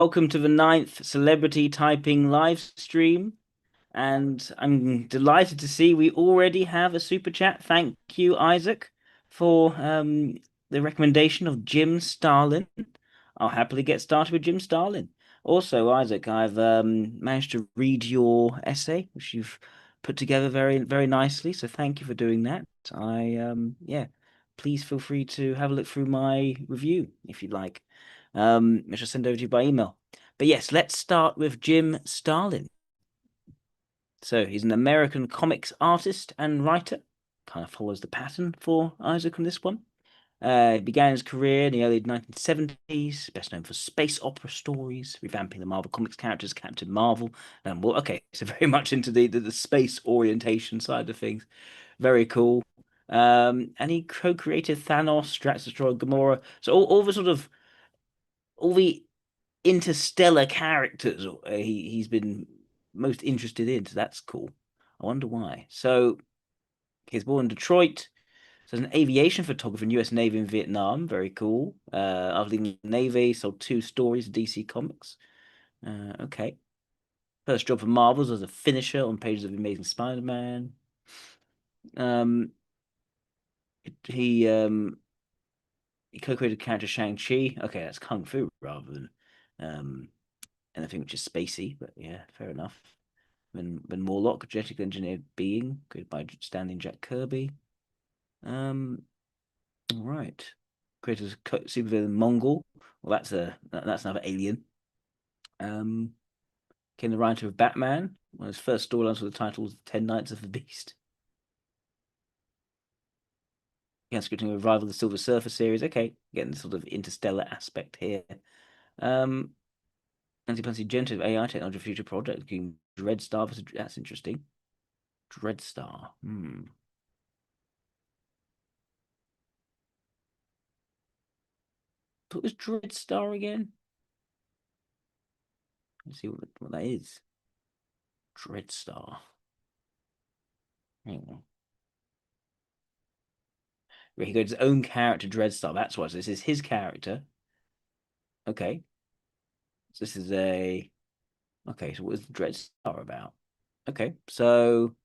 Welcome to the ninth celebrity typing live stream. And I'm delighted to see we already have a super chat. Thank you, Isaac, for the recommendation of Jim Starlin. I'll happily get started with Jim Starlin. Also, Isaac, I've managed to read your essay, which you've put together very, very nicely. So thank you for doing that. Yeah, please feel free to have a look through my review if you'd like. I shall send over to you by email. But yes, let's start with Jim Starlin. So he's an American comics artist and writer. Kind of follows the pattern for Isaac on this one. He began his career in the early 1970s, best known for space opera stories, revamping the Marvel Comics characters, Captain Marvel. Well, okay, so very much into the space orientation side of things. Very cool. And he co-created Thanos, Strax Destroyer, Gamora. So all the sort of all the interstellar characters he's been most interested in. So that's cool. I wonder why. So he's born in Detroit. So as an aviation photographer in U.S. Navy in Vietnam. Very cool. After leaving the Navy, sold two stories to DC Comics. Okay. First job for Marvels as a finisher on pages of Amazing Spider-Man. Um, he he co-created the character Shang-Chi. Okay, that's Kung Fu rather than um anything which is spacey, but yeah, fair enough. Then Morlock, genetically engineered being, created by Stanley and Jack Kirby. Um, all right. Created as supervillain Mongol. Well, that's another alien. Um, Became the writer of Batman. One of his first storylines with the title was Ten Nights of the Beast. Began scripting a revival of the Silver Surfer series. Okay, getting the sort of interstellar aspect here. Um, Anti-planetary generative AI technology future project, looking Dreadstar. That's interesting. Dreadstar. What was Dreadstar again? Let's see what that is. Dreadstar. Hang on. Where he got his own character, Dreadstar. That's what. So this is his character. Okay. So this is a. Okay. So what is Dreadstar about? Okay. So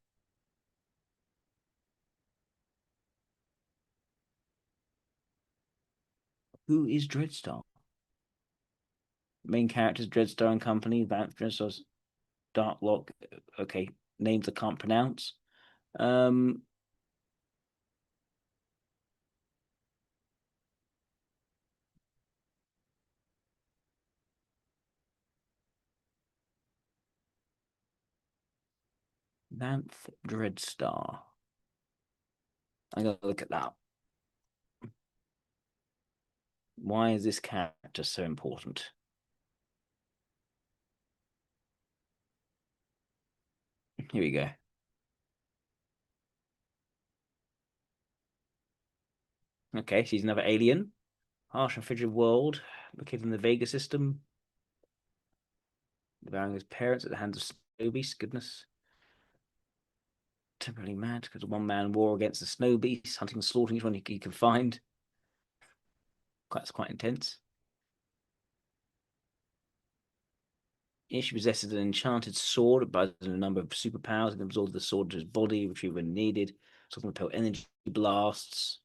who is Dreadstar? Main characters: Dreadstar and Company. Dreadstar's Darklock. Okay. Names I can't pronounce. Um. Vanth Dreadstar. I gotta look at that. Why is this character so important? Here we go. Okay, she's another alien. Harsh and frigid world, located in the Vega system, devouring his parents at the hands of snow beasts. Goodness. Temporarily mad because a one-man war against the snow beasts, hunting and slaughtering each one he can find. That's quite intense. Yeah, she possesses an enchanted sword, but a number of superpowers and absorbs the sword to his body, retrieve when needed. So can repel energy blasts.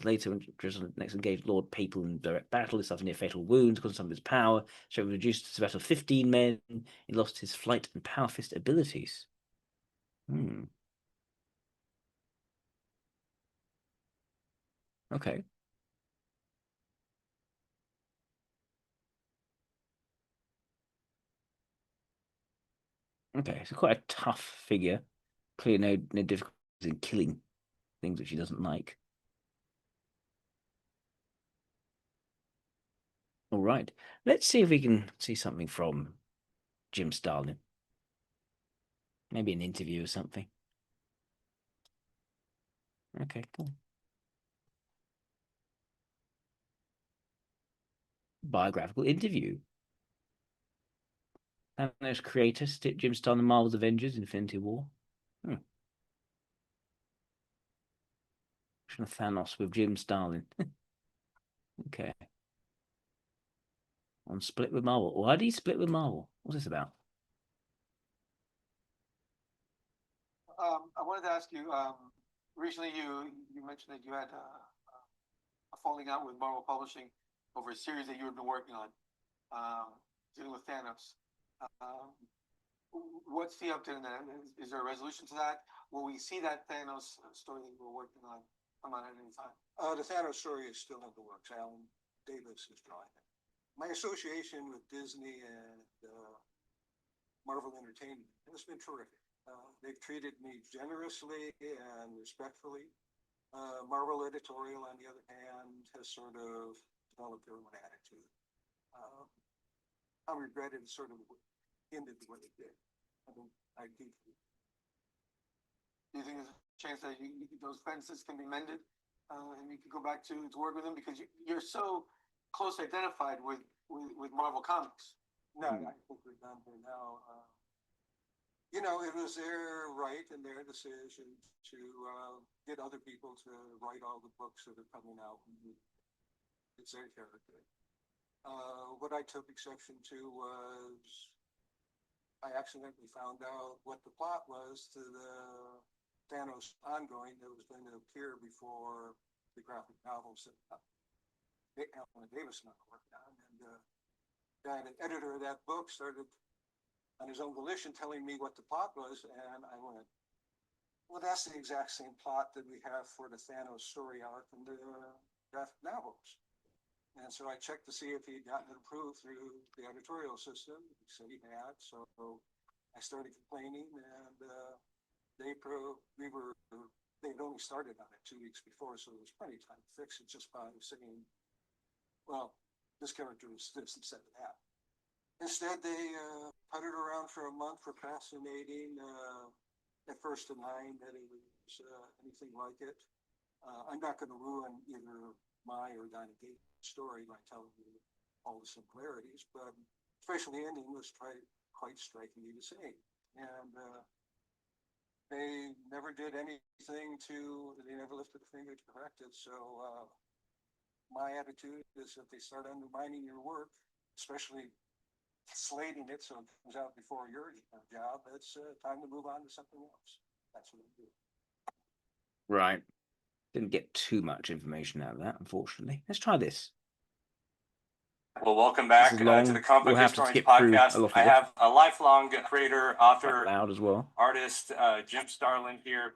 Later, when Drizzt next engaged Lord Papal in direct battle, he suffered near fatal wounds, causing some of his power. So reduced to about 15 men. He lost his flight and power fist abilities. Hmm. Okay. Okay. So quite a tough figure. Clearly, no difficulties in killing things which he doesn't like. All right. Let's see if we can see something from Jim Starlin. Maybe an interview or something. Okay, cool. Biographical interview. Thanos creator, Jim Starlin, Marvel's Avengers, Infinity War. Hmm. Thanos with Jim Starlin. Okay. on split with Marvel. Why did he split with Marvel? What's this about? I wanted to ask you. Recently, you mentioned that you had a falling out with Marvel Publishing over a series that you had been working on, dealing with Thanos. Um, what's the update on that? Is there a resolution to that? Will we see that Thanos story that you were working on come out at any time? The Thanos story is still in the works. Alan Davis is drawing it. My association with Disney and Marvel Entertainment has been terrific. They've treated me generously and respectfully. Marvel Editorial, on the other hand, has sort of developed their own attitude. I regretted sort of ended the way it did. I mean, I deeply. Do you think there's a chance that those fences can be mended, and you can go back to work with them because you're so closely identified with Marvel Comics? No, I think we're done here now. It was their right and their decision to get other people to write all the books that are coming out. It's their territory. What I took exception to was I accidentally found out what the plot was to the Thanos ongoing that was going to appear before the graphic novels that Alan Davis and I were working on. And an editor of that book started on his own volition telling me what the plot was, and I went, well, that's the exact same plot that we have for the Thanos story arc in the graphic novels. And so I checked to see if he'd gotten it approved through the editorial system. He said he had, so I started complaining, and they'd only started on it 2 weeks before, so there was plenty of time to fix it just by saying, well, this character is this instead of that. Instead, they puttered around for a month, procrastinating, at first denying that it was anything like it. I'm not going to ruin either my or Donny Gates' story by telling you all the similarities, but especially the ending was quite strikingly the same. And they never did anything they never lifted a finger to correct it. So my attitude is if they start undermining your work, especially slating it so it comes out before your job, it's time to move on to something else. That's what I do. Right. Didn't get too much information out of that, unfortunately. Let's try this. Well, welcome back to the Comic Book Historians Podcast. I have a lifelong creator, author, loud as well, artist, Jim Starlin here,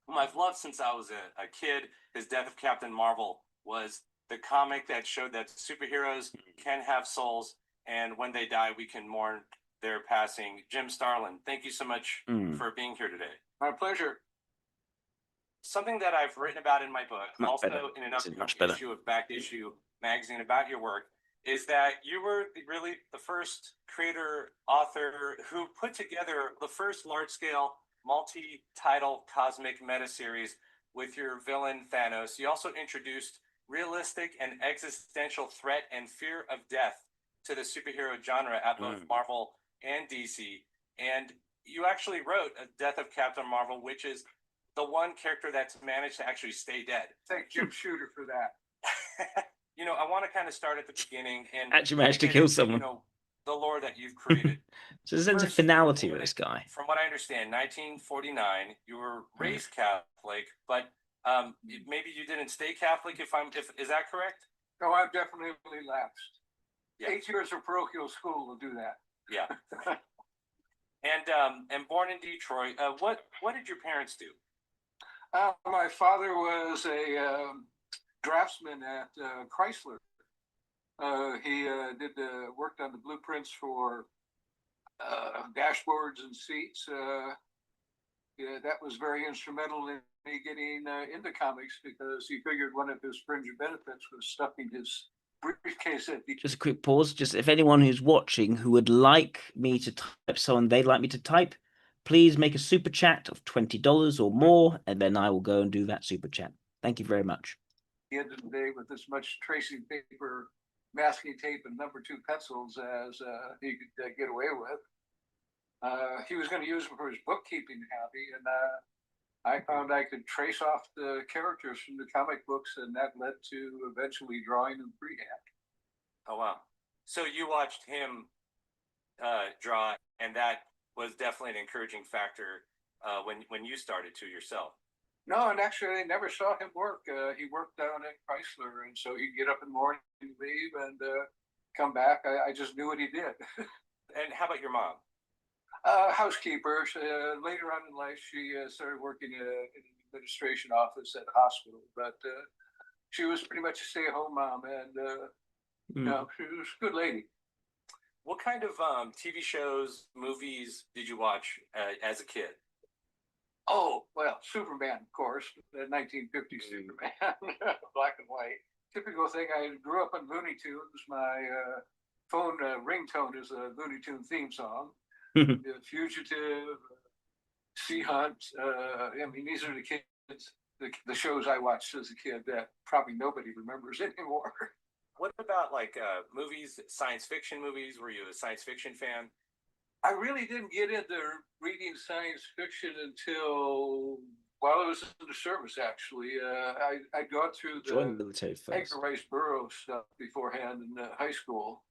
whom I've loved since I was a kid. His Death of Captain Marvel was the comic that showed that superheroes can have souls, and when they die, we can mourn their passing. Jim Starlin, thank you so much for being here today. My pleasure. Something that I've written about in my book, also in an upcoming issue of Back Issue magazine about your work, is that you were really the first creator, author who put together the first large-scale multi-title cosmic meta-series with your villain Thanos. You also introduced realistic and existential threat and fear of death to the superhero genre at both Marvel and DC. And you actually wrote a Death of Captain Marvel, which is the one character that's managed to actually stay dead. Thank Jim Shooter for that. I want to kind of start at the beginning and actually managed to kill someone. The lore that you've created. So there's a sense of finality with this guy. From what I understand, 1949, you were raised Catholic, but maybe you didn't stay Catholic. Is that correct? No, I've definitely lapsed. Yeah. 8 years of parochial school will do that. Yeah. And born in Detroit. What did your parents do? My father was a draftsman at Chrysler. He worked on the blueprints for dashboards and seats. That was very instrumental in me getting into comics because he figured one of his fringe benefits was stuffing his briefcase at the. Just a quick pause. Just if anyone who's watching who would like me to type someone they'd like me to type, please make a super chat of $20 or more, and then I will go and do that super chat. Thank you very much. The end of the day, with as much tracing paper, masking tape, and number 2 pencils as he could get away with. He was going to use them for his bookkeeping hobby, and I found I could trace off the characters from the comic books, and that led to eventually drawing them freehand. Oh, wow. So you watched him draw, and that was definitely an encouraging factor when you started to yourself. No, and actually, I never saw him work. He worked down at Chrysler, and so he'd get up in the morning, leave, and come back. I just knew what he did. And how about your mom? Housekeeper. Later on in life, she started working in an administration office at a hospital, but she was pretty much a stay-at-home mom, and she was a good lady. What kind of TV shows, movies did you watch as a kid? Oh, well, Superman, of course, the 1950s Superman, black and white. Typical thing. I grew up on Looney Tunes. My phone ringtone is a Looney Tune theme song. The Fugitive, Sea Hunt. I mean, these are the kids, the shows I watched as a kid that probably nobody remembers anymore. What about like movies, science fiction movies? Were you a science fiction fan? I really didn't get into reading science fiction until while I was in the service. Actually, I'd gone through the military first. Edgar Rice Burroughs stuff beforehand in high school.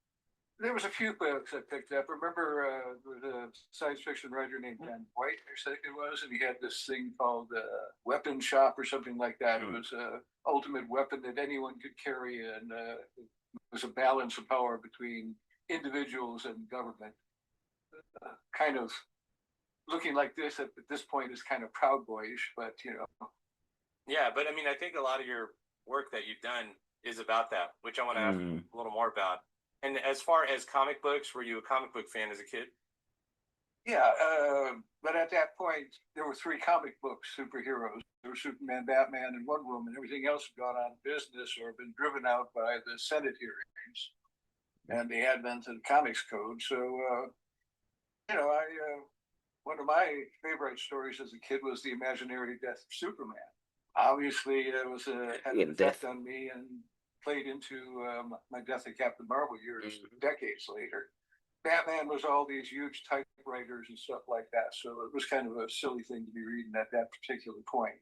There was a few books I picked up. Remember, there was a science fiction writer named Ben White, I think it was, and he had this thing called Weapon Shop or something like that. It was an ultimate weapon that anyone could carry, and it was a balance of power between individuals and government. Kind of looking like this at this point is kind of Proud Boyish, but Yeah, but I mean, I think a lot of your work that you've done is about that, which I want to ask a little more about. And as far as comic books, were you a comic book fan as a kid? Yeah, but at that point, there were three comic book superheroes. There were Superman, Batman, and Wonder Woman. Everything else had gone out of business or been driven out by the Senate hearings and the advent of the Comics Code. So, one of my favorite stories as a kid was the imaginary death of Superman. Obviously, it was had an effect on me and played into my Death of Captain Marvel years, decades later. Batman was all these huge typewriters and stuff like that, so it was kind of a silly thing to be reading at that particular point.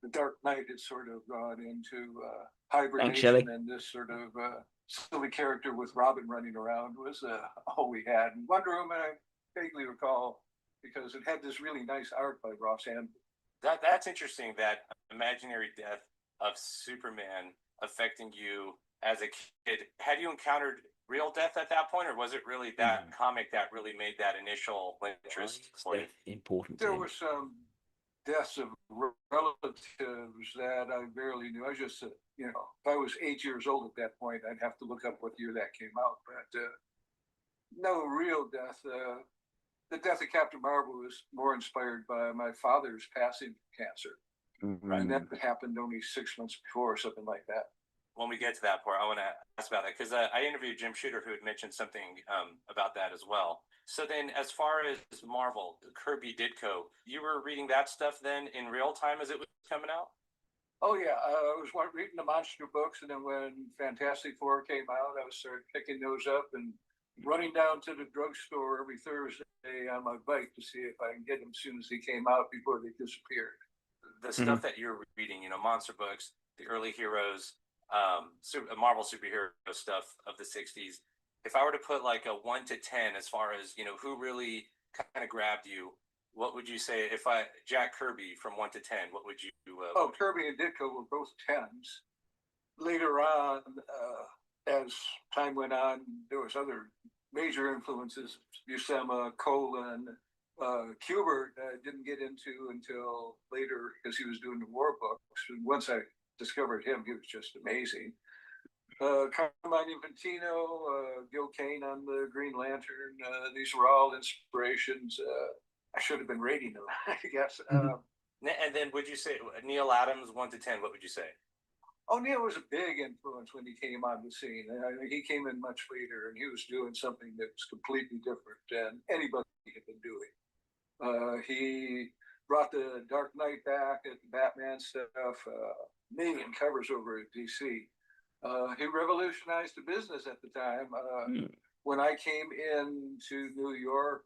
The Dark Knight had sort of gone into hibernation, and this sort of silly character with Robin running around was all we had. And Wonder Woman, I vaguely recall, because it had this really nice art by Ross Andrew. That's interesting, that imaginary death of Superman affecting you as a kid. Had you encountered real death at that point, or was it really that comic that really made that initial interest for you? Important. There were some deaths of relatives that I barely knew. I just, if I was 8 years old at that point, I'd have to look up what year that came out. But no real death. The Death of Captain Marvel was more inspired by my father's passing from cancer. And that happened only 6 months before or something like that. When we get to that part, I want to ask about that, because I interviewed Jim Shooter, who had mentioned something about that as well. So then, as far as Marvel, Kirby Ditko, you were reading that stuff then in real time as it was coming out? Oh, yeah. I was reading the monster books, and then when Fantastic Four came out, I started picking those up and running down to the drugstore every Thursday on my bike to see if I can get them as soon as they came out before they disappeared. The stuff that you're reading, monster books, the early heroes, Marvel superhero stuff of the 60s. If I were to put like a 1 to 10 as far as, who really kind of grabbed you, what would you say? Jack Kirby from 1 to 10, what would you Kirby and Ditko were both 10s. Later on, as time went on, there was other major influences. Buscema, Colin, Kubert didn't get into until later because he was doing the war books. And once I discovered him, he was just amazing. Carmine Infantino, Gil Kane on the Green Lantern. These were all inspirations. I should have been rating them, I guess. And then would you say Neil Adams, 1 to 10, what would you say? Oh, Neil was a big influence when he came on the scene. He came in much later, and he was doing something that was completely different than anybody had been doing. He brought the Dark Knight back at the Batman stuff, million covers over at DC. He revolutionized the business at the time. When I came into New York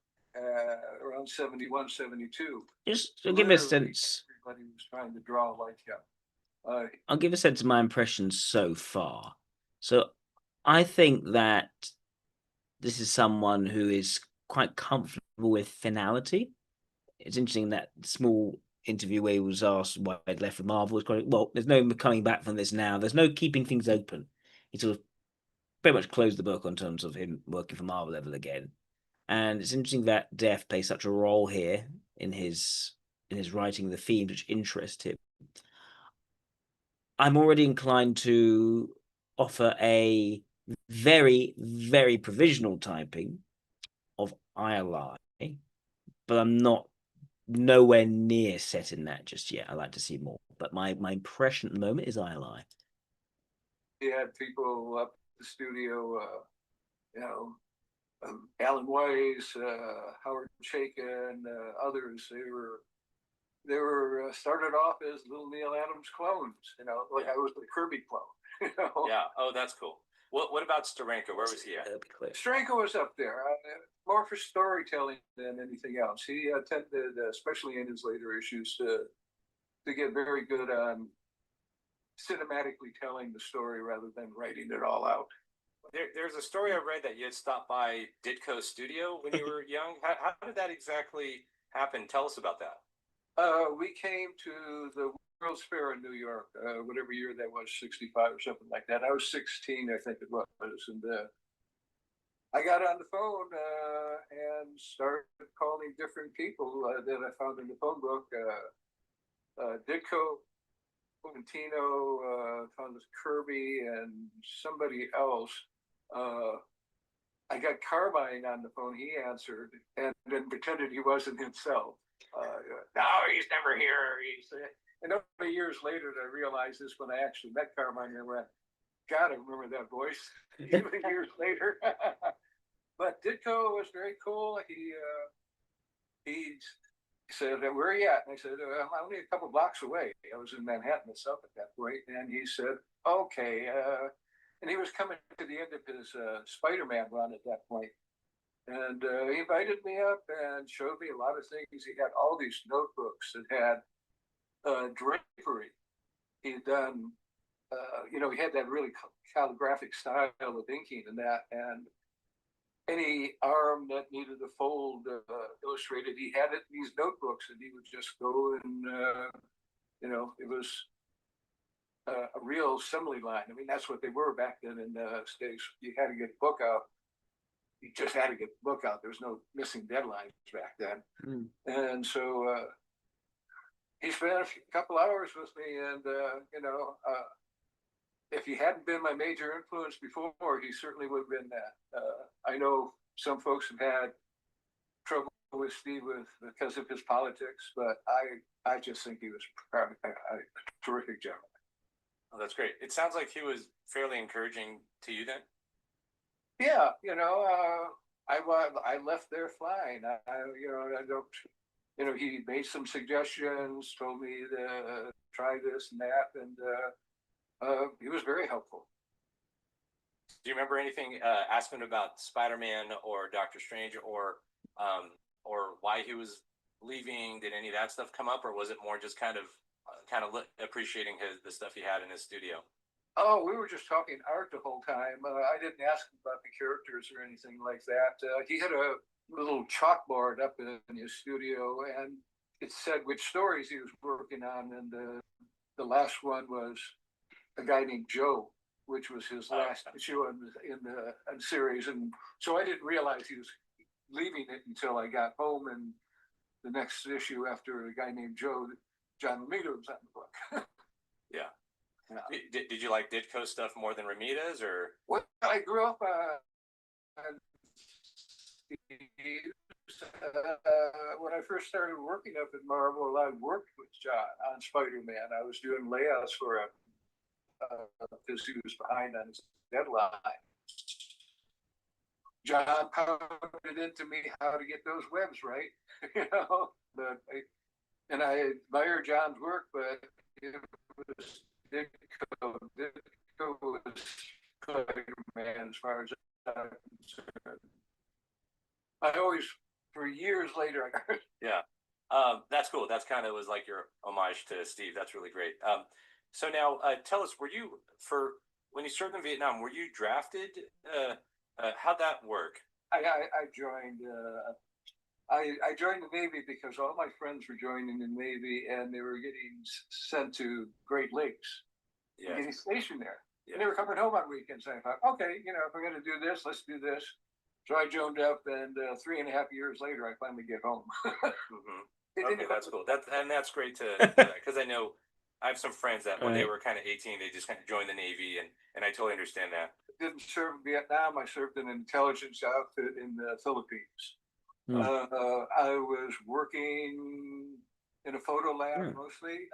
around 71, 72, just to give a sense, everybody was trying to draw like him. I'll give a sense of my impressions so far. So I think that this is someone who is quite comfortable with finality. It's interesting that small interview where he was asked why I'd left for Marvel. Well, there's no coming back from this now. There's no keeping things open. He sort of pretty much closed the book on terms of him working for Marvel ever again. And it's interesting that death plays such a role here in his writing the themes which interest him. I'm already inclined to offer a very, very provisional typing of ILI, but I'm not nowhere near set in that just yet. I like to see more. But my impression at the moment is ILI. He had people up the studio, Alan Weiss, Howard Chaykin, others. They were started off as little Neil Adams clones. Like I was the Kirby clone. Yeah. Oh, that's cool. What about Steranko? Where was he at? Steranko was up there, more for storytelling than anything else. He tended, especially in his later issues, to get very good on cinematically telling the story rather than writing it all out. There's a story I read that you had stopped by Ditko Studio when you were young. How did that exactly happen? Tell us about that. We came to the World's Fair in New York, whatever year that was, 65 or something like that. I was 16, I think it was. And I got on the phone and started calling different people that I found in the phone book. Ditko, Thomas Kirby, and somebody else. I got Carmine on the phone. He answered and then pretended he wasn't himself. No, he's never here. And only years later, I realized this when I actually met Carmine and went, God, I remember that voice, even years later. But Ditko was very cool. He said, where are you at? And I said, I'm only a couple blocks away. I was in Manhattan itself at that point. And he said, okay. And he was coming to the end of his Spider-Man run at that point. And he invited me up and showed me a lot of things. He had all these notebooks that had drapery. He had done, he had that really calligraphic style of inking and that. And any arm that needed a fold illustrated, he had it in these notebooks, and he would just go and, it was a real assembly line. I mean, that's what they were back then in the States. You had to get a book out. You just had to get the book out. There was no missing deadlines back then. And so he spent a couple hours with me, and, if he hadn't been my major influence before, he certainly would have been that. I know some folks have had trouble with Steve because of his politics, but I just think he was a terrific gentleman. Oh, that's great. It sounds like he was fairly encouraging to you then. Yeah, I left there flying. I don't. He made some suggestions, told me to try this and that, and he was very helpful. Do you remember anything asking about Spider-Man or Doctor Strange or why he was leaving? Did any of that stuff come up, or was it more just kind of appreciating the stuff he had in his studio? Oh, we were just talking art the whole time. I didn't ask him about the characters or anything like that. He had a little chalkboard up in his studio, and it said which stories he was working on, and the last one was a guy named Joe, which was his last issue in the series. And so I didn't realize he was leaving it until I got home, and the next issue after a guy named Joe, John Romita was on the book. Yeah. Did you like Ditko stuff more than Romita's, or? Well, I grew up when I first started working up at Marvel. I worked with John on Spider-Man. I was doing layouts for him because he was behind on his deadline. John pounded into me how to get those webs right, and I admire John's work, but it was Ditko was Spider-Man as far as I'm concerned. I always, for years later, yeah, that's cool. That's kind of was like your homage to Steve. That's really great. So now, tell us, were you when you served in Vietnam? Were you drafted? How'd that work? I joined. I joined the Navy because all my friends were joining the Navy and they were getting sent to Great Lakes, getting stationed there. And they were coming home on weekends. I thought, okay, if we're going to do this, let's do this. So I joined up, and 3.5 years later, I finally get home. Okay, that's cool. That's great to because I know I have some friends that when they were kind of 18, they just kind of joined the Navy, and I totally understand that. Didn't serve in Vietnam. I served in an intelligence outfit in the Philippines. I was working in a photo lab mostly.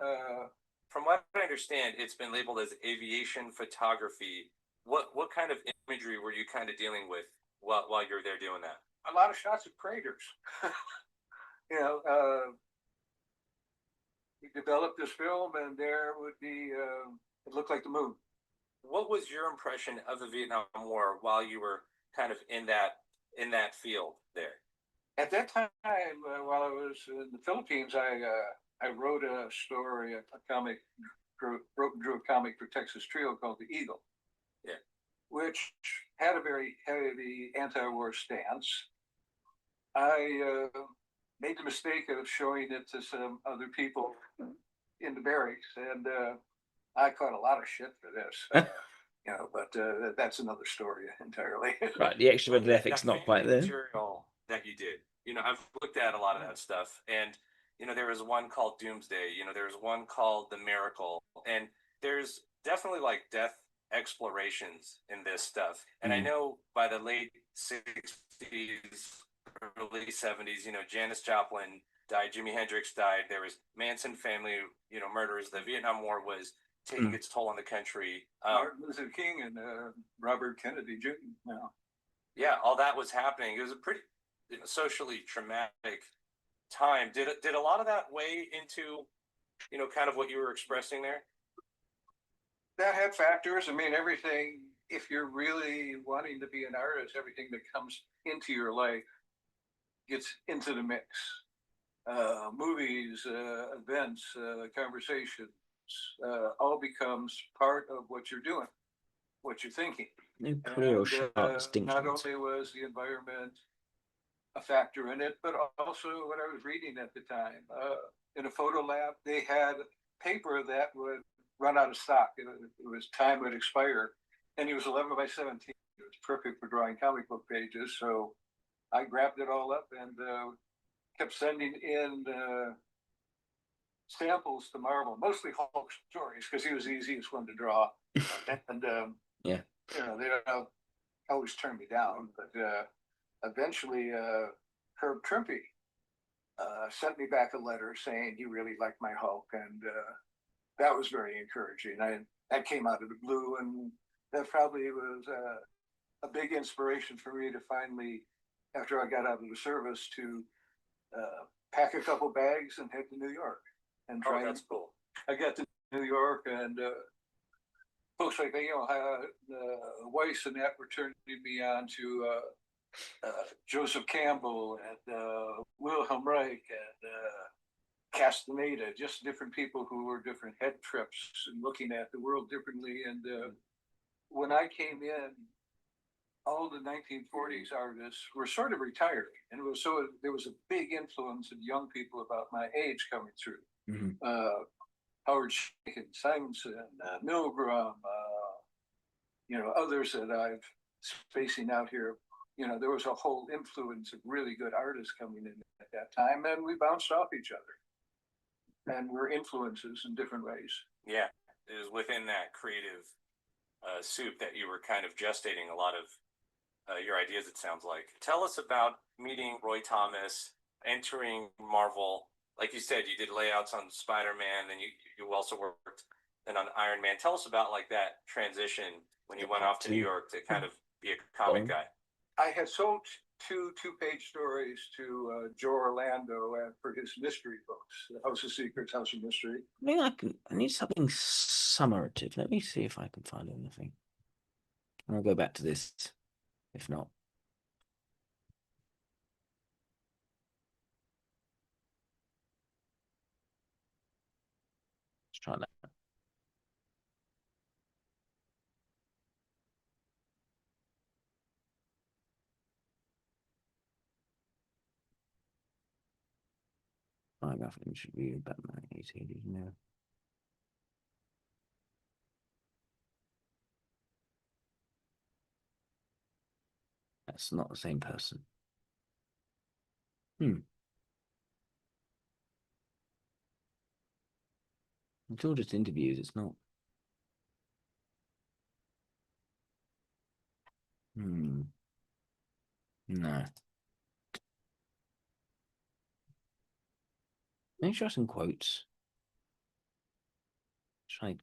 From what I understand, it's been labeled as aviation photography. What kind of imagery were you kind of dealing with while you're there doing that? A lot of shots of craters. We developed this film, and there would be it looked like the moon. What was your impression of the Vietnam War while you were kind of in that field there? At that time, while I was in the Philippines, I wrote a story, a comic, wrote and drew a comic for Texas Trio called The Eagle, which had a very heavy anti-war stance. I made the mistake of showing it to some other people in the barracks, and I caught a lot of shit for this. But that's another story entirely. Right, the extra ethics not quite there. Material that you did. I've looked at a lot of that stuff, and there was one called Doomsday. There was one called The Miracle, and there's definitely like death explorations in this stuff. And I know by the late 60s, early 70s, Janis Joplin died, Jimi Hendrix died, there was Manson family, murders. The Vietnam War was taking its toll on the country. Martin Luther King and Robert Kennedy Jr. Yeah, all that was happening. It was a pretty socially traumatic time. Did a lot of that weigh into kind of what you were expressing there? That had factors. I mean, everything, if you're really wanting to be an artist, everything that comes into your life gets into the mix. Movies, events, conversations, all becomes part of what you're doing, what you're thinking. No clear or sharp distinctions. Not only was the environment a factor in it, but also what I was reading at the time. In a photo lab, they had paper that would run out of stock. It was time would expire, and it was 11 by 17. It was perfect for drawing comic book pages. So I grabbed it all up and kept sending in samples to Marvel, mostly Hulk stories because he was the easiest one to draw. And they don't always turn me down, but eventually Herb Trimpe sent me back a letter saying he really liked my Hulk, and that was very encouraging. That came out of the blue, and that probably was a big inspiration for me to finally, after I got out of the service, to pack a couple bags and head to New York and try. That's cool. I got to New York, and folks like Weiss and that were turning me on to Joseph Campbell and Wilhelm Reich and Castaneda, just different people who were different head trips and looking at the world differently. And when I came in, all the 1940s artists were sort of retired, and there was a big influence of young people about my age coming through. Howard Chaykin, Simonson, Milgram, others that I've spacing out here. There was a whole influence of really good artists coming in at that time, and we bounced off each other, and we're influences in different ways. Yeah, it was within that creative soup that you were kind of gestating a lot of your ideas, it sounds like. Tell us about meeting Roy Thomas, entering Marvel. Like you said, you did layouts on Spider-Man, and you also worked then on Iron Man. Tell us about like that transition when you went off to New York to kind of be a comic guy. I had sold two two-page stories to Joe Orlando for his mystery books, House of Secrets, House of Mystery. I need something summative. Let me see if I can find anything. And I'll go back to this, if not. Let's try that. Biograph image review Batman 18, no. That's not the same person. It's all just interviews, it's not. No. Make sure some quotes. Try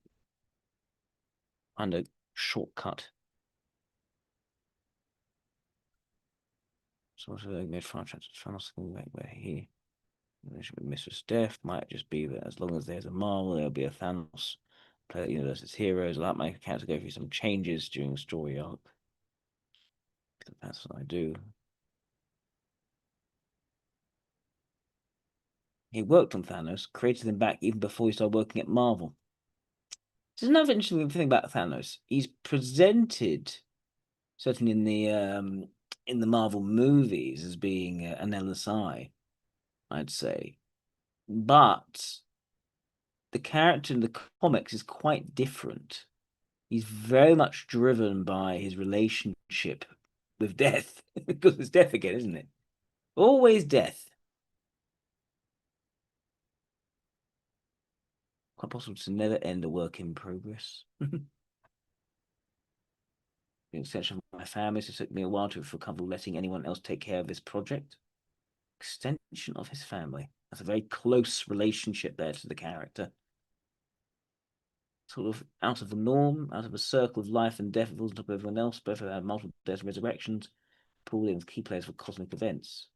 find a shortcut. So what's the made far where he Mistress Death might just be that as long as there's a Marvel, there'll be a Thanos. Play the universe's heroes. I like my character to go through some changes during the story arc. That's what I do. He worked on Thanos, created him back even before he started working at Marvel. There's another interesting thing about Thanos. He's presented, certainly in the Marvel movies, as being an LSI, I'd say. But the character in the comics is quite different. He's very much driven by his relationship with death. Because it's death again, isn't it? Always death. Quite possible to never end a work in progress. The extension of my family, so it took me a while to feel comfortable letting anyone else take care of this project. Extension of his family. That's a very close relationship there to the character. Sort of out of the norm, out of a circle of life and death, falls on top of everyone else. Both have had multiple deaths and resurrections, pulled in as key players for cosmic events.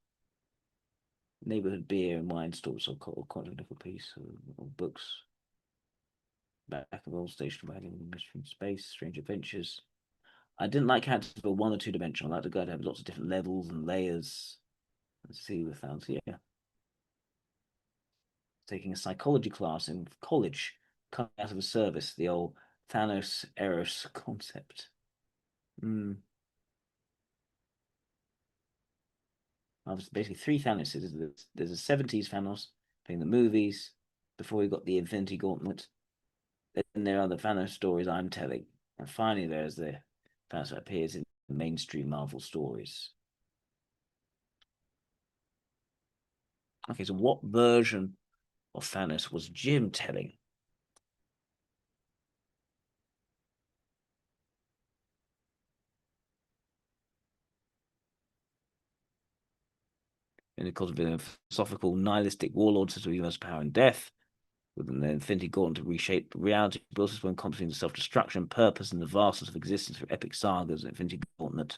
Neighborhood beer and wine stores, or quite a little piece of books. Back of old station wagon, mystery in space, strange adventures. I didn't like characters that were one or two dimensional. I like the guy to have lots of different levels and layers. Let's see the found here. Taking a psychology class in college, coming out of a service, the old Thanos Eros concept. Basically three Thanoses. There's a 70s Thanos playing the movies before we got the Infinity Gauntlet. Then there are the Thanos stories I'm telling. And finally there's the Thanos that appears in the mainstream Marvel stories. Okay, so what version of Thanos was Jim telling? In the cause of a philosophical, nihilistic warlord says we must power and death, with an Infinity Gauntlet to reshape reality, but also when confident in self-destruction, purpose, and the vastness of existence for epic sagas. Infinity Gauntlet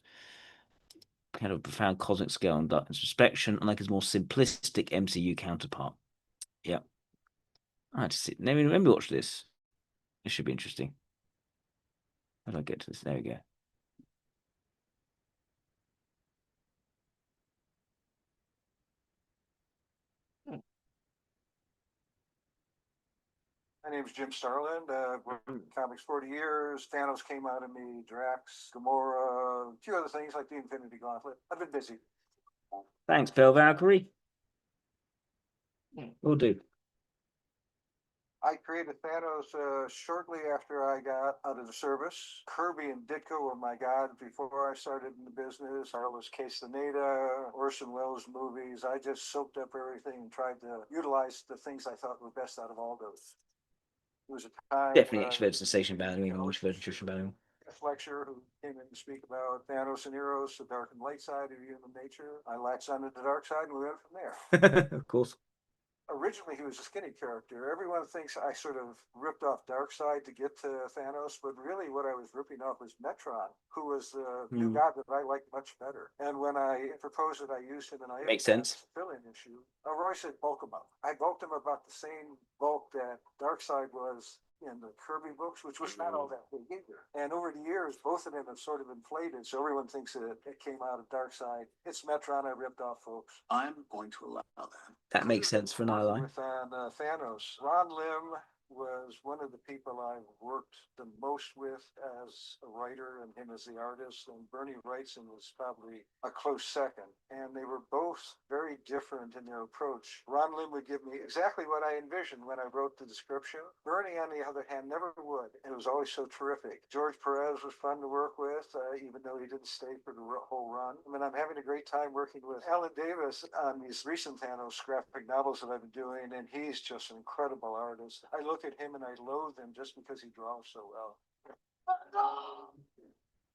kind of profound cosmic scale and introspection, unlike his more simplistic MCU counterpart. Yeah. I had to sit. Let me watch this. It should be interesting. How do I get to this? There we go. My name's Jim Starland. Worked in comics 40 years. Thanos came out of me, Drax, Gamora, a few other things like the Infinity Gauntlet. I've been busy. Thanks, Phil Valkyrie. Will do. I created Thanos shortly after I got out of the service. Kirby and Ditko were my god before I started in the business. Carlos Castaneda, Orson Welles movies. I just soaked up everything and tried to utilize the things I thought were best out of all those. It was a time. Definitely extroverted sensation value, extroverted nutrition value. Lecturer who came in to speak about Thanos and Eros, the dark and light side of human nature. I latched onto the dark side and we went from there. Of course. Originally, he was a skinny character. Everyone thinks I sort of ripped off Darkseid to get to Thanos, but really what I was ripping off was Metron, who was the new god that I liked much better. And when I proposed it, I used him, and I makes sense. Fill-in issue. Roy said bulk him up. I bulked him about the same bulk that Darkseid was in the Kirby books, which was not all that big either. And over the years, both of them have sort of inflated, so everyone thinks that it came out of Darkseid. It's Metron I ripped off, folks. I'm going to allow that. That makes sense for an ally. With Thanos, Ron Lim was one of the people I've worked the most with as a writer and him as the artist, and Bernie Wrightson was probably a close second. and they were both very different in their approach. Ron Lim would give me exactly what I envisioned when I wrote the description. Bernie, on the other hand, never would. It was always so terrific. George Perez was fun to work with, even though he didn't stay for the whole run. I mean, I'm having a great time working with Alan Davis on these recent Thanos graphic novels that I've been doing, and he's just an incredible artist. I look at him and I loathe him just because he draws so well.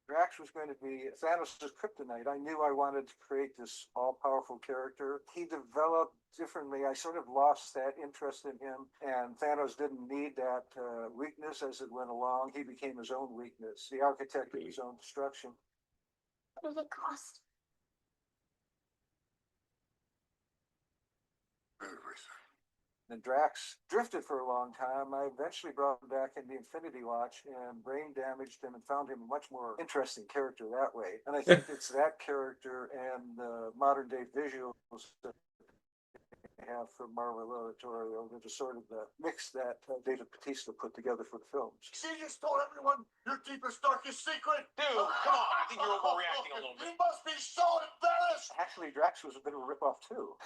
Drax was going to be Thanos' kryptonite. I knew I wanted to create this all-powerful character. He developed differently. I sort of lost that interest in him, and Thanos didn't need that weakness as it went along. He became his own weakness, the architect of his own destruction. What does it cost? And Drax drifted for a long time. I eventually brought him back in the Infinity Watch and brain damaged him and found him a much more interesting character that way. And I think it's that character and the modern day visuals that they have for Marvel Oratorio that are sort of the mix that David Bautista put together for the films. See, you just told everyone your deepest, darkest secret. Dude, come on. I think you're overreacting a little bit. You must be so embarrassed. Actually, Drax was a bit of a ripoff too.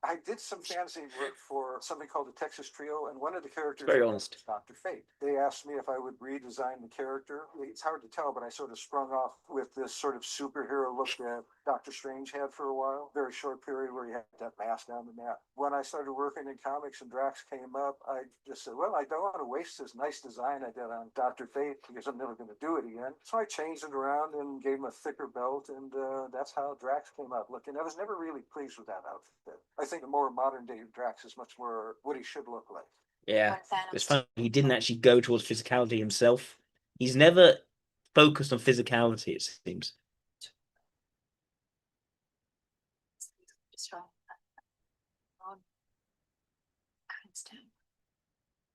I did some fancy work for something called the Texas Trio, and one of the characters Very honest. was Dr. Fate. They asked me if I would redesign the character. It's hard to tell, but I sort of sprung off with this sort of superhero look that Doctor Strange had for a while. Very short period where he had that mask down the map. When I started working in comics and Drax came up, I just said, well, I don't want to waste this nice design I did on Dr. Fate because I'm never going to do it again. So I changed it around and gave him a thicker belt, and that's how Drax came out looking. I was never really pleased with that outfit. I think the more modern day Drax is much more what he should look like. Yeah, it's funny. He didn't actually go towards physicality himself. He's never focused on physicality, it seems.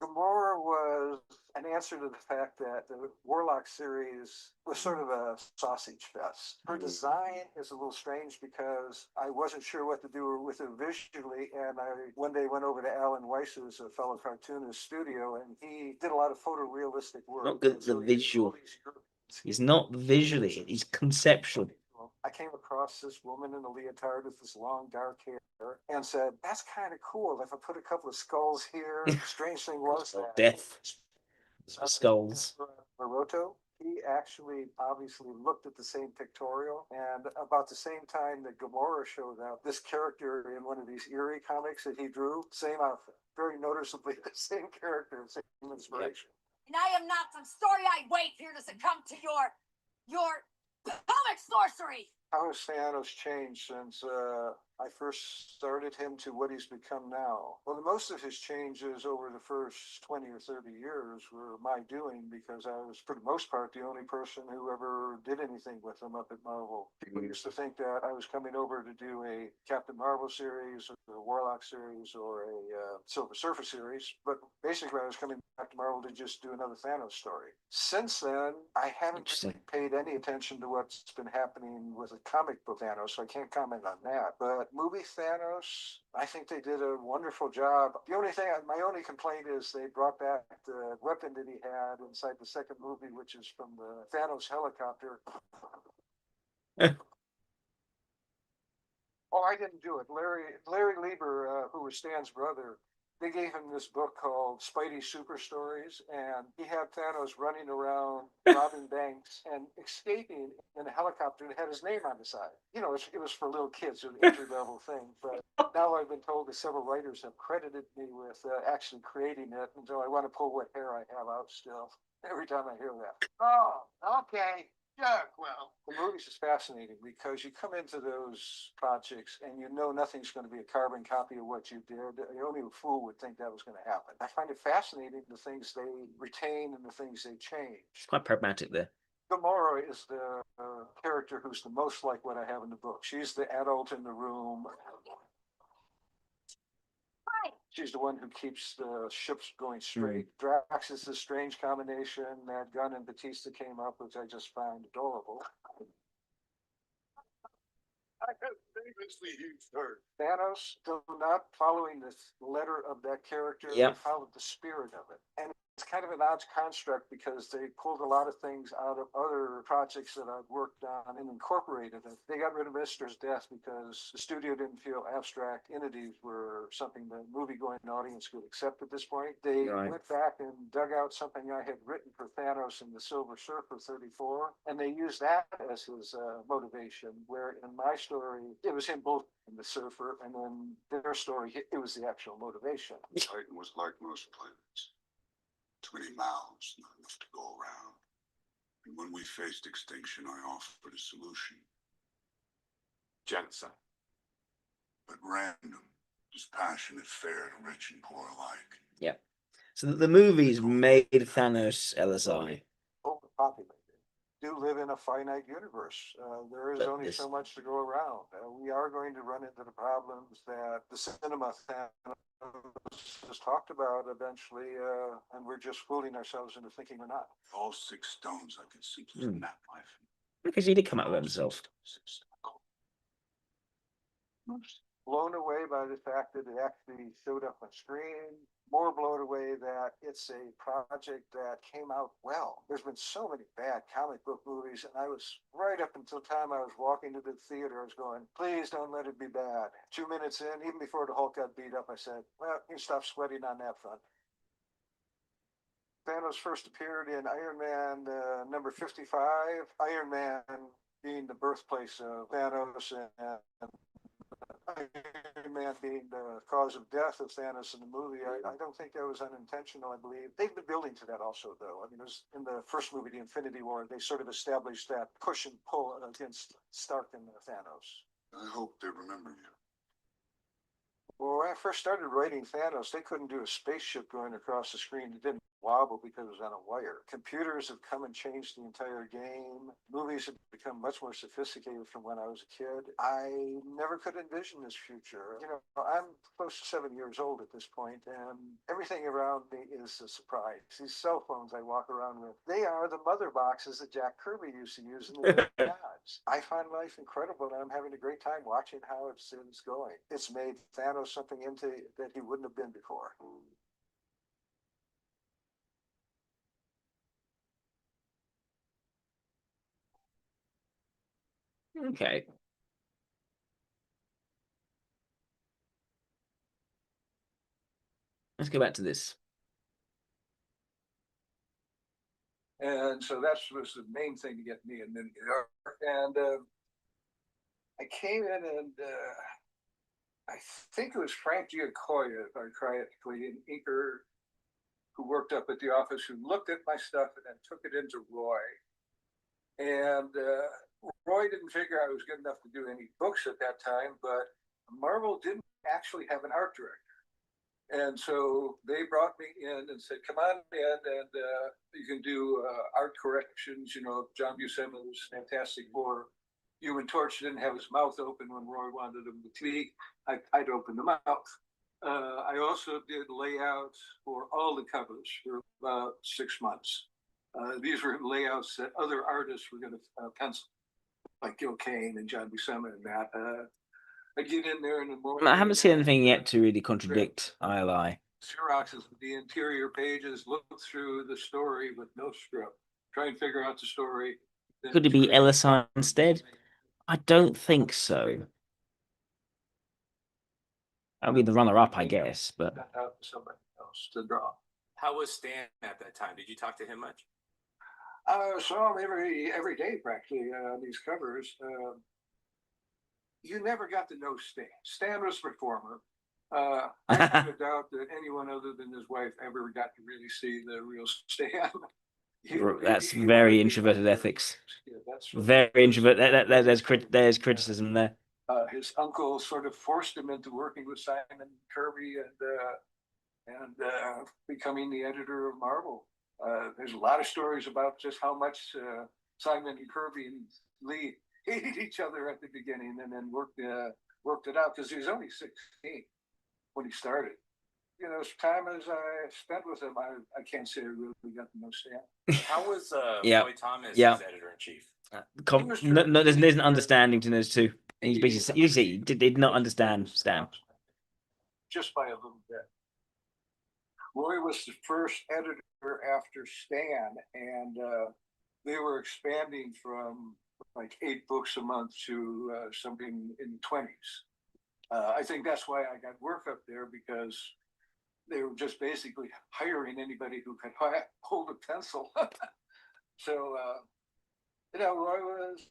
Gamora was an answer to the fact that the Warlock series was sort of a sausage fest. Her design is a little strange because I wasn't sure what to do with it visually, and I one day went over to Alan Weiss's, a fellow cartoonist, studio, and he did a lot of photorealistic work. Not good the visual. He's not visually, he's conceptual. I came across this woman in a leotard with this long dark hair and said, that's kind of cool if I put a couple of skulls here. Strange thing was that Death. Skulls. Maroto, he actually obviously looked at the same pictorial, and about the same time that Gamora showed up, this character in one of these eerie comics that he drew, same outfit, very noticeably the same character, same inspiration. And I am not some story-eyed waif here to succumb to your comic sorcery. How has Thanos changed since I first started him to what he's become now? Well, most of his changes over the first 20 or 30 years were my doing because I was, for the most part, the only person who ever did anything with him up at Marvel. People used to think that I was coming over to do a Captain Marvel series, or a Warlock series, or a Silver Surfer series, but basically I was coming back to Marvel to just do another Thanos story. Since then, I haven't really paid any attention to what's been happening with comic book Thanos, so I can't comment on that. But movie Thanos, I think they did a wonderful job. The only thing, my only complaint is they brought back the weapon that he had inside the second movie, which is from the Thanos helicopter. Oh, I didn't do it. Larry Lieber, who was Stan's brother, they gave him this book called Spidey Super Stories, and he had Thanos running around robbing banks and escaping in a helicopter and had his name on the side. You know, it was for little kids, an entry-level thing. But now I've been told that several writers have credited me with actually creating it, and so I want to pull what hair I have out still every time I hear that. Oh, okay. Yeah, well. The movies is fascinating because you come into those projects and you know nothing's going to be a carbon copy of what you did. Only a fool would think that was going to happen. I find it fascinating the things they retain and the things they change. It's quite pragmatic there. Gamora is the character who's the most like what I have in the book. She's the adult in the room. She's the one who keeps the ships going straight. Drax is a strange combination that Gunn and Bautista came up with, I just found adorable. I have famously used her. Thanos, though not following the letter of that character, Yep. followed the spirit of it. And kind of an odd construct because they pulled a lot of things out of other projects that I've worked on and incorporated it. They got rid of Mister's death because the studio didn't feel abstract entities were something the movie-going audience could accept at this point. They went back and dug out something I had written for Thanos in the Silver Surfer 34, and they used that as his motivation, where in my story, it was him both in the Surfer, and then their story, it was the actual motivation. Titan was like most planets. Too many mouths, not enough to go around. And when we faced extinction, I offered a solution. Genocide. But random, dispassionate, fair to rich and poor alike. Yeah. So the movies made Thanos LSI. Overpopulated. Do live in a finite universe. There is only so much to go around. We are going to run into the problems that the cinema has talked about eventually, and we're just fooling ourselves into thinking we're not. All 6 stones I could simply snap my fingers. Because he did come out with himself. Blown away by the fact that it actually showed up on screen. More blown away that it's a project that came out well. There's been so many bad comic book movies, and I was right up until the time I was walking to the theater, I was going, please don't let it be bad. 2 minutes in, even before the Hulk got beat up, I said, well, you stop sweating on that front. Thanos first appeared in Iron Man number 55. Iron Man being the birthplace of Thanos and Iron Man being the cause of death of Thanos in the movie. I don't think that was unintentional, I believe. They've been building to that also, though. I mean, it was in the first movie, The Infinity War, they sort of established that push and pull against Stark and Thanos. I hope they remember you. Well, when I first started writing Thanos, they couldn't do a spaceship going across the screen. It didn't wobble because it was on a wire. Computers have come and changed the entire game. Movies have become much more sophisticated from when I was a kid. I never could envision this future. You know, I'm close to 7 years old at this point, and everything around me is a surprise. These cell phones I walk around with, they are the mother boxes that Jack Kirby used to use in the gods. I find life incredible, and I'm having a great time watching how it's going. It's made Thanos something into that he wouldn't have been before. Okay. Let's go back to this. And so that was the main thing to get me in New York. And I came in and I think it was Frank Giacoya, if I correctly, an inker who worked up at the office, who looked at my stuff and then took it into Roy. And Roy didn't figure I was good enough to do any books at that time, but Marvel didn't actually have an art director. And so they brought me in and said, come on in and you can do art corrections. You know, John Buscema's Fantastic Four. Human Torch didn't have his mouth open when Roy wanted him to speak. I'd open the mouth. I also did layouts for all the covers for about 6 months. These were layouts that other artists were going to pencil, like Gil Kane and John Buscema and that. I get in there in the morning. I haven't seen anything yet to really contradict ILI. Xeroxes the interior pages, look through the story with no script, try and figure out the story. Could it be LSI instead? I don't think so. I'll be the runner-up, I guess, but Somebody else to draw. How was Stan at that time? Did you talk to him much? Saw him every day practically on these covers. You never got to know Stan. Stan was a performer. I have no doubt that anyone other than his wife ever got to really see the real Stan. That's very introverted ethics. Yeah, that's very introverted. There's criticism there. His uncle sort of forced him into working with Simon Kirby and becoming the editor of Marvel. There's a lot of stories about just how much Simon and Kirby and Lee hated each other at the beginning, and then worked it out because he was only 16 when he started. You know, as time as I spent with him, I can't say I really got to know Stan. How was Yeah. Roy Thomas Yeah. as editor in chief? There's an understanding to those two. He's basically, you see, he did not understand Stan. Just by a little bit. Roy was the first editor after Stan, and they were expanding from like 8 books a month to something in the 20s. I think that's why I got work up there, because they were just basically hiring anybody who could hold a pencil. So, Roy was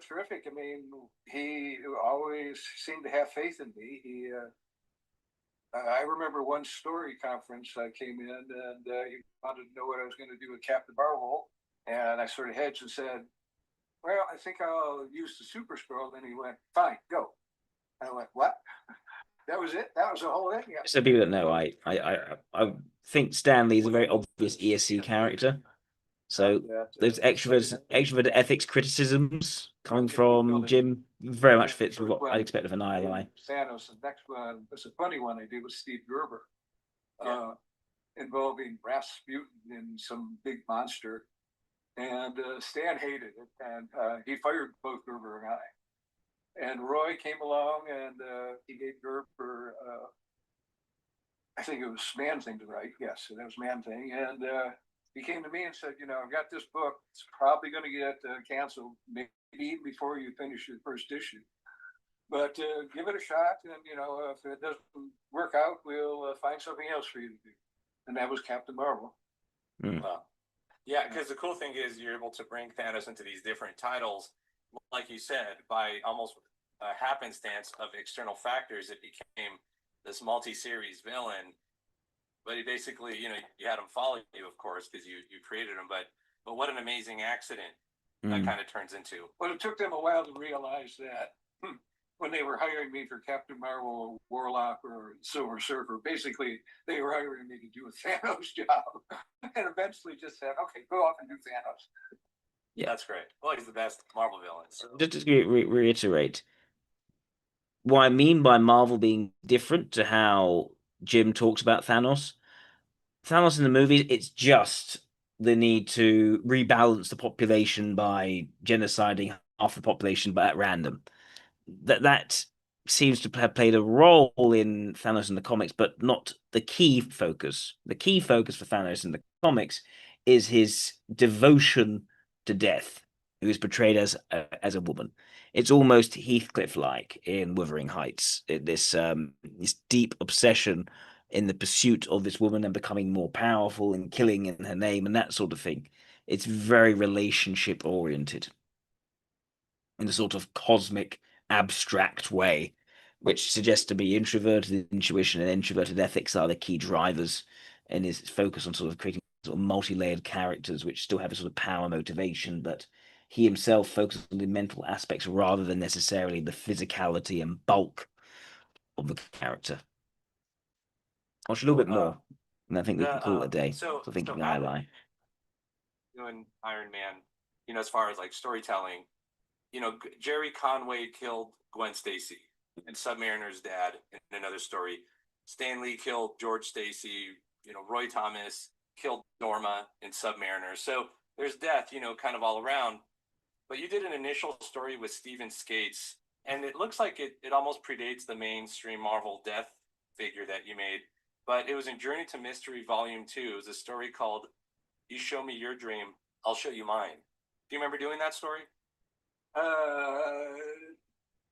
terrific. I mean, he always seemed to have faith in me. I remember one story conference I came in, and he wanted to know what I was going to do with Captain Marvel, and I sort of hedged and said, "Well, I think I'll use the Super Scroll." And he went, "Fine, go." And I went, "What?" That was it. That was the whole thing. Yeah. So people that know, I think Stanley is a very obvious ESC character. So those extrovert ethics criticisms coming from Jim very much fits with what I'd expect of an ILI. Thanos. The next one was a funny one I did with Steve Gerber, involving Rasputin in some big monster, and Stan hated it, and he fired both Gerber and I. And Roy came along, and he gave Gerber, I think it was Man Thing to write. Yes, that was Man Thing, and he came to me and said, "I've got this book. It's probably going to get canceled, maybe even before you finish your first issue. But give it a shot, and if it doesn't work out, we'll find something else for you to do." And that was Captain Marvel. Wow. Yeah, because the cool thing is you're able to bring Thanos into these different titles, like you said, by almost a happenstance of external factors. It became this multi-series villain. But he basically, you had him follow you, of course, because you created him. But what an amazing accident that kind of turns into. Well, it took them a while to realize that when they were hiring me for Captain Marvel, Warlock, or Silver Surfer, basically they were hiring me to do a Thanos job, and eventually just said, "Okay, go off and do Thanos." Yeah, that's great. Well, he's the best Marvel villain. So. Just to reiterate, what I mean by Marvel being different to how Jim talks about Thanos. Thanos in the movies, it's just the need to rebalance the population by genociding half the population, but at random. That seems to have played a role in Thanos in the comics, but not the key focus. The key focus for Thanos in the comics is his devotion to death, who is portrayed as a woman. It's almost Heathcliff-like in Wuthering Heights. This deep obsession in the pursuit of this woman and becoming more powerful and killing in her name and that sort of thing. It's very relationship oriented in a sort of cosmic, abstract way, which suggests to me introverted intuition and introverted ethics are the key drivers, and is focused on sort of creating sort of multi-layered characters which still have a sort of power motivation, but he himself focuses on the mental aspects rather than necessarily the physicality and bulk of the character. Watch a little bit more, and I think we can call it a day. So thinking I lie. Doing Iron Man, as far as like storytelling, Jerry Conway killed Gwen Stacy and Submariner's dad in another story. Stan Lee killed George Stacy. Roy Thomas killed Norma in Submariner. So there's death, kind of all around. But you did an initial story with Steven Skates, and it looks like it almost predates the mainstream Marvel death figure that you made. But it was in Journey to Mystery Volume 2. It was a story called "You Show Me Your Dream, I'll Show You Mine." Do you remember doing that story?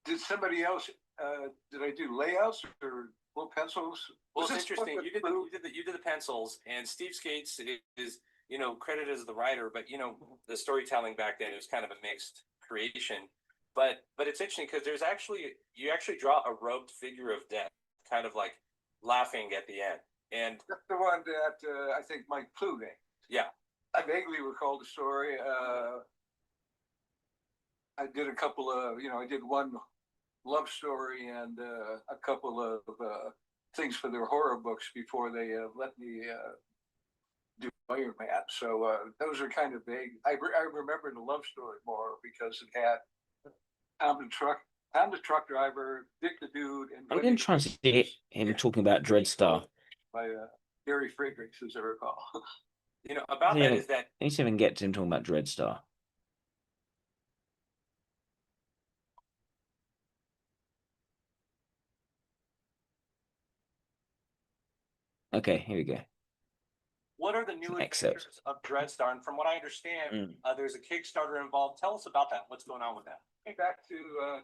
Did somebody else? Did I do layouts or little pencils? Well, it's interesting. You did the pencils, and Steve Skates is credited as the writer, but the storytelling back then, it was kind of a mixed creation. But it's interesting because you actually draw a robed figure of death, kind of like laughing at the end. And that's the one that I think Mike Plume. Yeah, I vaguely recall the story. I did a couple of, I did one love story and a couple of things for their horror books before they let me do Iron Man. So those are kind of vague. I remember the love story more because it had Tom the truck driver, Dick the Dude, and I'm going to try and see him talking about Dreadstar. By Gary Friedrichs, as I recall. About that is that. I need to even get to him talking about Dreadstar. Okay, here we go. What are the new Excerpt. adventures of Dreadstar? And from what I understand, there's a Kickstarter involved. Tell us about that. What's going on with that? Came back to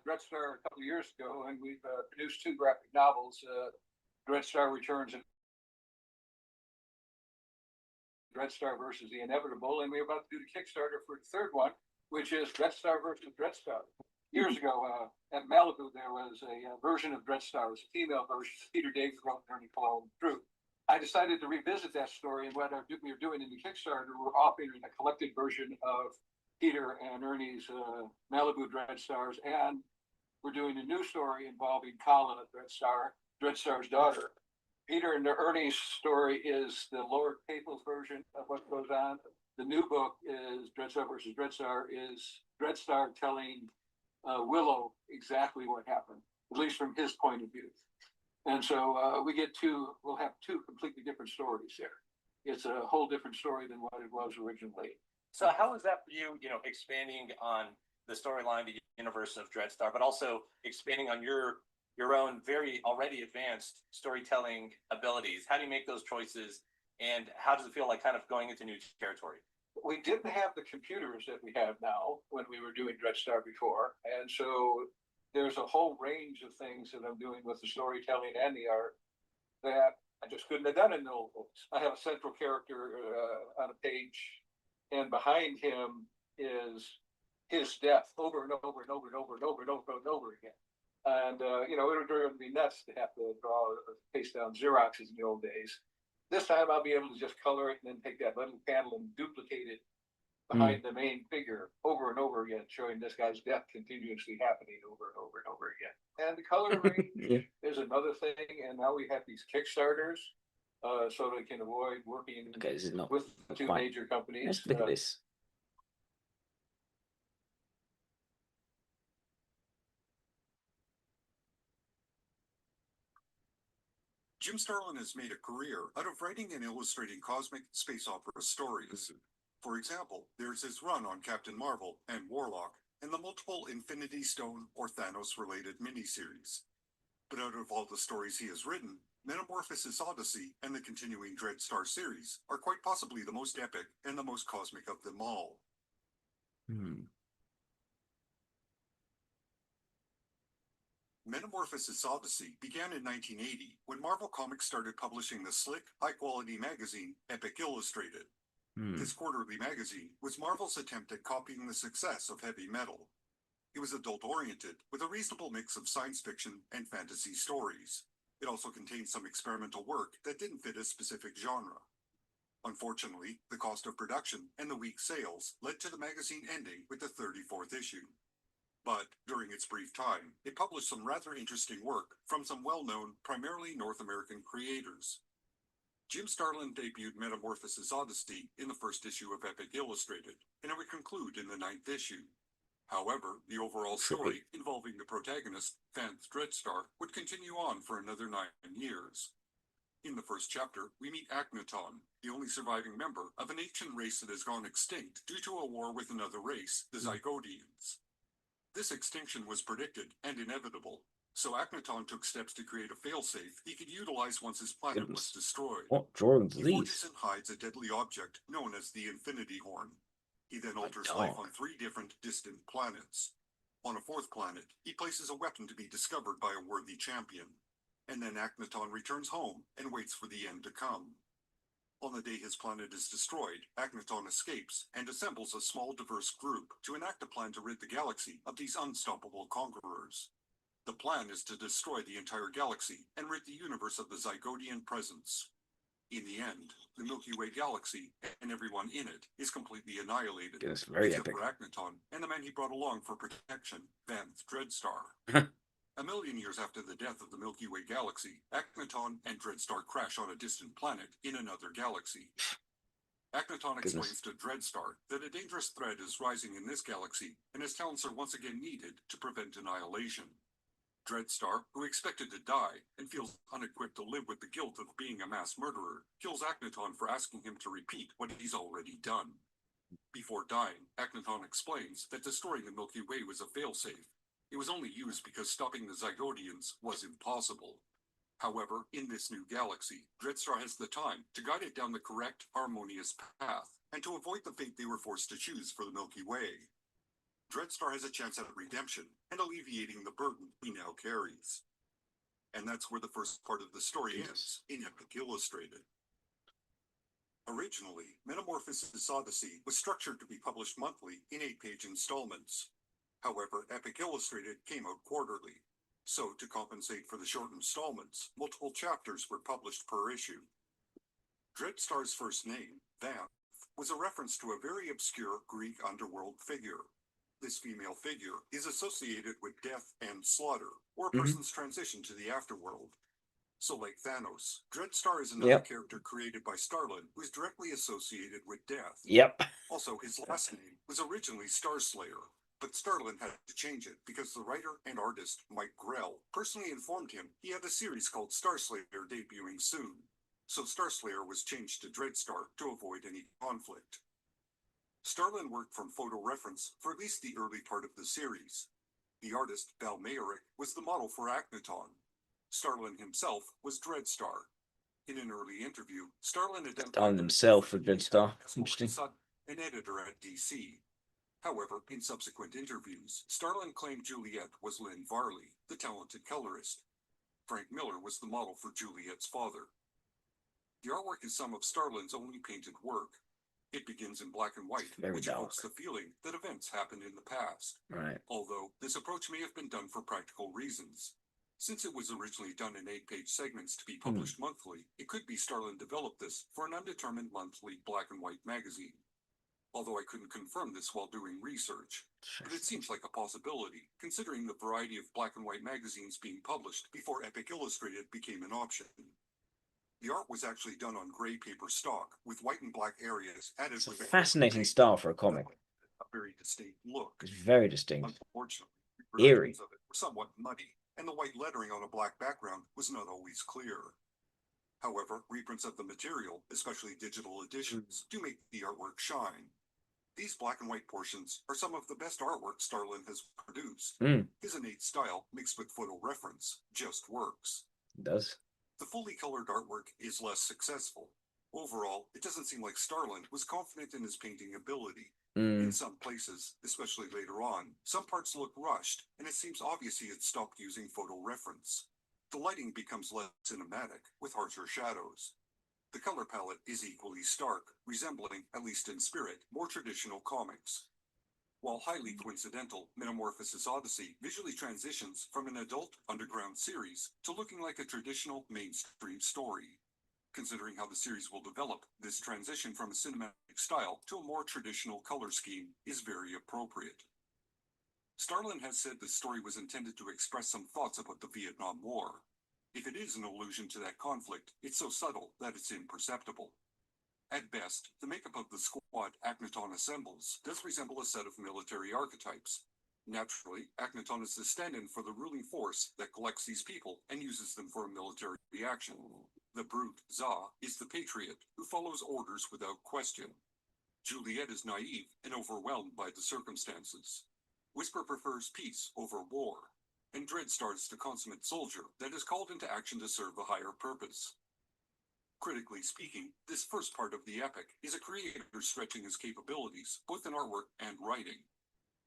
Dreadstar a couple of years ago, and we've produced 2 graphic novels. Dreadstar Returns and Dreadstar versus the Inevitable, and we're about to do the Kickstarter for the 3rd one, which is Dreadstar versus Dreadstar. Years ago, at Malibu, there was a version of Dreadstar, it was a female version, Peter Dave from Ernie Cologne Drew. I decided to revisit that story, and what we were doing in the Kickstarter, we're offering a collected version of Peter and Ernie's Malibu Dreadstars, and we're doing a new story involving Colin of Dreadstar's daughter. Peter and Ernie's story is the Lord Capel's version of what goes on. The new book is Dreadstar versus Dreadstar, is Dreadstar telling Willow exactly what happened, at least from his point of view. And so we'll have 2 completely different stories there. It's a whole different story than what it was originally. So how is that for you, expanding on the storyline, the universe of Dreadstar, but also expanding on your own very already advanced storytelling abilities? How do you make those choices, and how does it feel like kind of going into new territory? We didn't have the computers that we have now when we were doing Dreadstar before, and so there's a whole range of things that I'm doing with the storytelling and the art that I just couldn't have done in the old books. I have a central character on a page, and behind him is his death over and over and over and over and over and over and over again. And it would drive me nuts to have to draw face down Xeroxes in the old days. This time I'll be able to just color it and then take that little panel and duplicate it behind the main figure over and over again, showing this guy's death continuously happening over and over and over again. And the color range is another thing. And now we have these Kickstarters, so they can avoid working with 2 major companies. Let's look at this. Jim Starlin has made a career out of writing and illustrating cosmic space opera stories. For example, there's his run on Captain Marvel and Warlock, and the multiple Infinity Stone or Thanos-related miniseries. But out of all the stories he has written, Metamorphosis Odyssey and the continuing Dreadstar series are quite possibly the most epic and the most cosmic of them all. Metamorphosis Odyssey began in 1980 when Marvel Comics started publishing the slick, high-quality magazine Epic Illustrated. This quarterly magazine was Marvel's attempt at copying the success of Heavy Metal. It was adult-oriented, with a reasonable mix of science fiction and fantasy stories. It also contained some experimental work that didn't fit a specific genre. Unfortunately, the cost of production and the weak sales led to the magazine ending with the 34th issue. But during its brief time, it published some rather interesting work from some well-known, primarily North American creators. Jim Starlin debuted Metamorphosis Odyssey in the first issue of Epic Illustrated, and it would conclude in the 9th issue. However, the overall story involving the protagonist, Vanth Dreadstar, would continue on for another 9 years. In the first chapter, we meet Akhenaton, the only surviving member of an ancient race that has gone extinct due to a war with another race, the Zygodians. This extinction was predicted and inevitable, so Akhenaton took steps to create a failsafe he could utilize once his planet was destroyed. What drawings are He these? forges and hides a deadly object known as the Infinity Horn. He then alters life on 3 different distant planets. On a 4th planet, he places a weapon to be discovered by a worthy champion. And then Akhenaton returns home and waits for the end to come. On the day his planet is destroyed, Akhenaton escapes and assembles a small diverse group to enact a plan to rid the galaxy of these unstoppable conquerors. The plan is to destroy the entire galaxy and rid the universe of the Zygodian presence. In the end, the Milky Way galaxy and everyone in it is completely annihilated, That's very except epic. for Akhenaton and the man he brought along for protection, Vanth Dreadstar. A million years after the death of the Milky Way galaxy, Akhenaton and Dreadstar crash on a distant planet in another galaxy. Akhenaton explains to Dreadstar that a dangerous threat is rising in this galaxy, and his talents are once again needed to prevent annihilation. Dreadstar, who expected to die and feels unequipped to live with the guilt of being a mass murderer, kills Akhenaton for asking him to repeat what he's already done. Before dying, Akhenaton explains that destroying the Milky Way was a failsafe. It was only used because stopping the Zygodians was impossible. However, in this new galaxy, Dreadstar has the time to guide it down the correct, harmonious path, and to avoid the fate they were forced to choose for the Milky Way. Dreadstar has a chance at redemption and alleviating the burden he now carries. And that's where the first part of the story ends, in Epic Illustrated. Originally, Metamorphosis Odyssey was structured to be published monthly in 8-page installments. However, Epic Illustrated came out quarterly. So, to compensate for the short installments, multiple chapters were published per issue. Dreadstar's first name, Vanth, was a reference to a very obscure Greek underworld figure. This female figure is associated with death and slaughter, or a person's transition to the afterworld. So like Thanos, Dreadstar is another character created by Starlin who is directly associated with death. Also, his last name was originally Starslayer, but Starlin had to change it because the writer and artist Mike Grell personally informed him he had a series called Starslayer debuting soon. So Starslayer was changed to Dreadstar to avoid any conflict. Starlin worked from photo reference for at least the early part of the series. The artist, Val Mayerick, was the model for Akhenaton. Starlin himself was Dreadstar. In an early interview, Starlin identified himself for Dreadstar. Interesting. An editor at DC. However, in subsequent interviews, Starlin claimed Juliet was Lynn Varley, the talented colorist. Frank Miller was the model for Juliet's father. The artwork is some of Starlin's only painted work. It begins in black and white, which evokes the feeling that events happened in the past. Although, this approach may have been done for practical reasons. Since it was originally done in 8-page segments to be published monthly, it could be Starlin developed this for an undetermined monthly black and white magazine. Although I couldn't confirm this while doing research. But it seems like a possibility, considering the variety of black and white magazines being published before Epic Illustrated became an option. The art was actually done on gray paper stock, with white and black areas added with a fascinating style for a comic. A very distinct look. It's very distinct. Unfortunately, Eerie. of it were somewhat muddy, and the white lettering on a black background was not always clear. However, reprints of the material, especially digital editions, do make the artwork shine. These black and white portions are some of the best artwork Starlin has produced. His innate style, mixed with photo reference, just works. It does. The fully colored artwork is less successful. Overall, it doesn't seem like Starlin was confident in his painting ability. In some places, especially later on, some parts look rushed, and it seems obvious he had stopped using photo reference. The lighting becomes less cinematic, with harsher shadows. The color palette is equally stark, resembling, at least in spirit, more traditional comics. While highly coincidental, Metamorphosis Odyssey visually transitions from an adult underground series to looking like a traditional mainstream story. Considering how the series will develop, this transition from a cinematic style to a more traditional color scheme is very appropriate. Starlin has said the story was intended to express some thoughts about the Vietnam War. If it is an allusion to that conflict, it's so subtle that it's imperceptible. At best, the makeup of the squad Akhenaton assembles does resemble a set of military archetypes. Naturally, Akhenaton is the stand-in for the ruling force that collects these people and uses them for a military action. The brute, Za, is the patriot who follows orders without question. Juliet is naive and overwhelmed by the circumstances. Whisper prefers peace over war, and Dreadstar is the consummate soldier that is called into action to serve a higher purpose. Critically speaking, this first part of the epic is a creator stretching his capabilities, both in artwork and writing.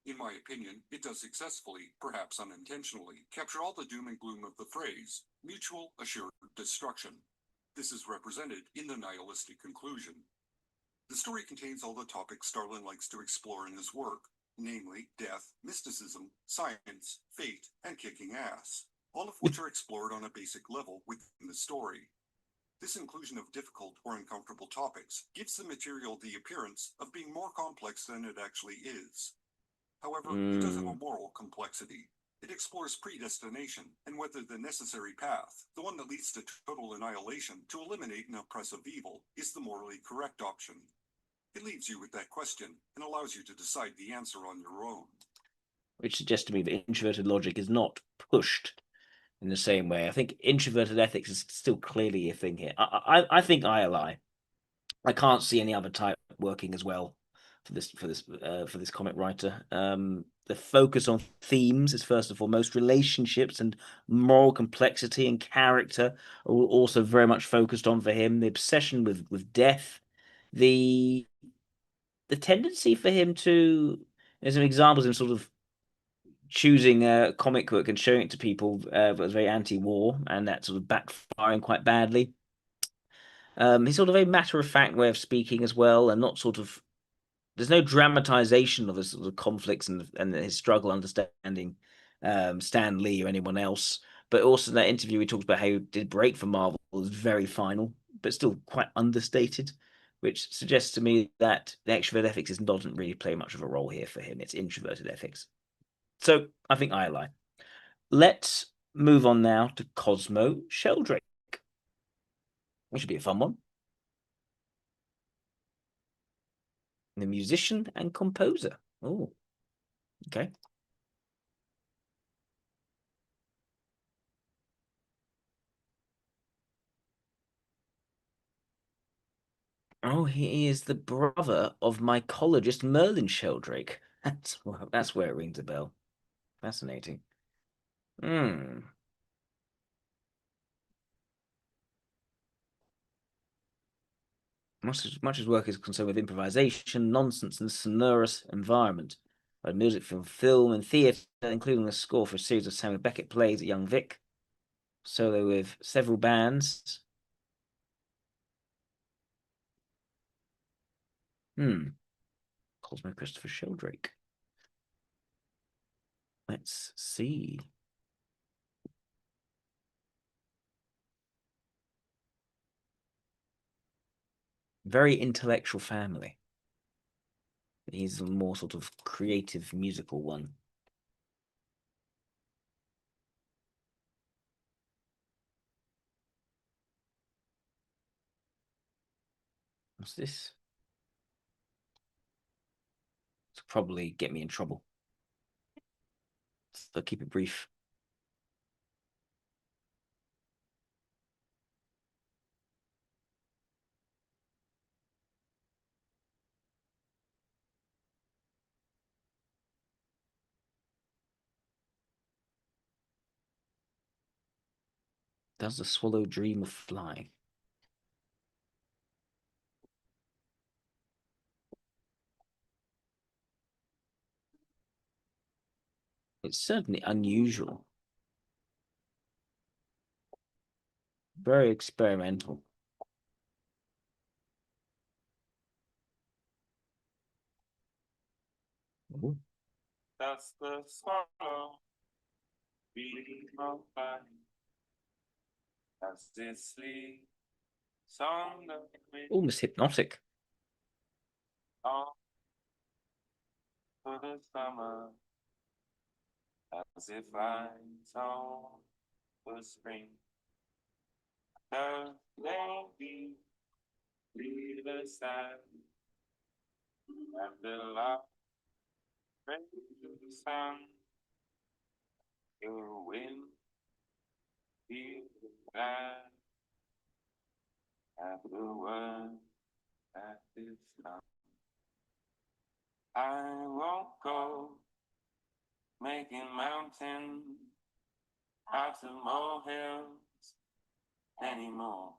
In my opinion, it does successfully, perhaps unintentionally, capture all the doom and gloom of the phrase, mutual assured destruction. This is represented in the nihilistic conclusion. The story contains all the topics Starlin likes to explore in his work, namely death, mysticism, science, fate, and kicking ass, all of which are explored on a basic level within the story. This inclusion of difficult or uncomfortable topics gives the material the appearance of being more complex than it actually is. However, it does have a moral complexity. It explores predestination and whether the necessary path, the one that leads to total annihilation to eliminate an oppressive evil, is the morally correct option. It leaves you with that question and allows you to decide the answer on your own. Which suggests to me that introverted logic is not pushed in the same way. I think introverted ethics is still clearly a thing here. I think ILI. I can't see any other type working as well for this comic writer. The focus on themes is first and foremost relationships and moral complexity and character are also very much focused on for him. The obsession with death, the tendency for him to, there's some examples in sort of choosing a comic book and showing it to people that was very anti-war, and that sort of backfiring quite badly. He's sort of a matter-of-fact way of speaking as well, and not sort of, there's no dramatization of his sort of conflicts and his struggle understanding Stan Lee or anyone else. But also in that interview, he talks about how he did break for Marvel was very final, but still quite understated, which suggests to me that the extrovert ethics doesn't really play much of a role here for him. It's introverted ethics. So I think I lie. Let's move on now to Cosmo Sheldrake. Which should be a fun one. The musician and composer. Oh, okay. Oh, he is the brother of mycologist Merlin Sheldrake. That's where it rings a bell. Fascinating. Hmm. Much his work is concerned with improvisation, nonsense, and sonorous environment. By music from film and theatre, including the score for a series of Samuel Beckett plays at Young Vic. Solo with several bands. Cosmo Christopher Sheldrake. Let's see. Very intellectual family. He's a more sort of creative musical one. What's this? This will probably get me in trouble. So keep it brief. Does the swallow dream of flying? It's certainly unusual. Very experimental. Ooh. That's the swallow beating of fire. As it sleeps on the wind. Almost hypnotic. On for the summer. As it flies on the spring. The baby leave the side. And the love brings the sun. Your wind feel glad at the word that is done. I won't go making mountains out of molehills anymore.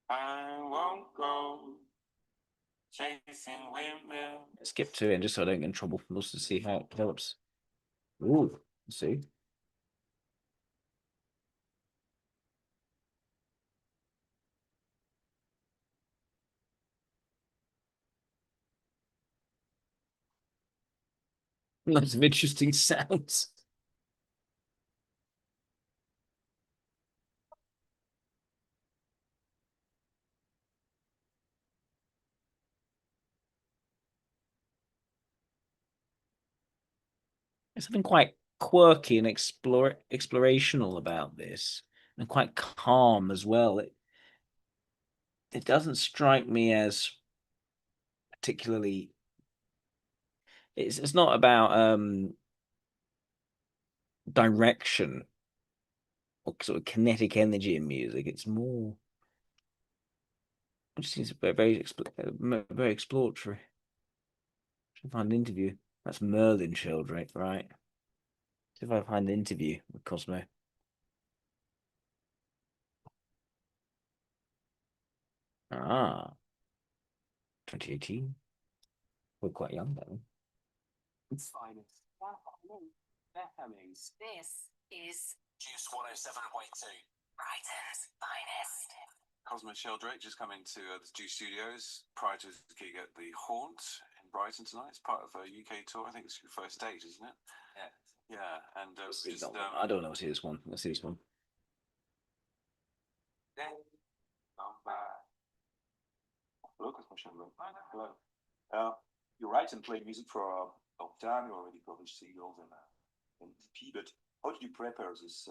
I won't go chasing windmills. Skip to it just so I don't get in trouble. Let's to see how it develops. Ooh, let's see. Lots of interesting sounds. There's something quite quirky and explorational about this, and quite calm as well. It doesn't strike me as particularly. It's not about direction or sort of kinetic energy in music. It's more. It just seems very exploratory. Should find an interview. That's Merlin Sheldrake, right? See if I find the interview with Cosmo. Ah, 2018. We're quite young then. Finest. This is Juice 107.2. Brighton's finest. Cosmo Sheldrake just coming to the Juice Studios prior to his gig at the Haunt in Brighton tonight. It's part of a UK tour. I think it's your first date, isn't it? Yeah. Yeah, and just I don't know. Let's see this one. Let's see this one. Hello, Cosmo Sheldrake. Hello. You write and play music for a long time. You already published singles and EP, but how did you prepare this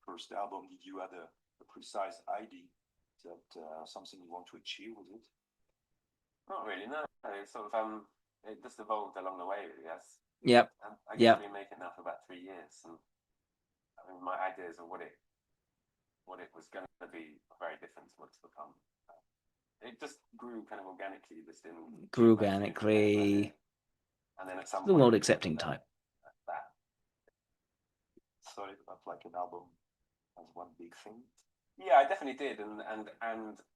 first album? Did you have a precise idea? Is that something you want to achieve with it? Not really, no. It's sort of it just evolved along the way, really. Yes. Yep. I guess I've been making that for about 3 years, and I mean, my ideas of what it was going to be are very different to what it's become. It just grew kind of organically. This didn't grew organically, and then at some the point, world accepting type. That. Thought it looked like an album as one big thing. Yeah, I definitely did, and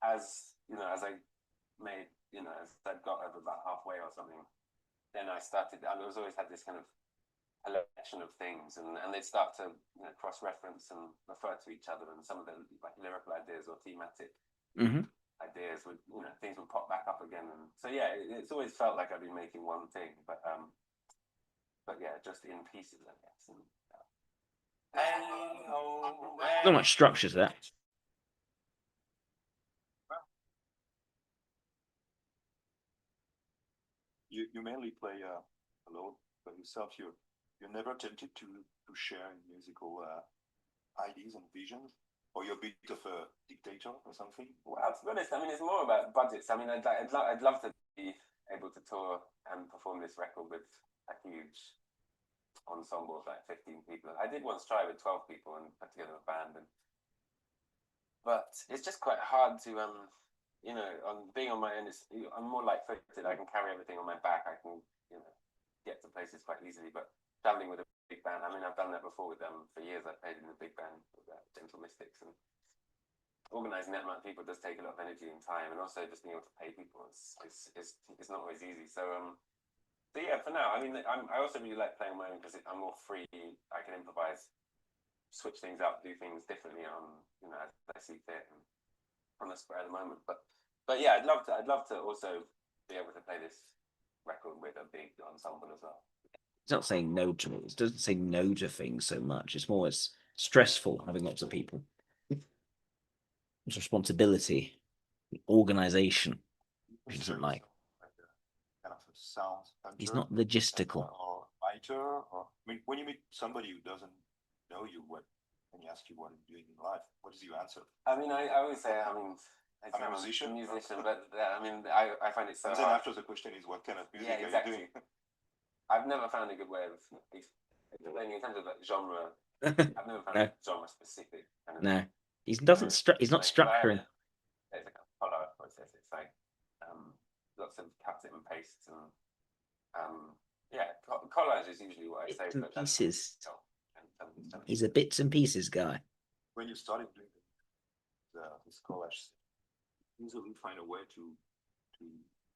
as you know, as I made, as I got over about halfway or something, then I started. I was always had this kind of collection of things, and they'd start to cross-reference and refer to each other, and some of the like lyrical ideas or thematic ideas would things would pop back up again, and so yeah, it's always felt like I've been making one thing, but yeah, just in pieces, I guess. And, not much structure to that. You mainly play alone by yourself. You're never tempted to share musical ideas and visions, or you're a bit of a dictator or something. Well, to be honest, I mean, it's more about budgets. I mean, I'd love to be able to tour and perform this record with a huge ensemble of like 15 people. I did once try with 12 people and put together a band, but it's just quite hard to on being on my own. I'm more light-footed. I can carry everything on my back. I can get to places quite easily. But traveling with a big band, I mean, I've done that before with them for years. I played in a big band with Gentle Mystics, and organizing that amount of people does take a lot of energy and time, and also just being able to pay people is not always easy. So yeah, for now, I mean, I also really like playing on my own because I'm more free. I can improvise, switch things up, do things differently as I see fit and on the spur at the moment. But yeah, I'd love to also be able to play this record with a big ensemble as well. It's not saying no to it. It doesn't say no to things so much. It's more it's stressful having lots of people. It's responsibility, organization. He doesn't like. Kind of a sound. He's not logistical. Or writer, or I mean, when you meet somebody who doesn't know you, when you ask you what you're doing in life, what is your answer? I mean, I always say, I'm a musician. But I mean, I find it so and then hard. After the question is, what kind of music Yeah, exactly. are you doing? I've never found a good way of explaining in terms of like genre. I've never found a genre specific. No, he's not structuring. It's like a color process. It's like lots of cuts and pastes and yeah, collage is usually what I say. Bits and pieces. And He's a bits and pieces guy. When you started doing this collage, you usually find a way to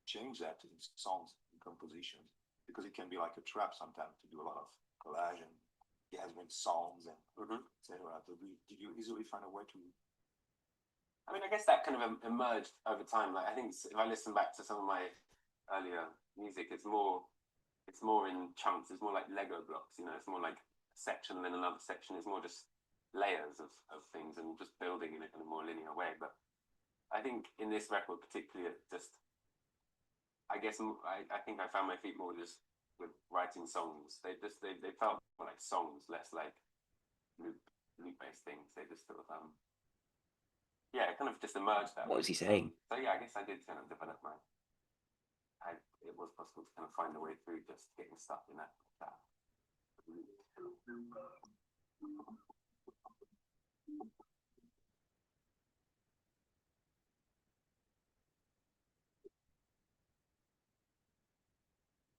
change that in songs and compositions, because it can be like a trap sometimes to do a lot of collage and gathering songs and etc. Did you easily find a way to? I mean, I guess that kind of emerged over time. Like, I think if I listen back to some of my earlier music, it's more in chunks. It's more like Lego blocks. It's more like a section and then another section. It's more just layers of things and just building in it in a more linear way. But I think in this record particularly, it just, I guess I think I found my feet more just with writing songs. They felt more like songs, less like loop based things. They just sort of yeah, it kind of just emerged that. What was he saying? So yeah, I guess I did kind of develop it was possible to kind of find a way through just getting stuck in that.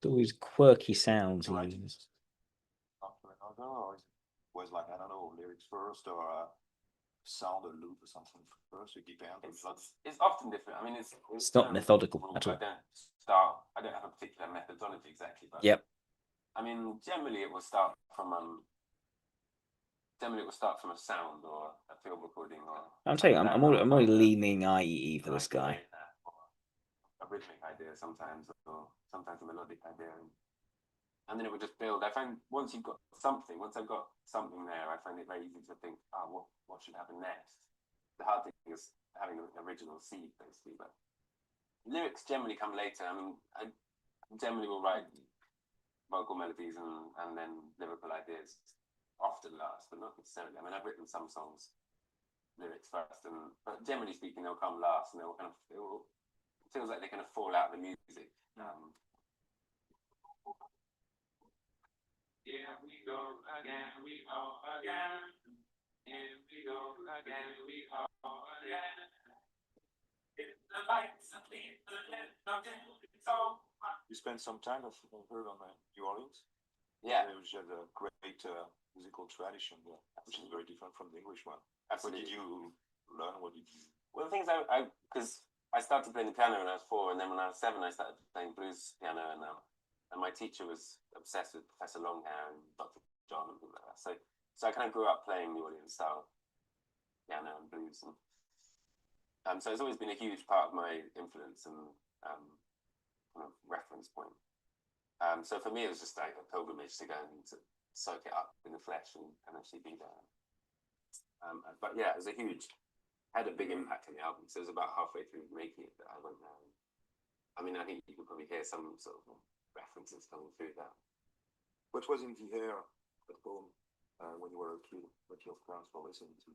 all these quirky sounds he writing uses. after another, or is it was like, I don't know, lyrics first or sound or loop or something first? It depends. It's often different. I mean, It's not methodical at all. I don't have a particular methodology exactly, but Yep. I mean, generally it will start from a sound or a field recording or. I'm telling you, I'm already leaning IEE for this guy. A rhythmic idea sometimes, or sometimes a melodic idea, and then it would just build. I find once I've got something there, I find it very easy to think, what should happen next. The hard thing is having an original seed, basically, but lyrics generally come later. I mean, I generally will write vocal melodies and then lyrical ideas often last, but not necessarily. I mean, I've written some songs lyrics first, but generally speaking, they'll come last, and it feels like they kind of fall out of the music. Here we go again, we go again. Here we go again, we go again. You spent some time, I've heard, on New Orleans. Yeah, which has a great musical tradition there, which is very different from the English one. Absolutely. What did you learn? What did you? Well, the thing is, because I started playing the piano when I was 4, and then when I was 7, I started playing blues piano, and my teacher was obsessed with Professor Longhair and Dr. John and people like that. So I kind of grew up playing New Orleans style piano and blues, and so it's always been a huge part of my influence and kind of reference point. So for me, it was just like a pilgrimage to go and to soak it up in the flesh and actually be there. But yeah, it was had a big impact on the album. So it was about halfway through making it that I went there. I mean, I think you could probably hear some sort of references coming through that. What was in the air at home when you were a kid? What your parents were listening to?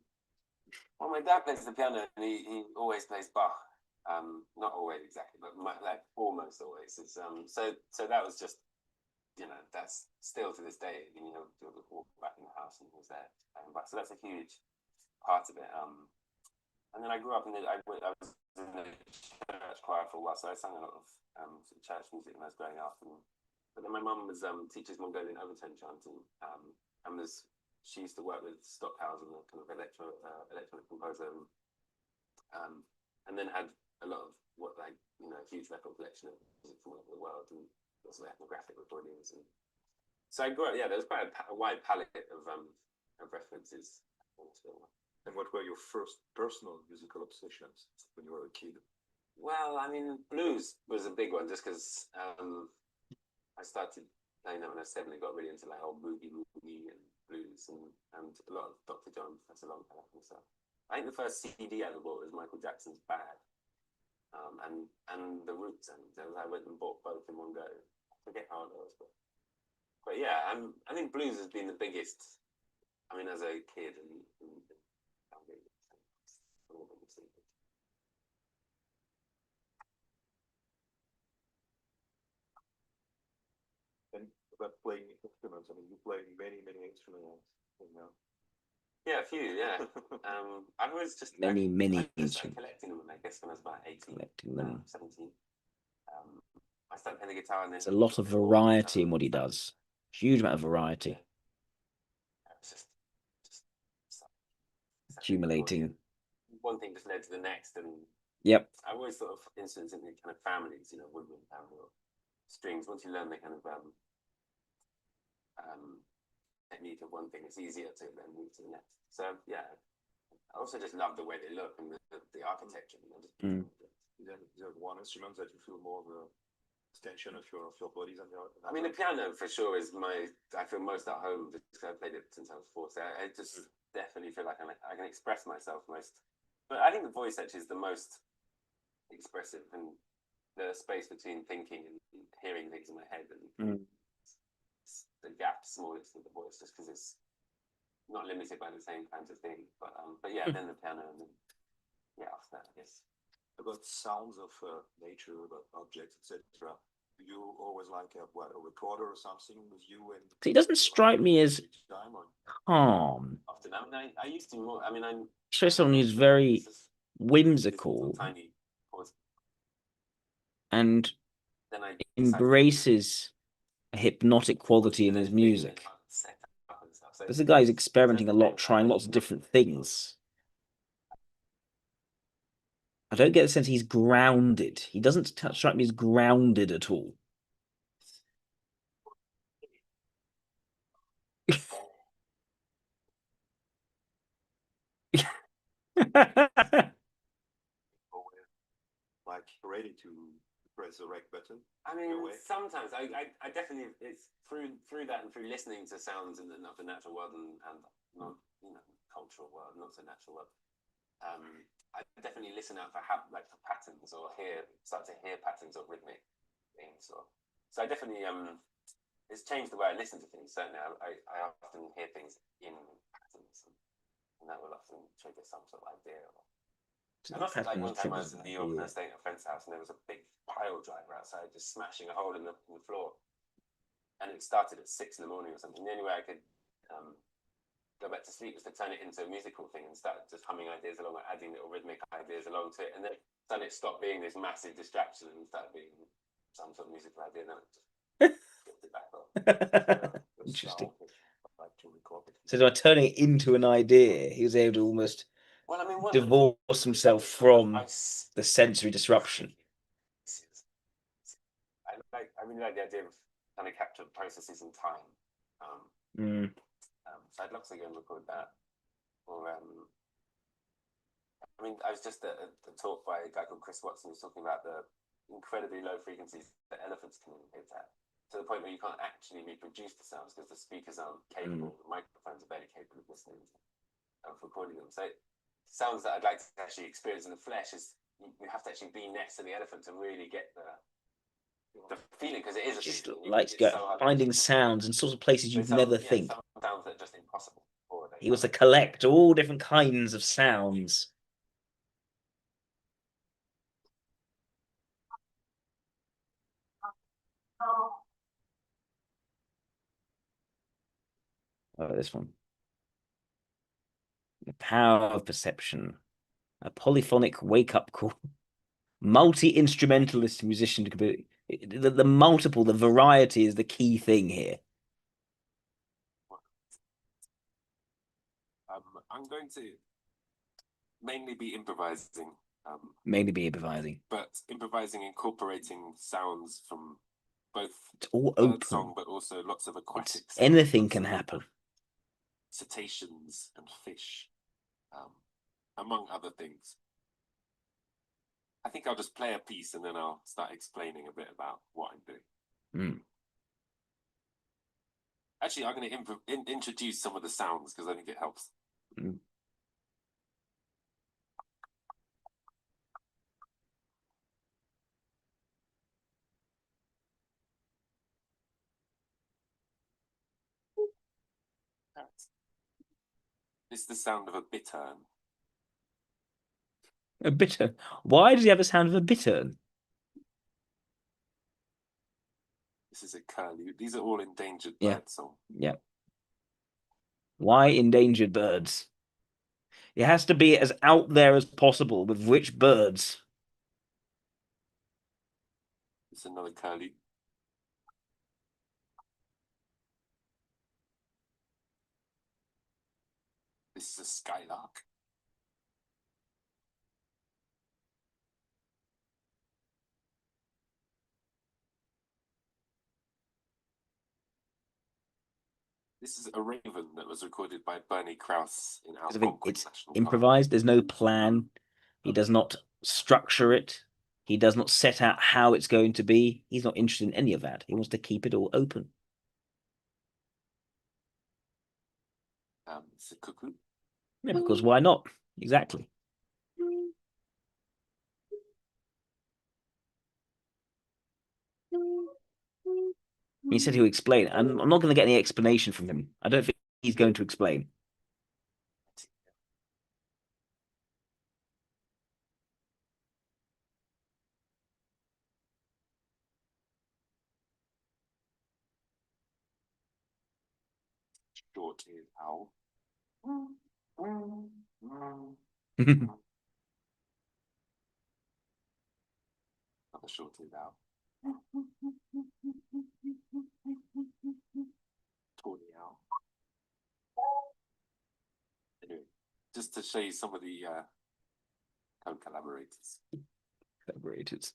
Well, my dad plays the piano, and he always plays Bach. Not always exactly, but like almost always. It's, so that was just, that's still to this day. He'll walk back in the house and he was there. So that's a huge part of it. And then I grew up I was in the church choir for a while, so I sang a lot of sort of church music when I was growing up. But then my mum was teaches Mongolian overtone chanting, and she used to work with Stockhausen, a kind of electronic composer, and then had a lot of a huge record collection of music from all over the world, and also ethnographic recordings. And so I grew up. Yeah, there was quite a wide palette of references. And what were your first personal musical obsessions when you were a kid? Well, I mean, blues was a big one, just because I started playing that when I was 7. I got really into like old boogie and blues, and a lot of Dr. John, Professor Longhair and stuff. I think the first CD I ever bought was Michael Jackson's Bad, and the Roots, and I went and bought both in one go. I forget how it was, but yeah, I think blues has been the biggest. I mean, as a kid and And about playing instruments, I mean, you play many instruments, Yeah, a few, yeah. I was just Many I instruments. started collecting them, I guess, when I was about 18, Collecting them. 17. I started playing the guitar, and There's a lot of variety in what he does. Huge amount of variety. Just Accumulating. one thing just led to the next, and Yep. I always thought of instruments in kind of families, woodwind family or strings. Once you learn the kind of technique of one thing, it's easier to then move to the next. So yeah, I also just love the way they look and the architecture. Is there one instrument that you feel more of a extension of your body than the other? I mean, the piano for sure is I feel most at home because I've played it since I was 4. So I just definitely feel like I can express myself most. But I think the voice actually is the most expressive, and the space between thinking and hearing things in my head, and the gap smallest with the voice, just because it's not limited by the same kinds of things. But yeah, then the piano, and then after that, I guess. About sounds of nature, about objects, etc. Do you always like a recorder or something with you? And he doesn't strike me as calm. Often, I used to more. I mean, I'm someone who's very whimsical and embraces a hypnotic quality in his music. This guy's experimenting a lot, trying lots of different things. I don't get the sense he's grounded. He doesn't strike me as grounded at all. Like ready to press the rec button. I mean, sometimes I definitely, it's through that and through listening to sounds in the natural world and not, cultural world, not so natural world. I definitely listen out for for patterns or start to hear patterns or rhythmic things. So I definitely it's changed the way I listen to things. Certainly, I often hear things in patterns, and that will often trigger some sort of idea. And often, like one time I was in New York and I was staying at a friend's house, and there was a big pile driver outside, just smashing a hole in the floor. And it started at 6 in the morning or something. The only way I could go back to sleep was to turn it into a musical thing and start just humming ideas along, or adding little rhythmic ideas along to it, and then it stopped being this massive distraction and started being some sort of musical idea. And then it just skipped it back off. Interesting. So by turning it into an idea, he was able to almost divorce himself from the sensory disruption. I really like the idea of kind of capture processes in time. So I'd love to go and record that. Or I was just at a talk by a guy called Chris Watson, who was talking about the incredibly low frequencies that elephants communicate at, to the point where you can't actually reproduce the sounds because the speakers aren't capable, the microphones are barely capable of listening of recording them. So sounds that I'd like to actually experience in the flesh is you have to actually be next to the elephant to really get the feeling, because it is just like finding sounds in sorts of places you'd never think. Some sounds that are just impossible. He was to collect all different kinds of sounds. Oh, this one. The power of perception. A polyphonic wake-up call. Multi-instrumentalist musician. The multiple, the variety is the key thing here. I'm going to mainly be improvising. But improvising, incorporating sounds from both it's all open song, but also lots of aquatic sounds. Anything can happen. Cetaceans and fish, among other things. I think I'll just play a piece and then I'll start explaining a bit about what I'm doing. Actually, I'm going to introduce some of the sounds because I think it helps. This is the sound of a bittern. A bittern? Why does he have a sound of a bittern? This is a curlew. These are all endangered birds. Yeah. Why endangered birds? It has to be as out there as possible with which birds. It's another curlew. This is a skylark. This is a raven that was recorded by Bernie Krause in Algonquin It's National improvised. There's no plan. He does not structure it. He does not set out how it's going to be. He's not interested in any of that. He wants to keep it all open. It's a cuckoo. Yeah, because why not? Exactly. He said he'll explain. I'm not going to get any explanation from him. I don't think he's going to explain. Short-eared owl. Another short-eared owl. Anyway, just to show you some of the co-collaborators. Collaborators.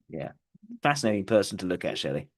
Yeah, fascinating person to look at, Shelley.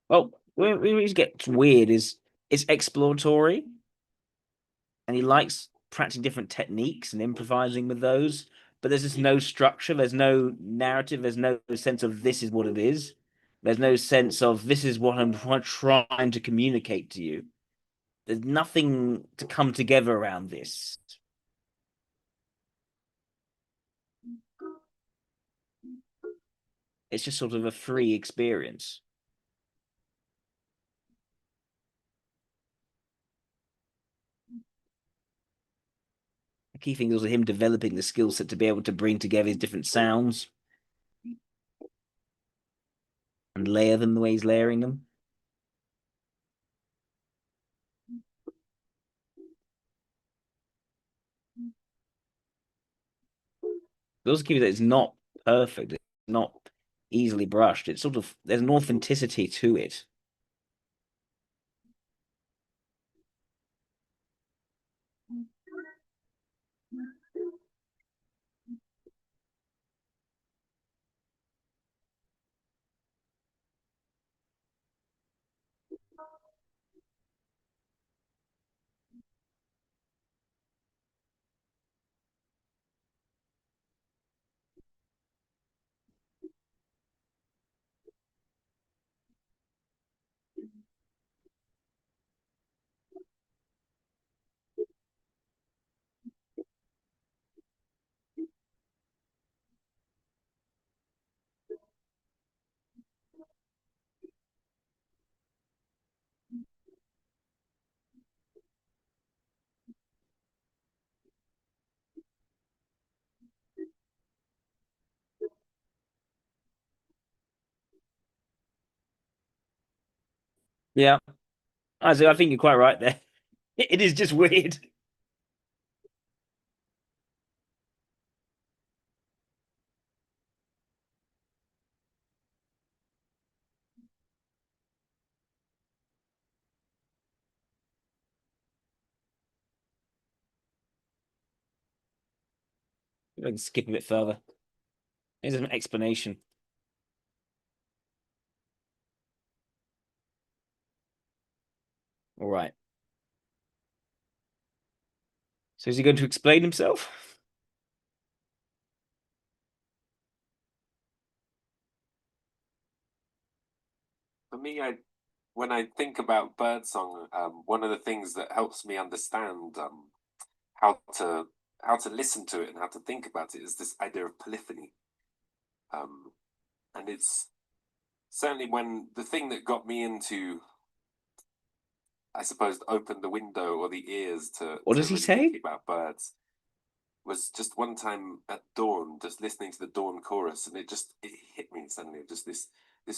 Well, where it gets weird is it's exploratory, and he likes practicing different techniques and improvising with those. But there's just no structure. There's no narrative. There's no sense of this is what it is. There's no sense of this is what I'm trying to communicate to you. There's nothing to come together around this. It's just sort of a free experience. The key thing is also him developing the skill set to be able to bring together his different sounds and layer them the way he's layering them. It also gives that it's not perfect, it's not easily brushed. It's sort of there's an authenticity to it. Yeah, I think you're quite right there. It is just weird. I can skip a bit further. Here's an explanation. All right. So is he going to explain himself? For me, when I think about birdsong, one of the things that helps me understand how to listen to it and how to think about it is this idea of polyphony. And it's certainly when the thing that got me into, I suppose, opened the window or the ears to What does he really say? thinking about birds was just one time at dawn, just listening to the dawn chorus, and it hit me suddenly. Just this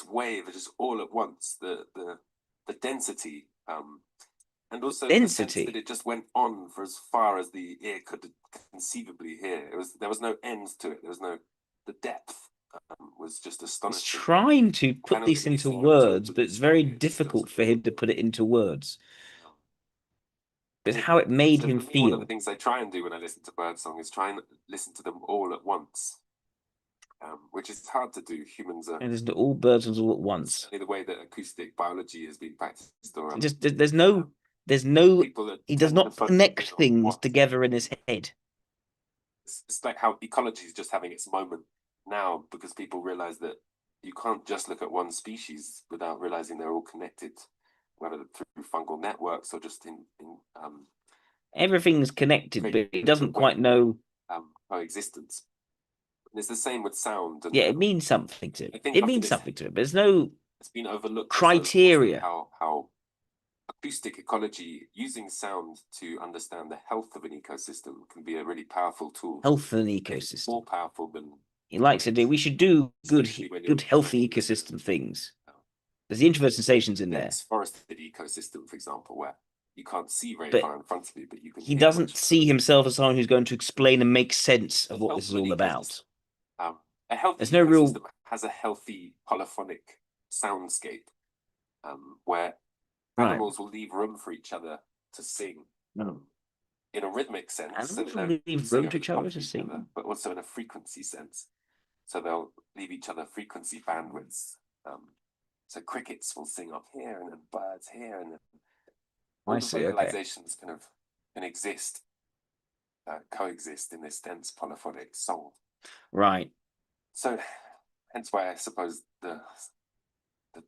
wave, just all at once, the density, and also the sense that Density. it just went on for as far as the ear could conceivably hear. There was no end to it. There was no the depth was just astonishing. He's trying to put this into words, but it's very difficult for him to put it into words. But how it made him feel. One of the things I try and do when I listen to birdsong is try and listen to them all at once, which is hard to do. Humans are. And listen to all birdsongs all at once. The way that acoustic biology has been practiced. Or, just there's no. He does not connect things together in his head. It's like how ecology is just having its moment now, because people realize that you can't just look at one species without realizing they're all connected, whether through fungal networks or just in everything's connected, but he doesn't quite know coexistence. And it's the same with sound. And, yeah, it means something to it. It means something to it, but there's no it's been overlooked criteria. How acoustic ecology, using sound to understand the health of an ecosystem, can be a really powerful tool. Health of an ecosystem. More powerful than he likes to do. We should do good, healthy ecosystem things. There's the introverted sensations in there. It's forested ecosystem, for example, where you can't see very far in front of you, but you can. He doesn't see himself as someone who's going to explain and make sense of what this is all about. A healthy There's no real has a healthy polyphonic soundscape, where animals will leave room for each other to sing in a rhythmic sense. Animals will leave room to each other to sing, but also in a frequency sense. So they'll leave each other frequency bandwidths. So crickets will sing up here, and then birds here, and then all the vocalizations kind of can exist, coexist in this dense polyphonic song. Right. So, hence why I suppose the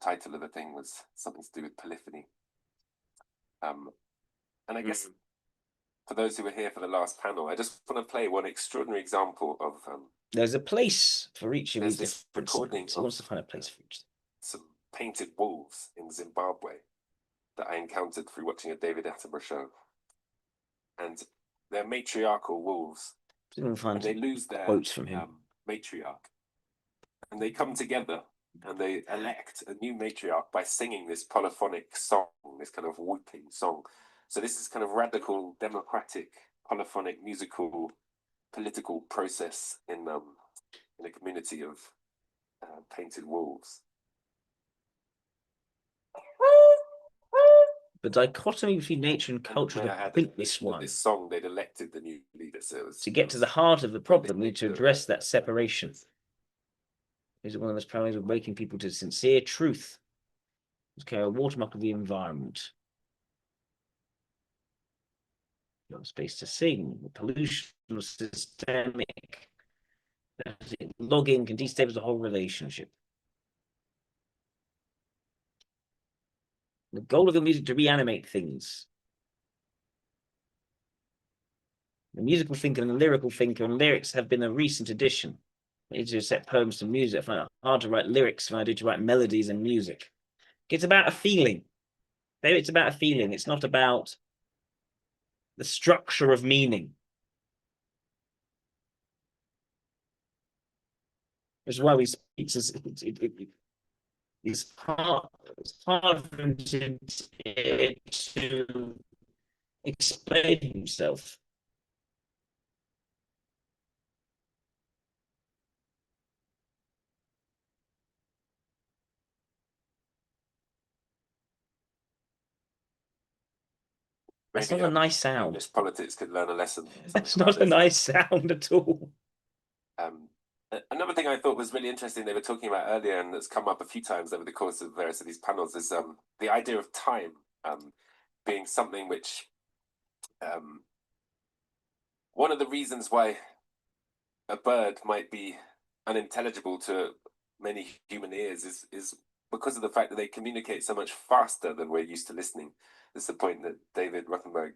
title of the thing was something to do with polyphony. And I guess for those who were here for the last panel, I just want to play one extraordinary example of. There's a place for each of these different recordings. He wants to find a place for each. Some painted wolves in Zimbabwe that I encountered through watching a David Attenborough show, and they're matriarchal wolves, and they lose their quotes from him. Matriarch, and they come together and they elect a new matriarch by singing this polyphonic song, this kind of whooping song. So this is kind of radical, democratic, polyphonic, musical, political process in a community of painted wolves. The dichotomy between nature and culture is a pointless one. This song, they'd elected the new leader. So to get to the heart of the problem, we need to address that separation. Is one of the most primary ways of waking people to sincere truth. Okay, a watermark of the environment. No space to sing. The pollution was systemic. Logging can destabilize the whole relationship. The goal of the music to reanimate things. The musical thinker and the lyrical thinker, and lyrics have been a recent addition. I need to set poems to music. I find it hard to write lyrics than I do to write melodies and music. It's about a feeling. Maybe it's about a feeling. It's not about the structure of meaning. Which is why we speak. It's hard for him to explain himself. That's not a nice sound. English politics could learn a lesson. That's not a nice sound at all. Another thing I thought was really interesting they were talking about earlier, and that's come up a few times over the course of various of these panels, is the idea of time being something which one of the reasons why a bird might be unintelligible to many human ears is because of the fact that they communicate so much faster than we're used to listening. This is the point that David Rothenberg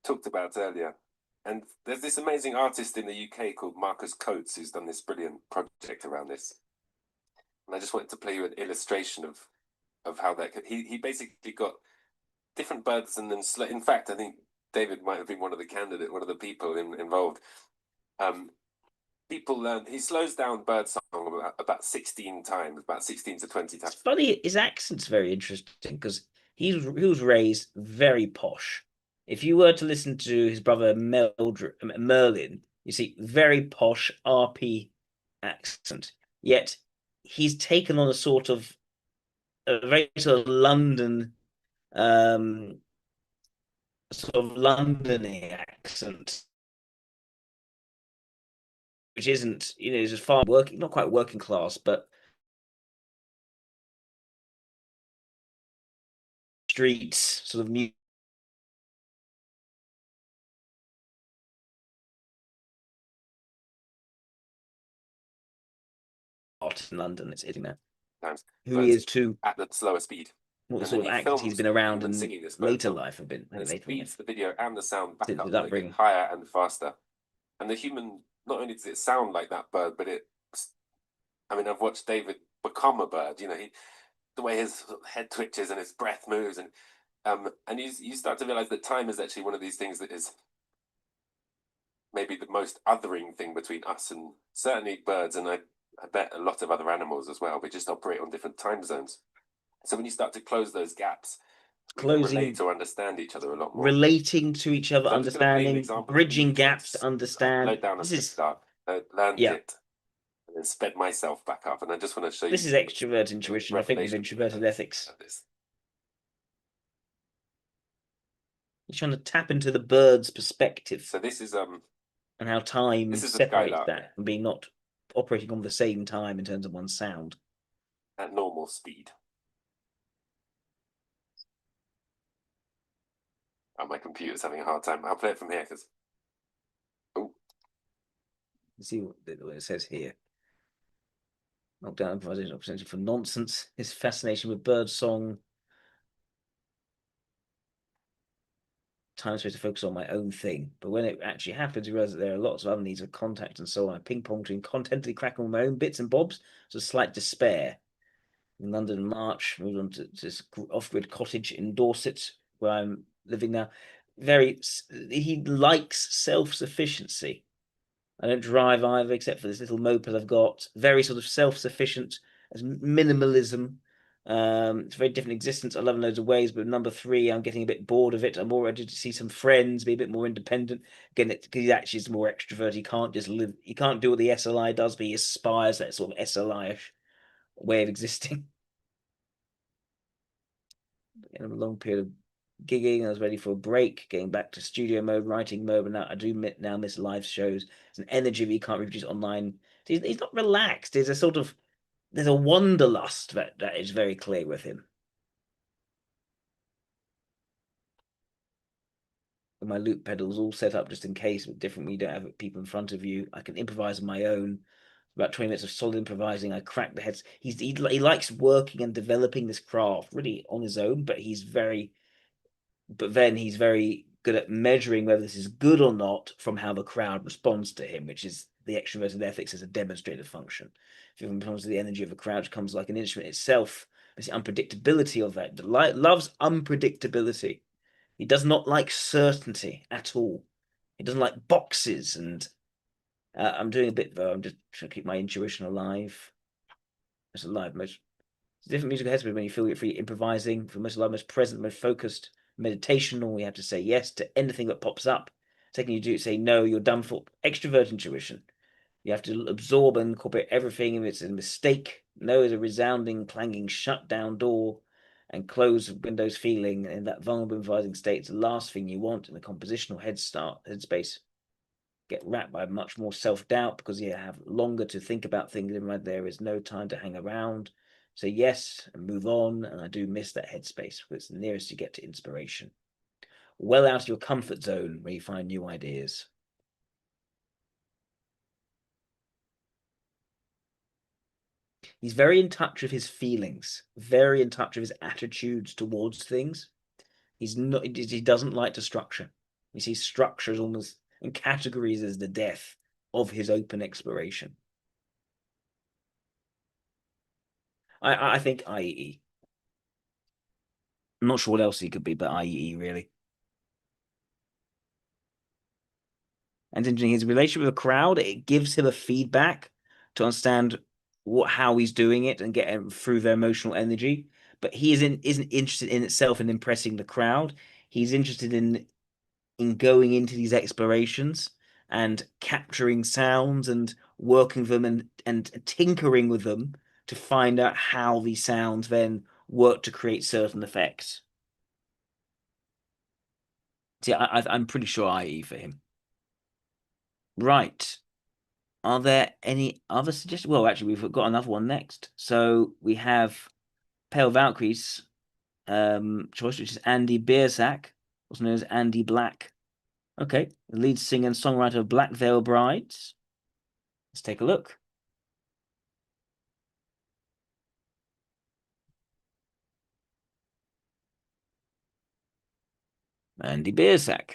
talked about earlier. And there's this amazing artist in the UK called Marcus Coates who's done this brilliant project around this. And I just wanted to play you an illustration of how that could. He basically got different birds and then in fact, I think David might have been one of the people involved. People learn. He slows down birdsong about 16 times, about 16 to 20 times. It's funny. His accent's very interesting because he was raised very posh. If you were to listen to his brother Merlin, you see very posh RP accent. Yet he's taken on a very sort of London, sort of Londony accent, which isn't, is as far working, not quite working class, but streets, sort of new art in London. It's hitting that. Times, Who he is too, at the slower speed. what the And sort of then he actors he's films been around them in singing this later song, life have been. and it Later speeds the video and the sound back Since up, his so they get upbringing. higher and faster. And the human, not only does it sound like that bird, but I mean, I've watched David become a bird. The way his head twitches and his breath moves, and you start to realize that time is actually one of these things that is maybe the most othering thing between us and certainly birds, and I bet a lot of other animals as well. We just operate on different time zones. So when you start to close those gaps, we can relate or understand each other a lot more. Relating to each other, So I'm just gonna play an understanding, example of bridging me gaps to once. I understand. slowed down a start, learned it, and then sped myself back up. And I just want to show you. This is extrovert intuition. I think with introverted ethics. He's trying to tap into the bird's perspective. So this is and how time this is the separates skylark. that and being not operating on the same time in terms of one's sound. At normal speed. Oh, my computer's having a hard time. I'll play it from here because. Oh. You see what it says here. Knockdown improvisation opportunity for nonsense. His fascination with bird song. Time space to focus on my own thing. But when it actually happens, you realize that there are lots of other needs of contact and so on. I ping pong between contentedly cracking on my own bits and bobs. So slight despair. In London in March, moved on to this off-grid cottage in Dorset, where I'm living now. He likes self-sufficiency. I don't drive either, except for this little moped I've got. Very sort of self-sufficient, as minimalism. It's a very different existence. I love in loads of ways, but number 3, I'm getting a bit bored of it. I'm more ready to see some friends, be a bit more independent. Again, because he actually is more extrovert. He can't just live. He can't do what the SLI does, but he aspires that sort of SLI-ish way of existing. In a long period of gigging, I was ready for a break, getting back to studio mode, writing mode, and now I do now miss live shows. It's an energy that you can't reproduce online. He's not relaxed. There's a wanderlust that is very clear with him. And my loop pedals all set up just in case, but different when you don't have people in front of you. I can improvise on my own. About 20 minutes of solid improvising. I crack the heads. He likes working and developing this craft really on his own, but then he's very good at measuring whether this is good or not from how the crowd responds to him, which is the extroverted ethics as a demonstrated function. If it comes to the energy of a crowd, it comes like an instrument itself. It's the unpredictability of that. Loves unpredictability. He does not like certainty at all. He doesn't like boxes. And I'm doing a bit though. I'm just trying to keep my intuition alive. It's alive. Most different musical headspace when you feel you're free improvising, for most alive, most present, most focused. Meditational, we have to say yes to anything that pops up. Second, you do say no, you're done for. Extrovert intuition. You have to absorb and incorporate everything. If it's a mistake, no is a resounding, clanging, shut down door and close windows feeling. In that vulnerable, improvising state, it's the last thing you want in the compositional headspace. Get wrapped by much more self-doubt because you have longer to think about things. There is no time to hang around. Say yes and move on. And I do miss that headspace because it's the nearest you get to inspiration. Well out of your comfort zone where you find new ideas. He's very in touch with his feelings, very in touch with his attitudes towards things. He doesn't like to structure. He sees structure as almost and categories as the death of his open exploration. I think IEE. I'm not sure what else he could be, but IEE really. And in his relationship with the crowd, it gives him a feedback to understand how he's doing it and get through their emotional energy. But he isn't interested in itself in impressing the crowd. He's interested in going into these explorations and capturing sounds and working them and tinkering with them to find out how these sounds then work to create certain effects. See, I'm pretty sure IE for him. Right. Are there any other suggestions? Well, actually, we've got another one next. So we have Pale Valkyrie's choice, which is Andy Biersack, also known as Andy Black. Okay, the lead singer and songwriter of Black Veil Brides. Let's take a look. Andy Biersack.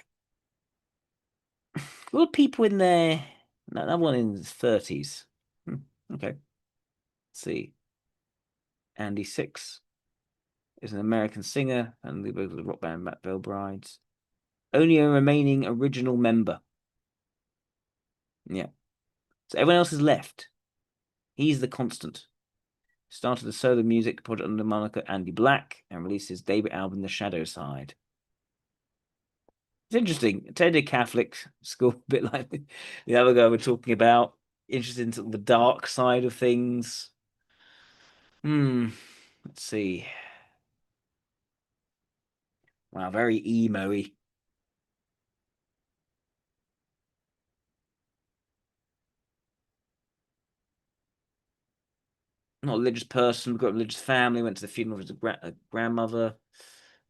Well, people in there. That one in his 30s. Okay. Let's see. Andy Six is an American singer and leader of the rock band Black Veil Brides. Only a remaining original member. Yeah. So everyone else has left. He's the constant. Started a solo music project under the moniker Andy Black and released his debut album, The Shadow Side. It's interesting. Attended Catholic school, a bit like the other guy we're talking about. Interested in the dark side of things. Let's see. Wow, very emo-y. Not a religious person. We've got a religious family. Went to the funeral of his grandmother.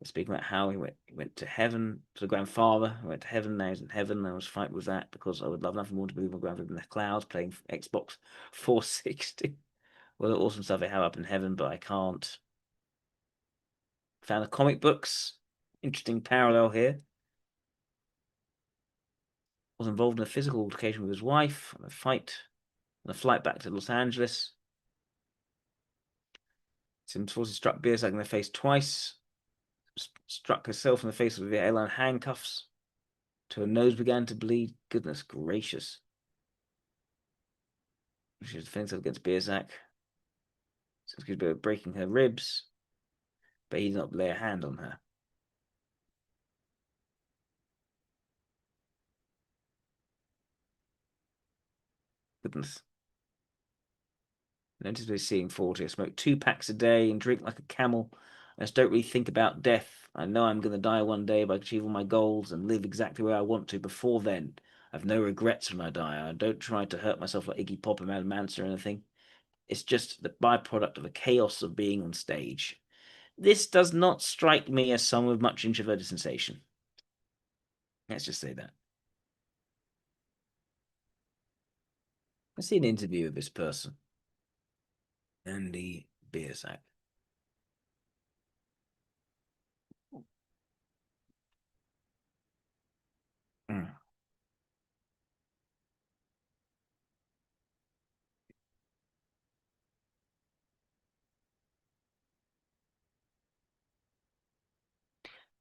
We're speaking about how he went to heaven. To the grandfather, who went to heaven. Now he's in heaven. I was fighting with that because I would love nothing more to believe my grandfather in the clouds playing Xbox 460. Well, the awesome stuff they have up in heaven, but I can't. Found the comic books. Interesting parallel here. Was involved in a physical altercation with his wife, on a fight, on a flight back to Los Angeles. Sims forces struck Biersack in the face twice. Struck herself in the face with the airline handcuffs. Till her nose began to bleed. Goodness gracious. She was defending herself against Biersack. Since accused of breaking her ribs, but he did not lay a hand on her. Goodness. Notice we're seeing 40. I smoke 2 packs a day and drink like a camel. I just don't really think about death. I know I'm going to die one day, but I achieve all my goals and live exactly where I want to before then. I have no regrets when I die. I don't try to hurt myself like Iggy Pop and Marilyn Manson or anything. It's just the byproduct of the chaos of being on stage. This does not strike me as someone with much introverted sensation. Let's just say that. Let's see an interview of this person. Andy Biersack.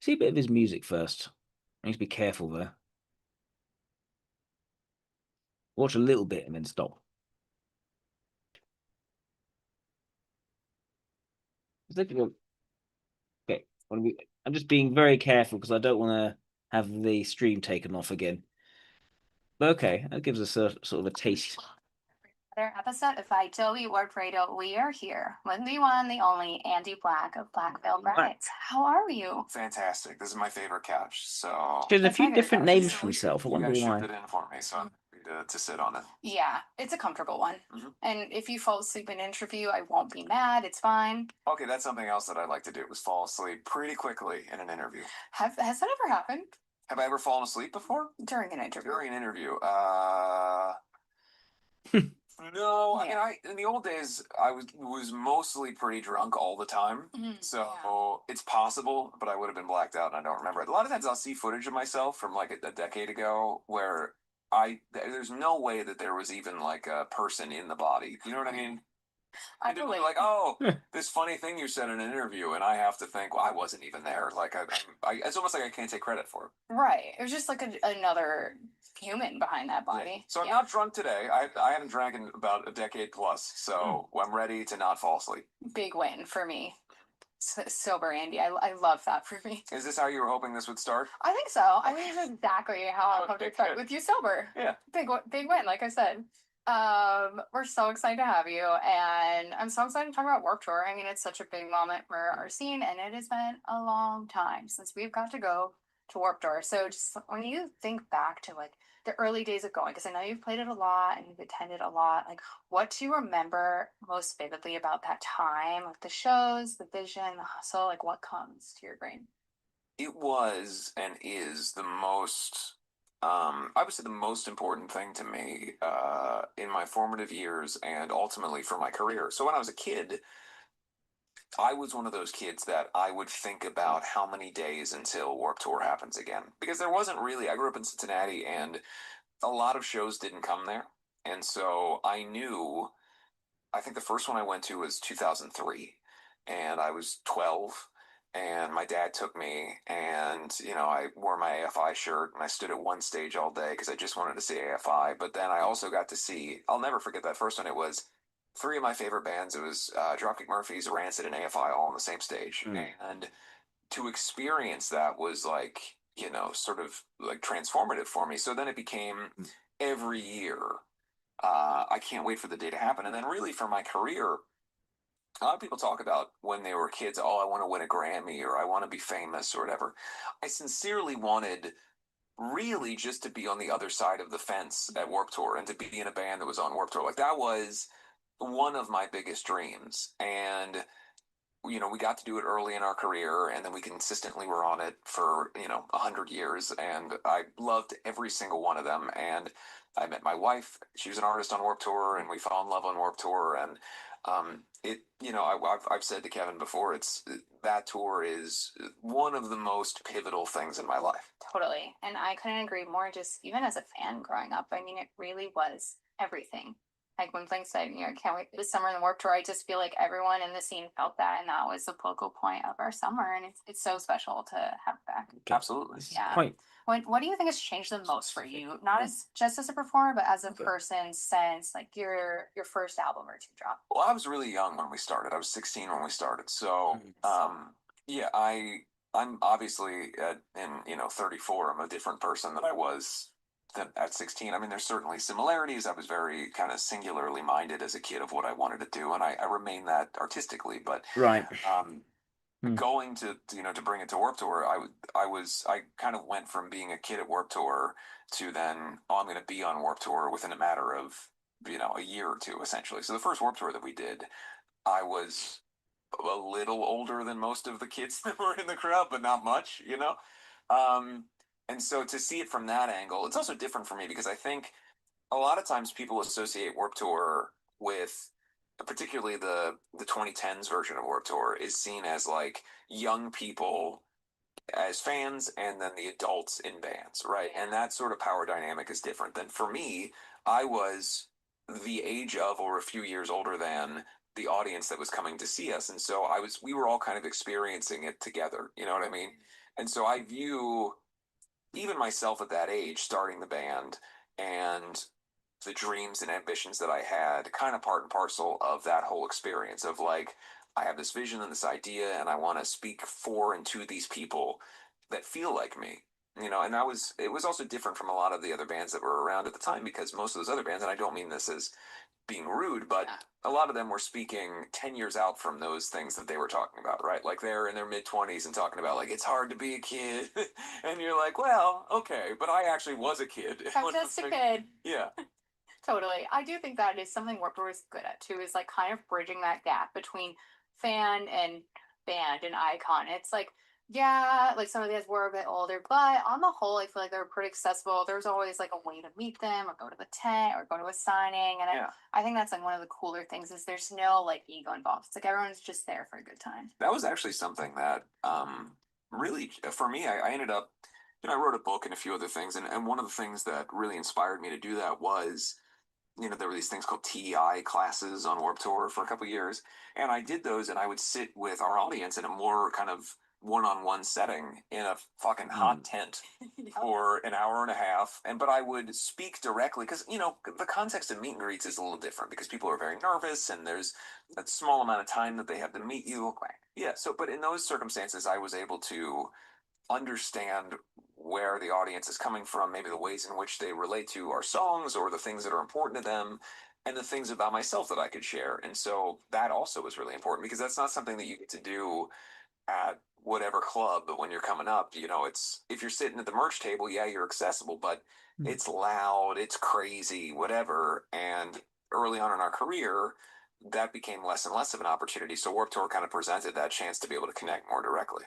See a bit of his music first. I need to be careful there. Watch a little bit and then stop. Okay, I'm just being very careful because I don't want to have the stream taken off again. But okay, that gives us a sort of a taste. Another episode of I Toby Ward Prado. We are here with the one, the only Andy Black of Black Veil Brides. How are you? Fantastic. This is my favorite couch. So There's a That's my few favorite different couch. names for himself. I you wonder guys why. shipped it in for me, so I'm happy to sit on it. Yeah, it's a comfortable one. And if you fall asleep in an interview, I won't be mad. It's fine. Okay, that's something else that I like to do is fall asleep pretty quickly in an interview. Has that ever happened? Have I ever fallen asleep before? During an interview. During an interview. No, I mean, in the old days, I was mostly pretty drunk all the time. So it's possible, but I would have been blacked out and I don't remember it. A lot of times I'll see footage of myself from like a decade ago where there's no way that there was even like a person in the body. You know what I mean? I And people believe. are like, oh, this funny thing you said in an interview, and I have to think, well, I wasn't even there. Like, it's almost like I can't take credit for it. Right. It was just like another human behind that body. So I'm not drunk today. I haven't drank in about a decade plus, so I'm ready to not fall asleep. Big win for me. sober Andy. I love that for me. Is this how you were hoping this would start? I think so. I think it's exactly how I hoped it start with you sober. Yeah. Big win, like I said. We're so excited to have you, and I'm so excited to talk about Warped Tour. I mean, it's such a big moment for our scene, and it has been a long time since we've got to go to Warped Tour. So just when you think back to like the early days of going, because I know you've played it a lot and you've attended a lot, like what do you remember most vividly about that time? Like the shows, the vision, the hustle, like what comes to your brain? It was and is the most, I would say the most important thing to me in my formative years and ultimately for my career. So when I was a kid, I was one of those kids that I would think about how many days until Warped Tour happens again. Because there wasn't really, I grew up in Cincinnati and a lot of shows didn't come there. And so I knew, I think the first one I went to was 2003 and I was 12 and my dad took me and, I wore my AFI shirt and I stood at one stage all day because I just wanted to see AFI. But then I also got to see, I'll never forget that first one. It was three of my favorite bands. It was Dropkick Murphys, Rancid, and AFI all on the same stage. And to experience that was like, sort of like transformative for me. So then it became every year. I can't wait for the day to happen. And then really for my career, a lot of people talk about when they were kids, oh, I want to win a Grammy or I want to be famous or whatever. I sincerely wanted really just to be on the other side of the fence at Warped Tour and to be in a band that was on Warped Tour. Like that was one of my biggest dreams. And we got to do it early in our career and then we consistently were on it for 100 years, and I loved every single one of them. And I met my wife, she was an artist on Warped Tour, and we fell in love on Warped Tour. And I've said to Kevin before, that tour is one of the most pivotal things in my life. Totally. And I couldn't agree more, just even as a fan growing up. I mean, it really was everything. Like when Flink said, can't wait this summer in the Warped Tour, I just feel like everyone in the scene felt that, and that was the focal point of our summer, and it's so special to have it back. Absolutely. Yeah. What do you think has changed the most for you, not as just as a performer, but as a person since like your first album or two dropped? Well, I was really young when we started. I was 16 when we started. So, yeah, I'm obviously in 34. I'm a different person than I was at 16. I mean, there's certainly similarities. I was very kind of singularly minded as a kid of what I wanted to do, and I remain that artistically. But going to bring it to Warped Tour, I kind of went from being a kid at Warped Tour to then I'm going to be on Warped Tour within a matter of a year or two, essentially. So the first Warped Tour that we did, I was a little older than most of the kids that were in the crowd, but not much, and so to see it from that angle, it's also different for me because I think a lot of times people associate Warped Tour with, particularly the 2010s version of Warped Tour is seen as like young people as fans and then the adults in bands, right? And that sort of power dynamic is different. Than for me, I was the age of or a few years older than the audience that was coming to see us. And so we were all kind of experiencing it together, you know what I mean? And so I view even myself at that age, starting the band and the dreams and ambitions that I had, kind of part and parcel of that whole experience of like, I have this vision and this idea, and I want to speak for and to these people that feel like me, and it was also different from a lot of the other bands that were around at the time, because most of those other bands, and I don't mean this as being rude, but a lot of them were speaking 10 years out from those things that they were talking about, right? Like they're in their mid-20s and talking about like, it's hard to be a kid. And you're like, well, okay, but I actually was a kid. I'm just a kid. Yeah. Totally. I do think that is something Warped Tour is good at too, is like kind of bridging that gap between fan and band and icon. It's like, yeah, like some of these were a bit older, but on the whole, I feel like they were pretty accessible. There's always like a way to meet them or go to the tent or go to a signing. And I think that's like one of the cooler things is there's no like ego involved. It's like everyone's just there for a good time. That was actually something that really, for me, I ended up, I wrote a book and a few other things. And one of the things that really inspired me to do that was, there were these things called TEI classes on Warped Tour for a couple of years. And I did those, and I would sit with our audience in a more kind of one-on-one setting in a fucking hot tent for an hour and a half. But I would speak directly because, you know, the context of meet and greets is a little different because people are very nervous and there's a small amount of time that they have to meet you. Yeah. So, but in those circumstances, I was able to understand where the audience is coming from, maybe the ways in which they relate to our songs or the things that are important to them, and the things about myself that I could share. And so that also was really important because that's not something that you get to do at whatever club. But when you're coming up, you know, it's, if you're sitting at the merch table, yeah, you're accessible, but it's loud, it's crazy, whatever. And early on in our career, that became less and less of an opportunity. So Warped Tour kind of presented that chance to be able to connect more directly.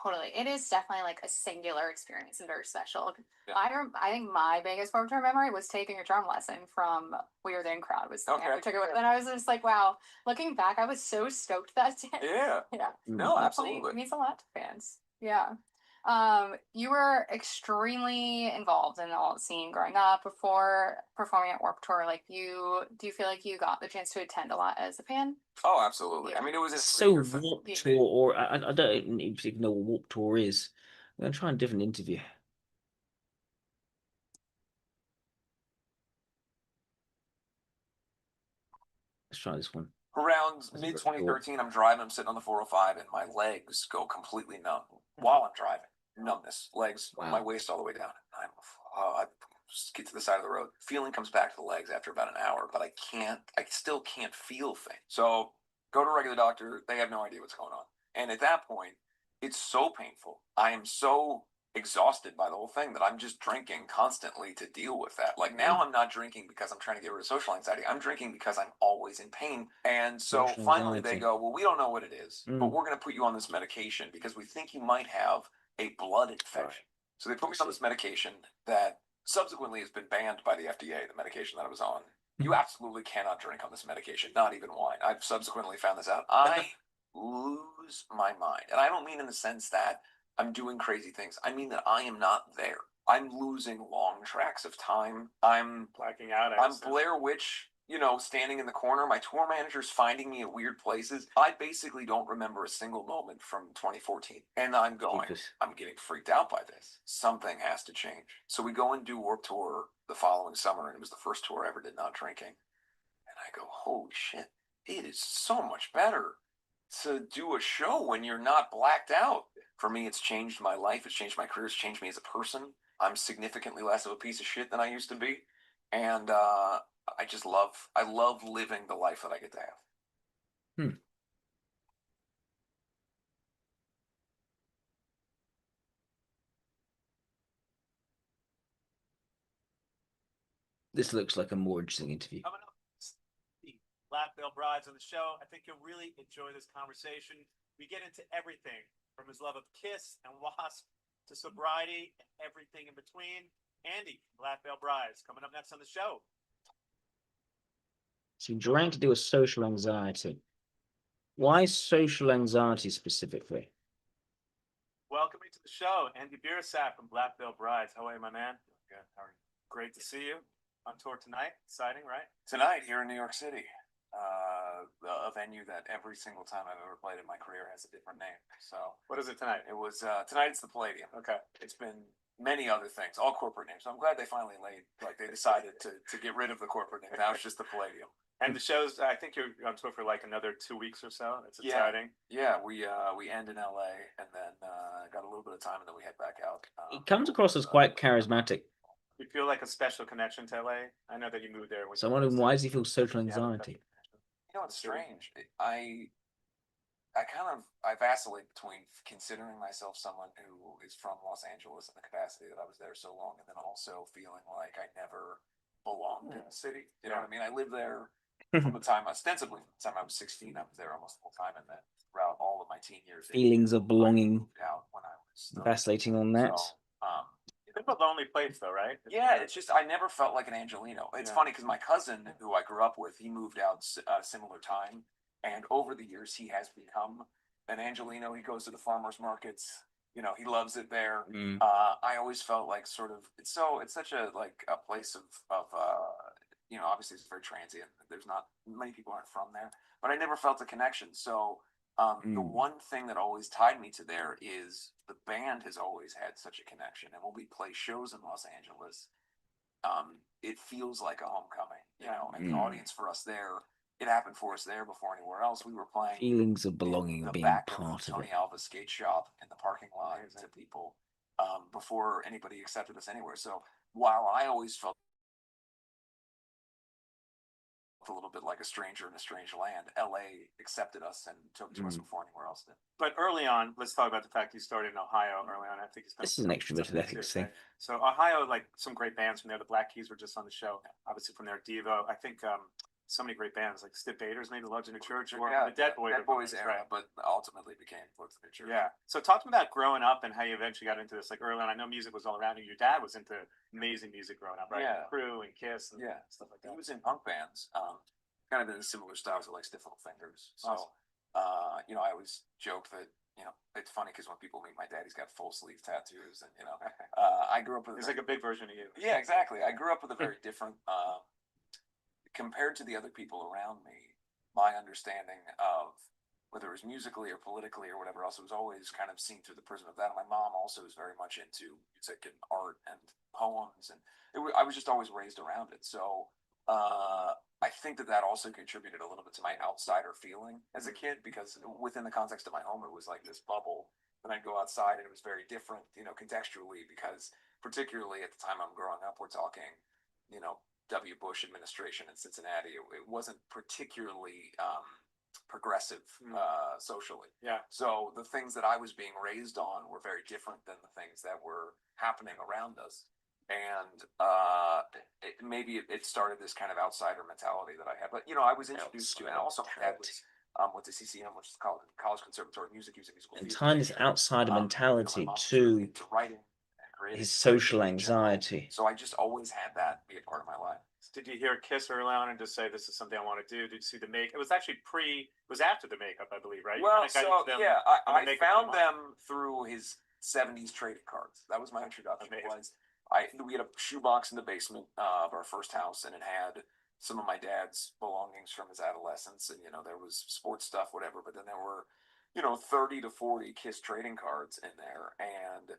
Totally. It is definitely like a singular experience and very special. Yeah. I think my biggest Warped Tour memory was taking a drum lesson from We Were the In Crowd. Was Okay. I took it with, and I was just like, wow. Looking back, I was so stoked that day. Yeah. Yeah. No, Definitely absolutely. means a lot to fans. Yeah. You were extremely involved in the alt scene growing up before performing at Warped Tour. Like, do you feel like you got the chance to attend a lot as a fan? Oh, absolutely. Yeah. I mean, it was a So three-year thing. Warped Tour, or I don't even know what Warped Tour is. I'm gonna try a different interview. Let's try this one. Around That's mid very cool. 2013, I'm driving, I'm sitting on the 405, and my legs go completely numb while I'm driving. Numbness, legs, Wow. my waist all the way down. I just get to the side of the road. Feeling comes back to the legs after about an hour, but I still can't feel things. So go to a regular doctor, they have no idea what's going on. And at that point, it's so painful. I am so exhausted by the whole thing that I'm just drinking constantly to deal with that. Like now I'm not drinking because I'm trying to get rid of social anxiety. I'm drinking because I'm always in pain. And so Social finally anxiety. they go, well, we don't know what it is, but we're going to put you on this medication because we think you might have a blood infection. Right. So they put me on this medication that subsequently has been banned by the FDA, the medication that I was on. You absolutely cannot drink on this medication, not even wine. I've subsequently found this out. I lose my mind. And I don't mean in the sense that I'm doing crazy things. I mean that I am not there. I'm losing long tracks of time. I'm blacking out. I'm Blair Witch, you know, standing in the corner. My tour manager's finding me at weird places. I basically don't remember a single moment from 2014. And I'm going, I'm getting freaked out by this. Something has to change. So we go and do Warped Tour the following summer, and it was the first tour I ever did not drinking. And I go, holy shit, it is so much better to do a show when you're not blacked out. For me, it's changed my life. It's changed my career. It's changed me as a person. I'm significantly less of a piece of shit than I used to be. And I love living the life that I get to have. This looks like a more interesting interview. Coming up, the Black Veil Brides on the show. I think you'll really enjoy this conversation. We get into everything from his love of Kiss and Wasp to sobriety and everything in between. Andy, Black Veil Brides, coming up next on the show. So you drank to do a social anxiety. Why social anxiety specifically? Welcome to the show, Andy Biersack from Black Veil Brides. How are you, my man? Good. How are you? Great to see you on tour tonight. Exciting, right? Tonight here in New York City. A venue that every single time I've ever played in my career has a different name. So what is it tonight? It was tonight. It's the Palladium. Okay. It's been many other things, all corporate names. So I'm glad they finally they decided to get rid of the corporate name. Now it's just the Palladium. And the shows, I think you're on tour for like another 2 weeks or so. It's exciting. Yeah, we end in LA and then got a little bit of time and then we head back out. It comes across as quite charismatic. You feel like a special connection to LA? I know that you moved there. So I'm wondering, why does he feel social anxiety? You know, it's strange. I vacillate between considering myself someone who is from Los Angeles in the capacity that I was there so long, and then also feeling like I never belonged in the city. You know what I mean? I lived there from the time, ostensibly, from the time I was 16. I was there almost the whole time, and then throughout all of my teen years. Feelings of belonging. Out when I was vacillating on that. It's a lonely place, though, right? Yeah, it's just I never felt like an Angelino. It's funny because my cousin, who I grew up with, he moved out at a similar time, and over the years he has become an Angelino. He goes to the farmers markets. You know, he loves it there. I always felt like sort of it's such a place of you know, obviously it's very transient. There's not many people aren't from there, but I never felt a connection. So The one thing that always tied me to there is the band has always had such a connection. And when we play shows in Los Angeles, it feels like a homecoming, you know, and the audience for us there, it happened for us there before anywhere else. We were playing Feelings of belonging in or the being back part of Tony it. Alva's skate shop in the parking lot to people before anybody accepted us anywhere. So while I always felt a little bit like a stranger in a strange land, LA accepted us and took to us before anywhere else did. But early on, let's talk about the fact you started in Ohio early on. I think This is an extroverted ethics thing. So Ohio, like some great bands from there. The Black Keys were just on the show. Obviously from there, Devo. I think so many great bands like Stiff Baiters, maybe Lodge in New Church, or the Dead Boys era, but ultimately became Lodge in New Church. Yeah. So talk to me about growing up and how you eventually got into this. Like early on, I know music was all around you. Your dad was into amazing music growing up, right? Yeah. Crew and Kiss and stuff like that. He was in punk bands, kind of in similar styles, like Stiff Little Fingers. So, Awesome. you know, I always joke that, you know, it's funny because when people meet my dad, he's got full sleeve tattoos, and you know, I grew up with. It's like a big version of you. Yeah, exactly. I grew up with a very different. Compared to the other people around me, my understanding of whether it was musically or politically or whatever else, it was always kind of seen through the prism of that. And my mom also was very much into music and art and poems, and I was just always raised around it. So I think that also contributed a little bit to my outsider feeling as a kid, because within the context of my home, it was like this bubble. Then I'd go outside and it was very different, you know, contextually, because particularly at the time I'm growing up, we're talking, you know, W. Bush administration in Cincinnati. It wasn't particularly progressive socially. Yeah. So the things that I was being raised on were very different than the things that were happening around us. And maybe it started this kind of outsider mentality that I had. But, you know, I was introduced to, and also my dad was went to CCM, which is College Conservatory of Music, using musical And theater. tying this outsider mentality to writing. his social anxiety. So I just always had that be a part of my life. Did you hear Kiss early on and just say, this is something I want to do? Did you see the make? It was actually it was after the makeup, I believe, right? Well, so yeah, I found them through his 70s trading cards. That was my introduction. We had a shoebox in the basement of our first house, and it had some of my dad's belongings from his adolescence, and you know, there was sports stuff, whatever, but then there were, you know, 30 to 40 Kiss trading cards in there. And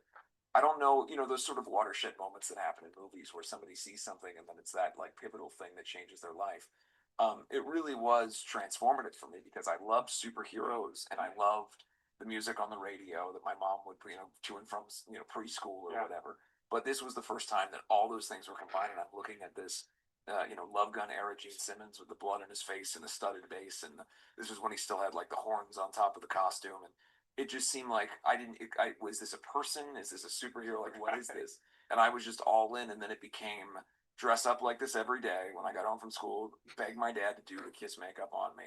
I don't know, you know, those sort of watershed moments that happen in movies where somebody sees something and then it's that like pivotal thing that changes their life. It really was transformative for me, because I loved superheroes and I loved the music on the radio that my mom would, you know, to and from, you know, preschool or whatever. But this was the first time that all those things were combined, and I'm looking at this, you know, Love Gun era Gene Simmons with the blood in his face and the studded bass, and this was when he still had like the horns on top of the costume, and it just seemed like was this a person? Is this a superhero? Like, what is this? And I was just all in, and then it became dress up like this every day when I got home from school, beg my dad to do the Kiss makeup on me.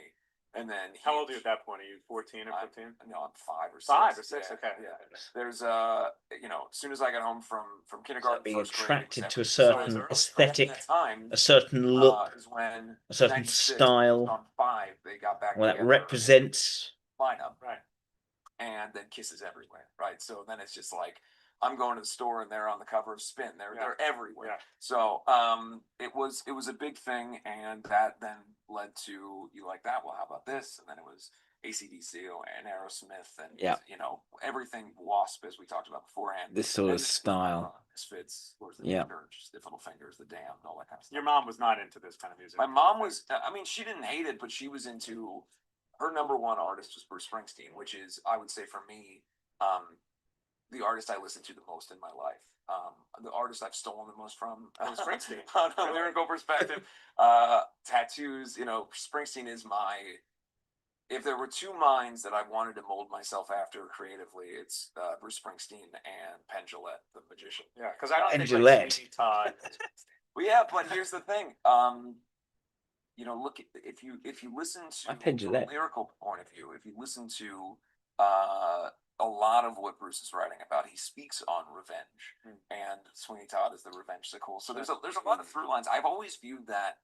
And then how old are you at that point? Are you 14 or 15? No, I'm 5 or 6. 5 or 6, yeah, okay. Yeah. There's you know, as soon as I got home from kindergarten, Being first attracted grade, to a certain aesthetic, time, a certain look, is when a certain style, on 5, they got back that together represents lineup, right? And then Kisses everywhere, right? So then it's just like, I'm going to the store and they're on the cover of Spin. They're everywhere. Yeah. So it was a big thing, and that then led to, you like that? Well, how about this? And then it was AC/DC and Aerosmith, and you know, everything Wasp, as we talked about beforehand. This sort of style. Misfits, the Church, Stiff Little Fingers, The Damned, all that kind of stuff. Your mom was not into this kind of music. My mom was. I mean, she didn't hate it, but she was into. Her number one artist was Bruce Springsteen, which is, I would say, for me, the artist I listened to the most in my life. The artist I've stolen the most from. Springsteen. On a lyrical perspective. Tattoos, you know, Springsteen is my. If there were two minds that I wanted to mold myself after creatively, it's Bruce Springsteen and Penn Jillette, the magician. Yeah, because I don't Penn think Jillette. like Sweeney Todd. Well, yeah, but here's the thing. You know, look, if you listen to from a lyrical point of view, if you listen to a lot of what Bruce is writing about, he speaks on revenge, and Sweeney Todd is the revenge sickle. So there's a lot of through lines. I've always viewed that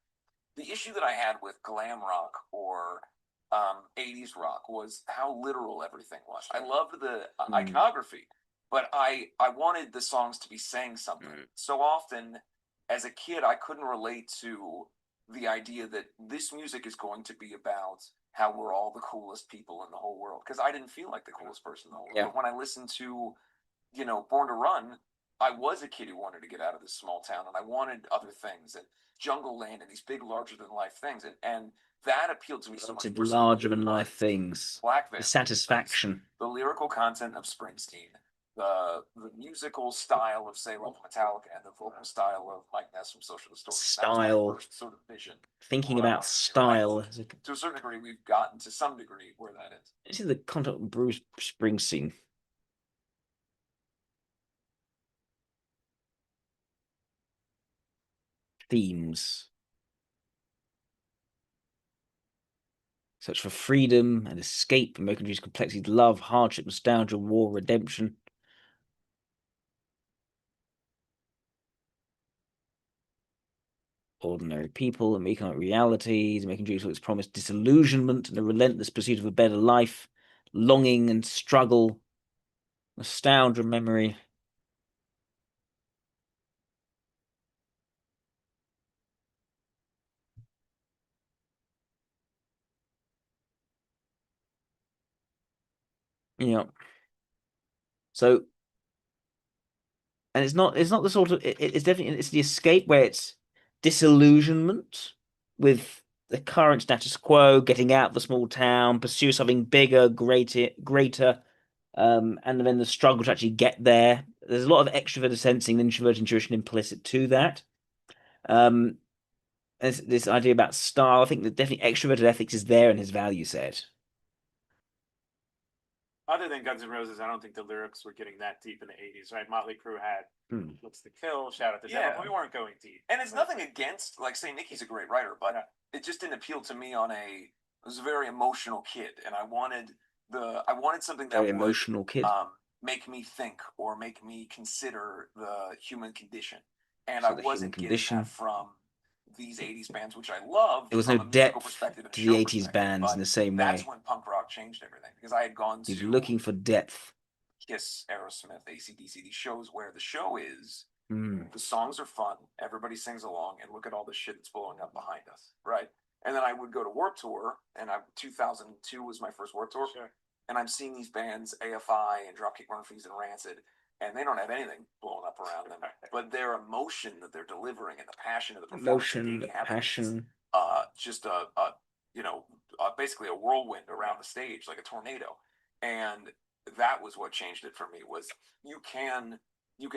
the issue that I had with glam rock or 80s rock was how literal everything was. I loved the iconography, but I wanted the songs to be saying something. So often, as a kid, I couldn't relate to the idea that this music is going to be about how we're all the coolest people in the whole world. Because I didn't feel like the coolest person in the whole world. Yeah. But when I listened to, Born to Run, I was a kid who wanted to get out of this small town, and I wanted other things, and Jungle Land, and these big, larger than life things, and that appealed to me so much. Larger than life things. Black the satisfaction. The lyrical content of Springsteen, the musical style of, say, like Metallica, and the vocal style of Mike Ness from Social Distortion. That was my first sort of vision. Thinking about style. To a certain degree, we've gotten to some degree where that is. This is the content of Bruce Springsteen. Themes. Search for freedom and escape, American dreams, complexity, love, hardship, nostalgia, war, redemption. Ordinary people and economic realities, American dreams, its promised disillusionment and the relentless pursuit of a better life, longing and struggle, nostalgia, memory. Yeah. So, and it's not the sort of it's definitely it's the escape where it's disillusionment with the current status quo, getting out of the small town, pursue something bigger, greater, and then the struggle to actually get there. There's a lot of extroverted sensing, introverted intuition implicit to that. This idea about style, I think that definitely extroverted ethics is there in his value set. Other than Guns N' Roses, I don't think the lyrics were getting that deep in the 80s, right? Motley Crue had What's the Kill, Shout Out the Devil. We weren't going deep. And it's nothing against, like, say, Nicky's a great writer, but it just didn't appeal to me I was a very emotional kid, and I wanted something that would make me think or make me consider the human condition. And I wasn't getting that from these 80s bands, which I love. There was no depth to the 80s bands in the same way. That's when punk rock changed everything, because I had gone to... He's looking for depth. Kiss, Aerosmith, AC/DC, these shows where the show is, the songs are fun, everybody sings along, and look at all the shit that's blowing up behind us, right? And then I would go to Warped Tour, and 2002 was my first Warped Tour, and I'm seeing these bands, AFI and Dropkick Murphys and Rancid, and they don't have anything blowing up around them, but their emotion that they're delivering and the passion of the performance, passion, just basically a whirlwind around the stage, like a tornado. And that was what changed it for me, was you can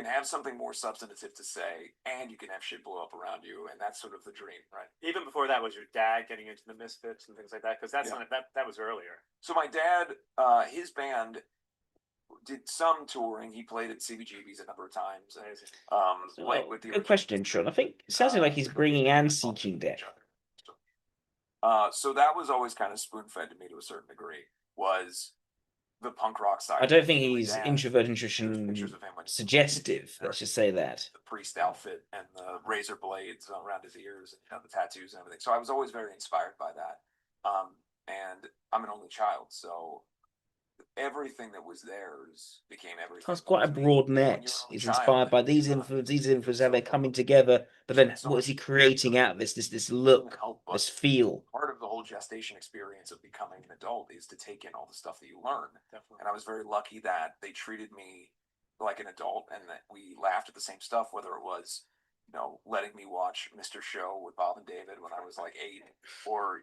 have something more substantive to say, and you can have shit blow up around you, and that's sort of the dream, right? Even before that, was your dad getting into the Misfits and things like that? Because that was earlier. So my dad, his band did some touring. He played at CBGB's a number of times. With the good question, Sean. I think it sounds like he's bringing and seeking depth. So that was always kind of spoon-fed to me to a certain degree, was the punk rock side. I don't think he's introvert intuition suggestive. Let's just say that. The priest outfit and the razor blades around his ears and the tattoos and everything. So I was always very inspired by that. And I'm an only child, so everything that was theirs became everything. That's quite a broad net. He's inspired by these influences, how they're coming together. But then, what is he creating out of this look, this feel? Part of the whole gestation experience of becoming an adult is to take in all the stuff that you learn. Definitely. And I was very lucky that they treated me like an adult, and that we laughed at the same stuff, whether it was, letting me watch Mr. Show with Bob and David when I was like 8, or,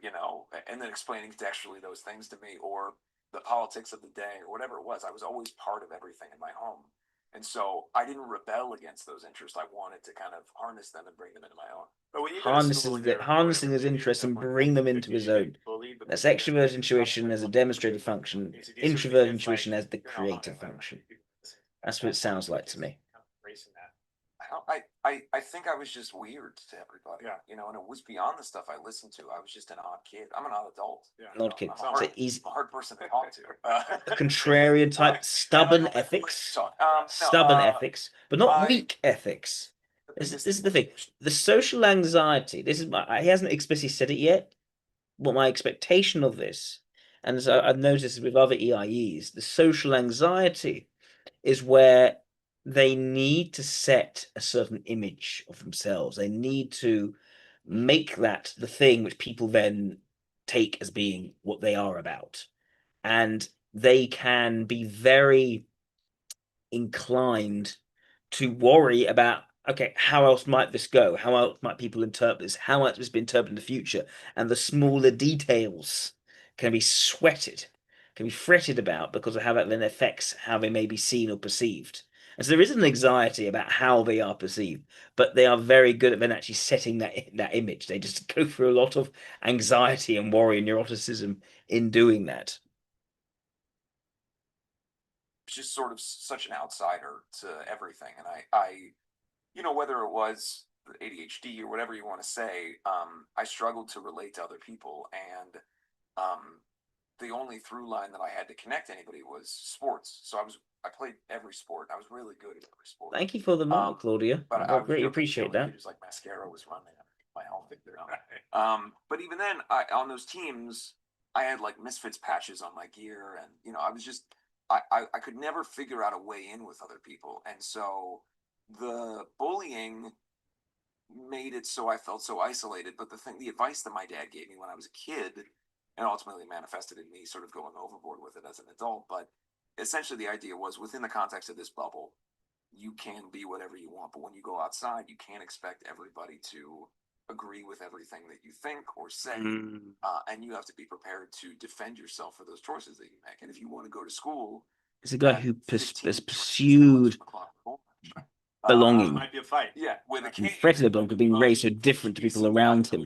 and then explaining contextually those things to me, or the politics of the day, or whatever it was. I was always part of everything in my home. And so I didn't rebel against those interests. I wanted to kind of harness them and bring them into my own. But when you harnessing his interests and bring them into his own. That's extrovert intuition as a demonstrated function, introvert intuition as the creative function. That's what it sounds like to me. I think I was just weird to everybody, and it was beyond the stuff I listened to. I was just an odd kid. I'm an odd adult. An odd kid. I'm a hard person to talk to. A contrarian type, stubborn ethics. Stubborn ethics, but not weak ethics. This is the thing. The social anxiety, he hasn't explicitly said it yet, but my expectation of this, and so I've noticed with other EIEs, the social anxiety is where they need to set a certain image of themselves. They need to make that the thing which people then take as being what they are about. And they can be very inclined to worry about, okay, how else might this go? How else might people interpret this? How might this be interpreted in the future? And the smaller details can be sweated, can be fretted about because of how that then affects how they may be seen or perceived. And so there is an anxiety about how they are perceived, but they are very good at then actually setting that image. They just go through a lot of anxiety and worry and neuroticism in doing that. Just sort of such an outsider to everything, and I you know, whether it was ADHD or whatever you want to say, I struggled to relate to other people, and the only through line that I had to connect to anybody was sports. So I played every sport. I was really good at every sport. Thank you for the mark, Claudia. But I greatly appreciate that. It was like mascara was running my outfit there. But even then, on those teams, I had like Misfits patches on my gear, and you know, I was just I could never figure out a way in with other people, and so the bullying made it so I felt so isolated. But the advice that my dad gave me when I was a kid, and ultimately manifested in me sort of going overboard with it as an adult, but essentially the idea was within the context of this bubble, you can be whatever you want, but when you go outside, you can't expect everybody to agree with everything that you think or say, and you have to be prepared to defend yourself for those choices that you make. And if you want to go to school, it's a guy who has pursued belonging. Might be a fight. Yeah, with a He fretted about being raised so different to people around him.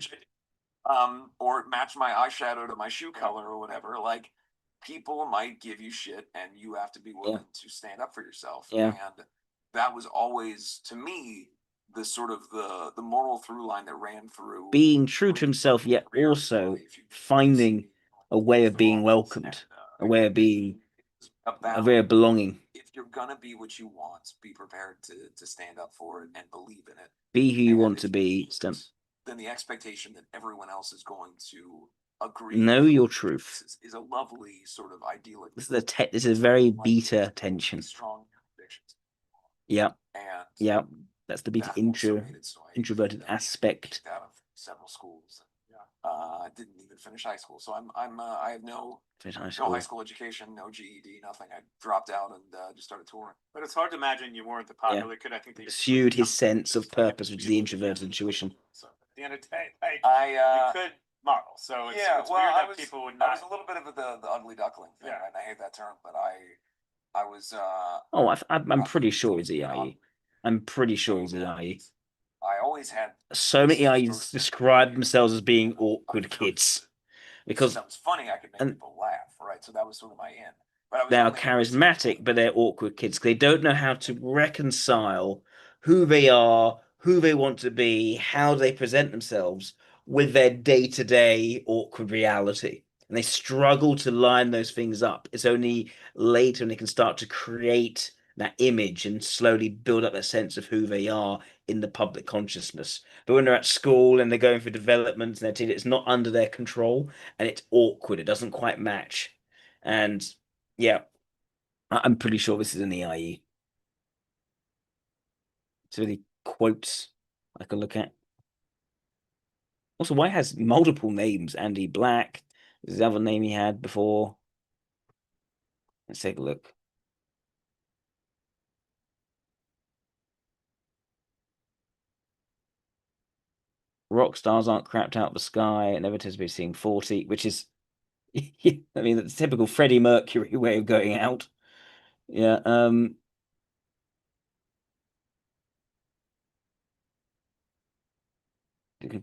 Or match my eyeshadow to my shoe color or whatever. Like, people might give you shit, and you have to be willing to stand up for yourself. Yeah. And that was always, to me, the sort of the moral through line that ran through being true to himself, yet also finding a way of being welcomed, a way of being, a way of belonging. If you're gonna be what you want, be prepared to stand up for it and believe in it. Be who you want to be. Then the expectation that everyone else is going to agree. Know your truth. Is a lovely sort of idyllic. This is a very beta tension. Strong convictions. Yeah. And yeah, that's the beta introverted aspect. Out of several schools. I didn't even finish high school, so I have no high school education, no GED, nothing. I dropped out and just started touring. But it's hard to imagine you weren't the popular kid. I think that pursued his sense of purpose, which is the introverted intuition. So at the end of the day, like, you could model. So it's weird that people would not. I was a little bit of the ugly duckling thing, and I hate that term, but I was. I'm pretty sure it's EIE. I'm pretty sure it's EIE. I always had so many EIEs describe themselves as being awkward kids because that was funny. I could make people laugh, right? So that was sort of my in. But they are charismatic, but they're awkward kids. They don't know how to reconcile who they are, who they want to be, how they present themselves with their day-to-day awkward reality. And they struggle to line those things up. It's only later when they can start to create that image and slowly build up that sense of who they are in the public consciousness. But when they're at school and they're going through development and it's not under their control and it's awkward, it doesn't quite match. And yeah, I'm pretty sure this is an EIE. It's really quotes I can look at. Also, why has multiple names? Andy Black. This is the other name he had before. Let's take a look. Rock stars aren't crapped out of the sky. It never tends to be seeing 40, which is, I mean, that's typical Freddie Mercury way of going out. Yeah.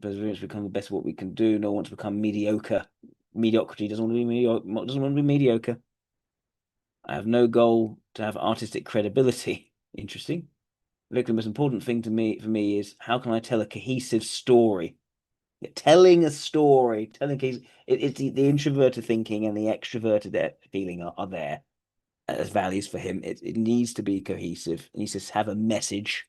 Perseverance become the best of what we can do. No one wants to become mediocre. Mediocrity doesn't want to be mediocre. Doesn't want to be mediocre. I have no goal to have artistic credibility. Interesting. Look, the most important thing for me is how can I tell a cohesive story? Telling a story, it's the introverted thinking and the extroverted feeling are there as values for him. It needs to be cohesive. It needs to have a message.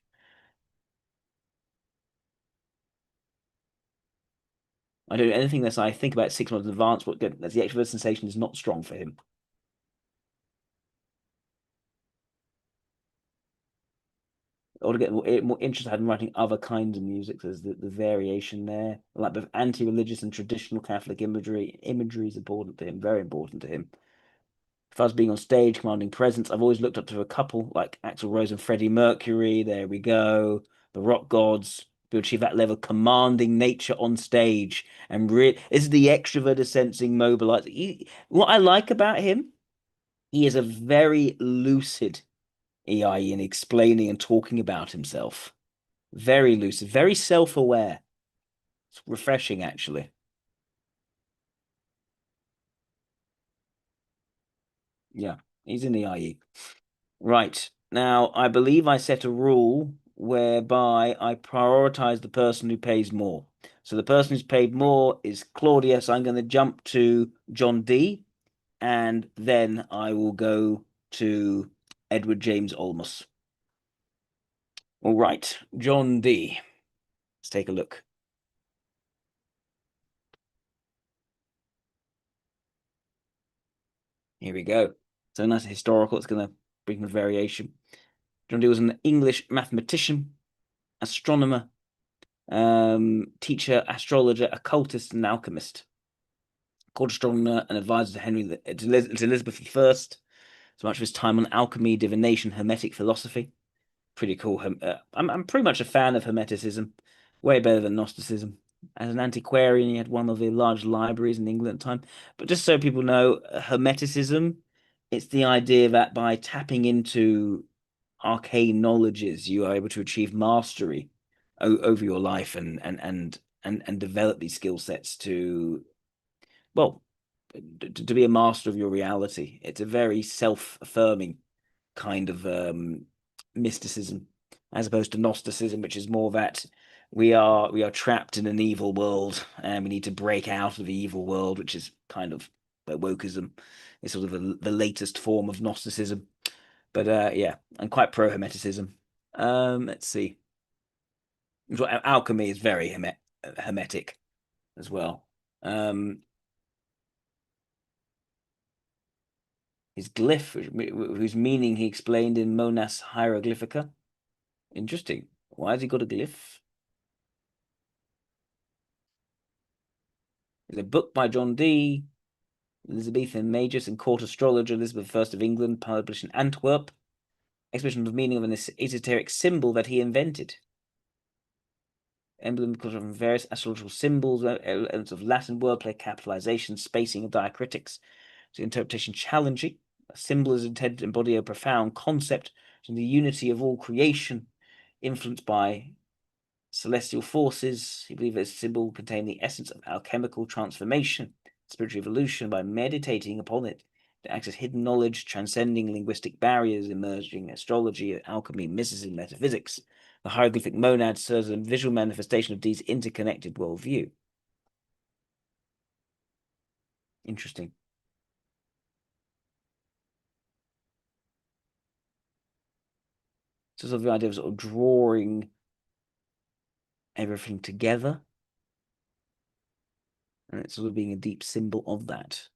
I don't do anything unless I think about 6 months in advance. That's the extrovert sensation is not strong for him. or to get more interested in writing other kinds of music. There's the variation there, like both anti-religious and traditional Catholic imagery. Imagery is important to him, very important to him. If I was being on stage, commanding presence, I've always looked up to a couple like Axl Rose and Freddie Mercury. There we go, the rock gods. To achieve that level, commanding nature on stage, and this is the extrovert sensing mobilizer. What I like about him, he is a very lucid EIE in explaining and talking about himself. Very lucid, very self-aware. It's refreshing, actually. Yeah, he's in EIE. Right. Now, I believe I set a rule whereby I prioritize the person who pays more. So the person who's paid more is Claudia. So I'm going to jump to John D. And then I will go to Edward James Olmos. All right, John D. Let's take a look. Here we go. So nice and historical. It's going to bring the variation. John Dee was an English mathematician, astronomer, teacher, astrologer, occultist, and alchemist. Court astronomer and advisor to Elizabeth I. So much of his time on alchemy, divination, hermetic philosophy. Pretty cool. I'm pretty much a fan of Hermeticism. Way better than Gnosticism. As an antiquarian, he had one of the large libraries in England at the time. But just so people know, Hermeticism, it's the idea that by tapping into arcane knowledges, you are able to achieve mastery over your life and develop these skill sets to, well, to be a master of your reality. It's a very self-affirming kind of mysticism, as opposed to Gnosticism, which is more that we are trapped in an evil world and we need to break out of the evil world, which is kind of wokeism. It's sort of the latest form of Gnosticism. But yeah, I'm quite pro Hermeticism. Let's see. Alchemy is very hermetic as well. His glyph, whose meaning he explained in Monas Hieroglyphica. Interesting. Why has he got a glyph? There's a book by John D. Elizabethan Magus and court astrologer Elizabeth I of England, published in Antwerp. Exposition of meaning of an esoteric symbol that he invented. Emblem from various astrological symbols, elements of Latin wordplay, capitalization, spacing, and diacritics. So interpretation challenging. A symbol is intended to embody a profound concept in the unity of all creation, influenced by celestial forces. He believed this symbol contained the essence of alchemical transformation, spiritual evolution. By meditating upon it, to access hidden knowledge, transcending linguistic barriers, emerging astrology, alchemy, mysticism, metaphysics. The hieroglyphic monad serves as a visual manifestation of Dee's interconnected worldview. Interesting. So sort of the idea of sort of drawing everything together, and it's sort of being a deep symbol of that.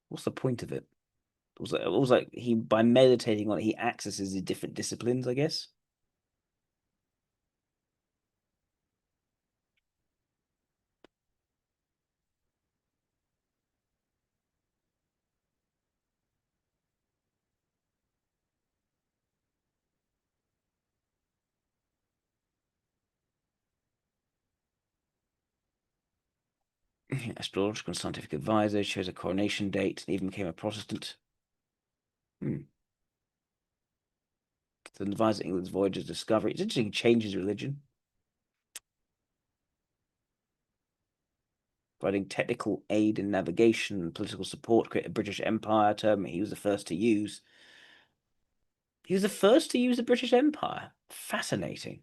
What's the point of it? It was like he, by meditating on it, he accesses the different disciplines, I guess. Astrological and scientific advisor, chose a coronation date, and even became a Protestant. The advisor England's voyages discovery. It's interesting, he changes religion. Providing technical aid in navigation and political support, create a British Empire, term he was the first to use. He was the first to use the British Empire. Fascinating.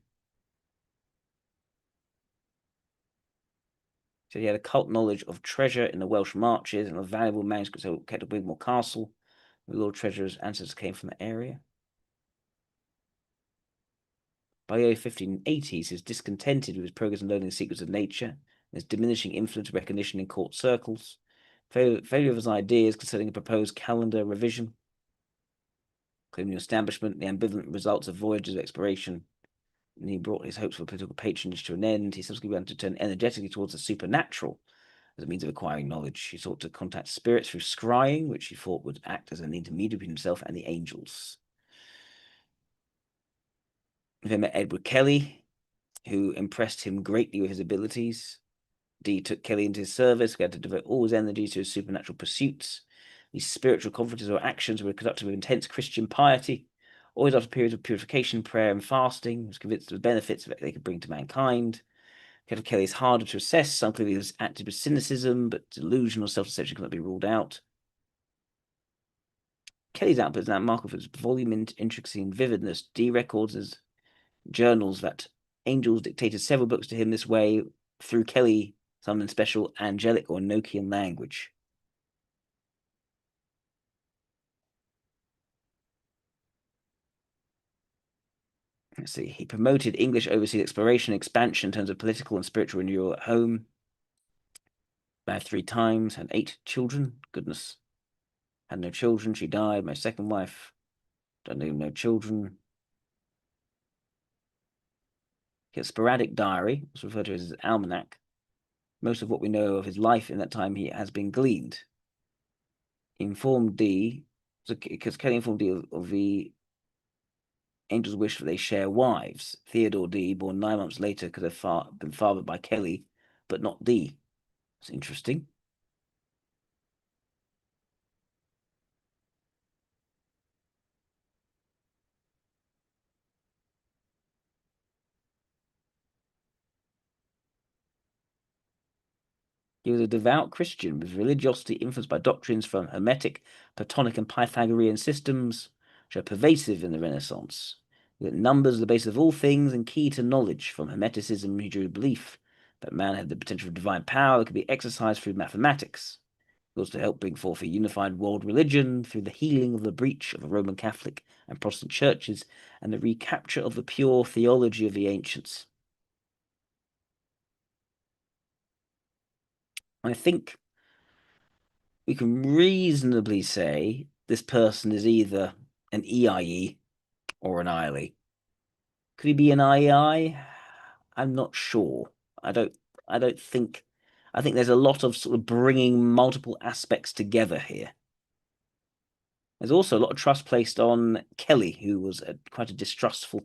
So he had a cult knowledge of treasure in the Welsh marches and of valuable manuscripts kept at Wigmore Castle. The Lord Treasurer's ancestors came from the area. By the early 1580s, he was discontented with his progress in learning the secrets of nature and his diminishing influence recognition in court circles. Failure of his ideas concerning a proposed calendar revision. Claiming the establishment, the ambivalent results of voyages of exploration, and he brought his hopes for political patronage to an end. He subsequently began to turn energetically towards the supernatural as a means of acquiring knowledge. He sought to contact spirits through scrying, which he thought would act as an intermediary between himself and the angels. He then met Edward Kelly, who impressed him greatly with his abilities. Dee took Kelly into his service, began to devote all his energies to his supernatural pursuits. These spiritual conferences or actions were conducted with intense Christian piety, always after periods of purification, prayer, and fasting. He was convinced of the benefits that they could bring to mankind. Kelly is harder to assess. Some clearly was acted with cynicism, but delusion or self-deception cannot be ruled out. Kelly's output is now remarkable for its volume, intricacy, and vividness. Dee records as journals that angels dictated several books to him this way through Kelly, some in special angelic or Enochian language. Let's see. He promoted English overseas exploration and expansion in terms of political and spiritual renewal at home. Married 3 times, had 8 children. Goodness. Had no children. She died. My second wife. Don't even know children. His sporadic diary, was referred to as his almanac. Most of what we know of his life in that time has been gleaned. He informed Dee, because Kelly informed Dee of the angels' wish that they share wives. Theodore Dee, born 9 months later, could have been fathered by Kelly, but not Dee. It's interesting. He was a devout Christian with religiosity influenced by doctrines from Hermetic, Platonic, and Pythagorean systems, which are pervasive in the Renaissance. That numbers are the basis of all things and key to knowledge. From Hermeticism, he drew belief that man had the potential for divine power that could be exercised through mathematics. It was to help bring forth a unified world religion through the healing of the breach of the Roman Catholic and Protestant churches and the recapture of the pure theology of the ancients. I think we can reasonably say this person is either an EIE or an ILE. Could he be an IEI? I'm not sure. I think there's a lot of sort of bringing multiple aspects together here. There's also a lot of trust placed on Kelly, who was quite a distrustful,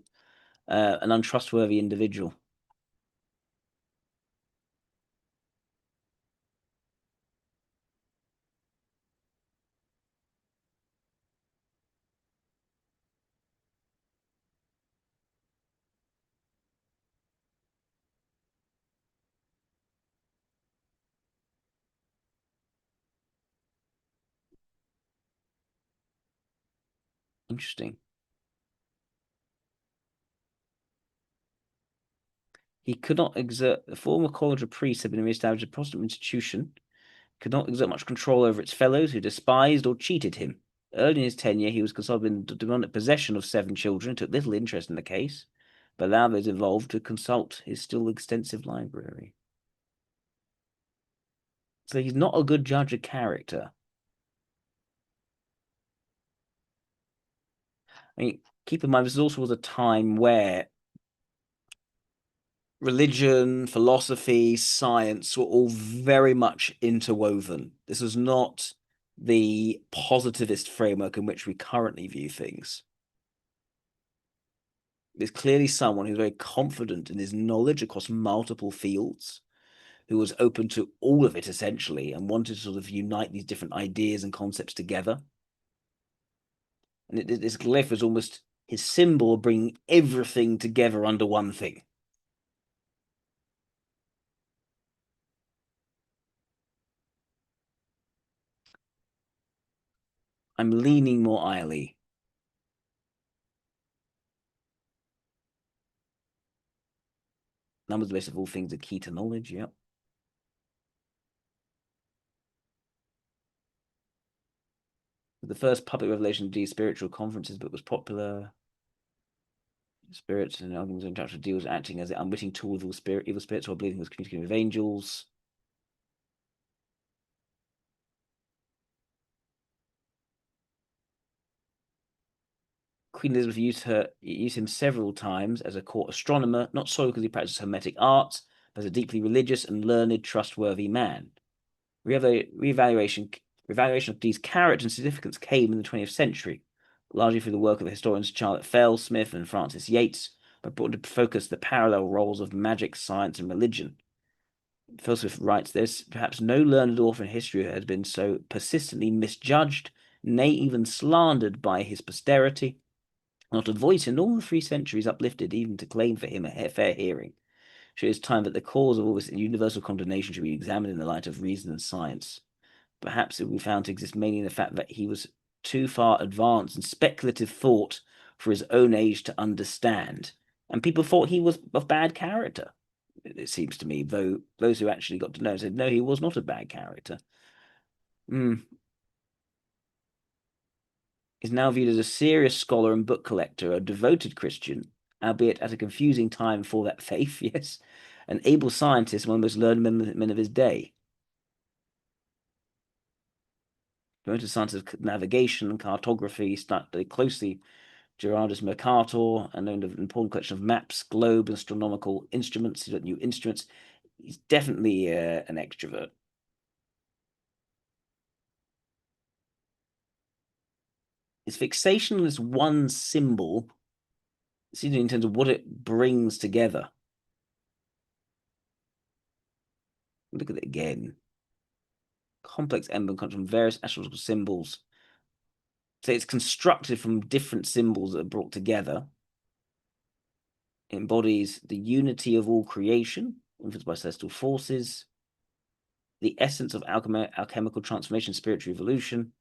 an untrustworthy individual. Interesting. He could not exert, the former College of Priests had been re-established as a Protestant institution, could not exert much control over its fellows who despised or cheated him. Early in his tenure, he was consulted in demonic possession of 7 children, took little interest in the case, but allowed those involved to consult his still extensive library. So he's not a good judge of character. I mean, keep in mind, this also was a time where religion, philosophy, science were all very much interwoven. This was not the positivist framework in which we currently view things. There's clearly someone who's very confident in his knowledge across multiple fields, who was open to all of it essentially and wanted to sort of unite these different ideas and concepts together. And this glyph is almost his symbol of bringing everything together under one thing. I'm leaning more ILE. Numbers based of all things are key to knowledge, yep. The first public revelation of Dee's spiritual conferences book was popular. Spirits and arguments in touch with Dee was acting as an unwitting tool of evil spirits while believing he was communicating with angels. Queen Elizabeth used him several times as a court astronomer, not solely because he practiced Hermetic arts, but as a deeply religious and learned, trustworthy man. Reevaluation of Dee's character and significance came in the 20th century, largely through the work of the historians Charlotte Fell Smith and Francis Yates, but brought into focus the parallel roles of magic, science, and religion. Phil Smith writes this: perhaps no learned author in history has been so persistently misjudged, nay, even slandered by his posterity. Not a voice in all the 3 centuries uplifted even to claim for him a fair hearing. So it is time that the cause of all this universal condemnation should be examined in the light of reason and science. Perhaps it will be found to exist mainly in the fact that he was too far advanced in speculative thought for his own age to understand, and people thought he was of bad character. It seems to me, though those who actually got to know said no, he was not a bad character. Is now viewed as a serious scholar and book collector, a devoted Christian, albeit at a confusing time for that faith, yes, an able scientist, one of the most learned men of his day. Devoted science of navigation and cartography, studied closely Gerardus Mercator, and owned an important collection of maps, globes, and astronomical instruments. He's got new instruments. He's definitely an extrovert. His fixation on this one symbol, in terms of what it brings together. Look at it again. Complex emblem comes from various astrological symbols. So it's constructed from different symbols that are brought together. It embodies the unity of all creation, influenced by celestial forces, the essence of alchemical transformation, spiritual evolution.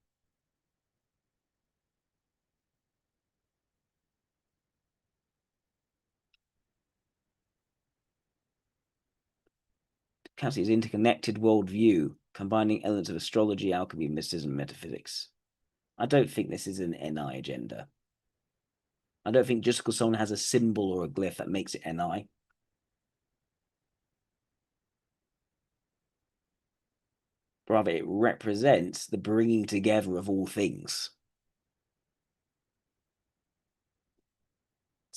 Cassidy's interconnected worldview, combining elements of astrology, alchemy, mysticism, and metaphysics. I don't think this is an NI agenda. I don't think just because someone has a symbol or a glyph that makes it NI. Rather, it represents the bringing together of all things.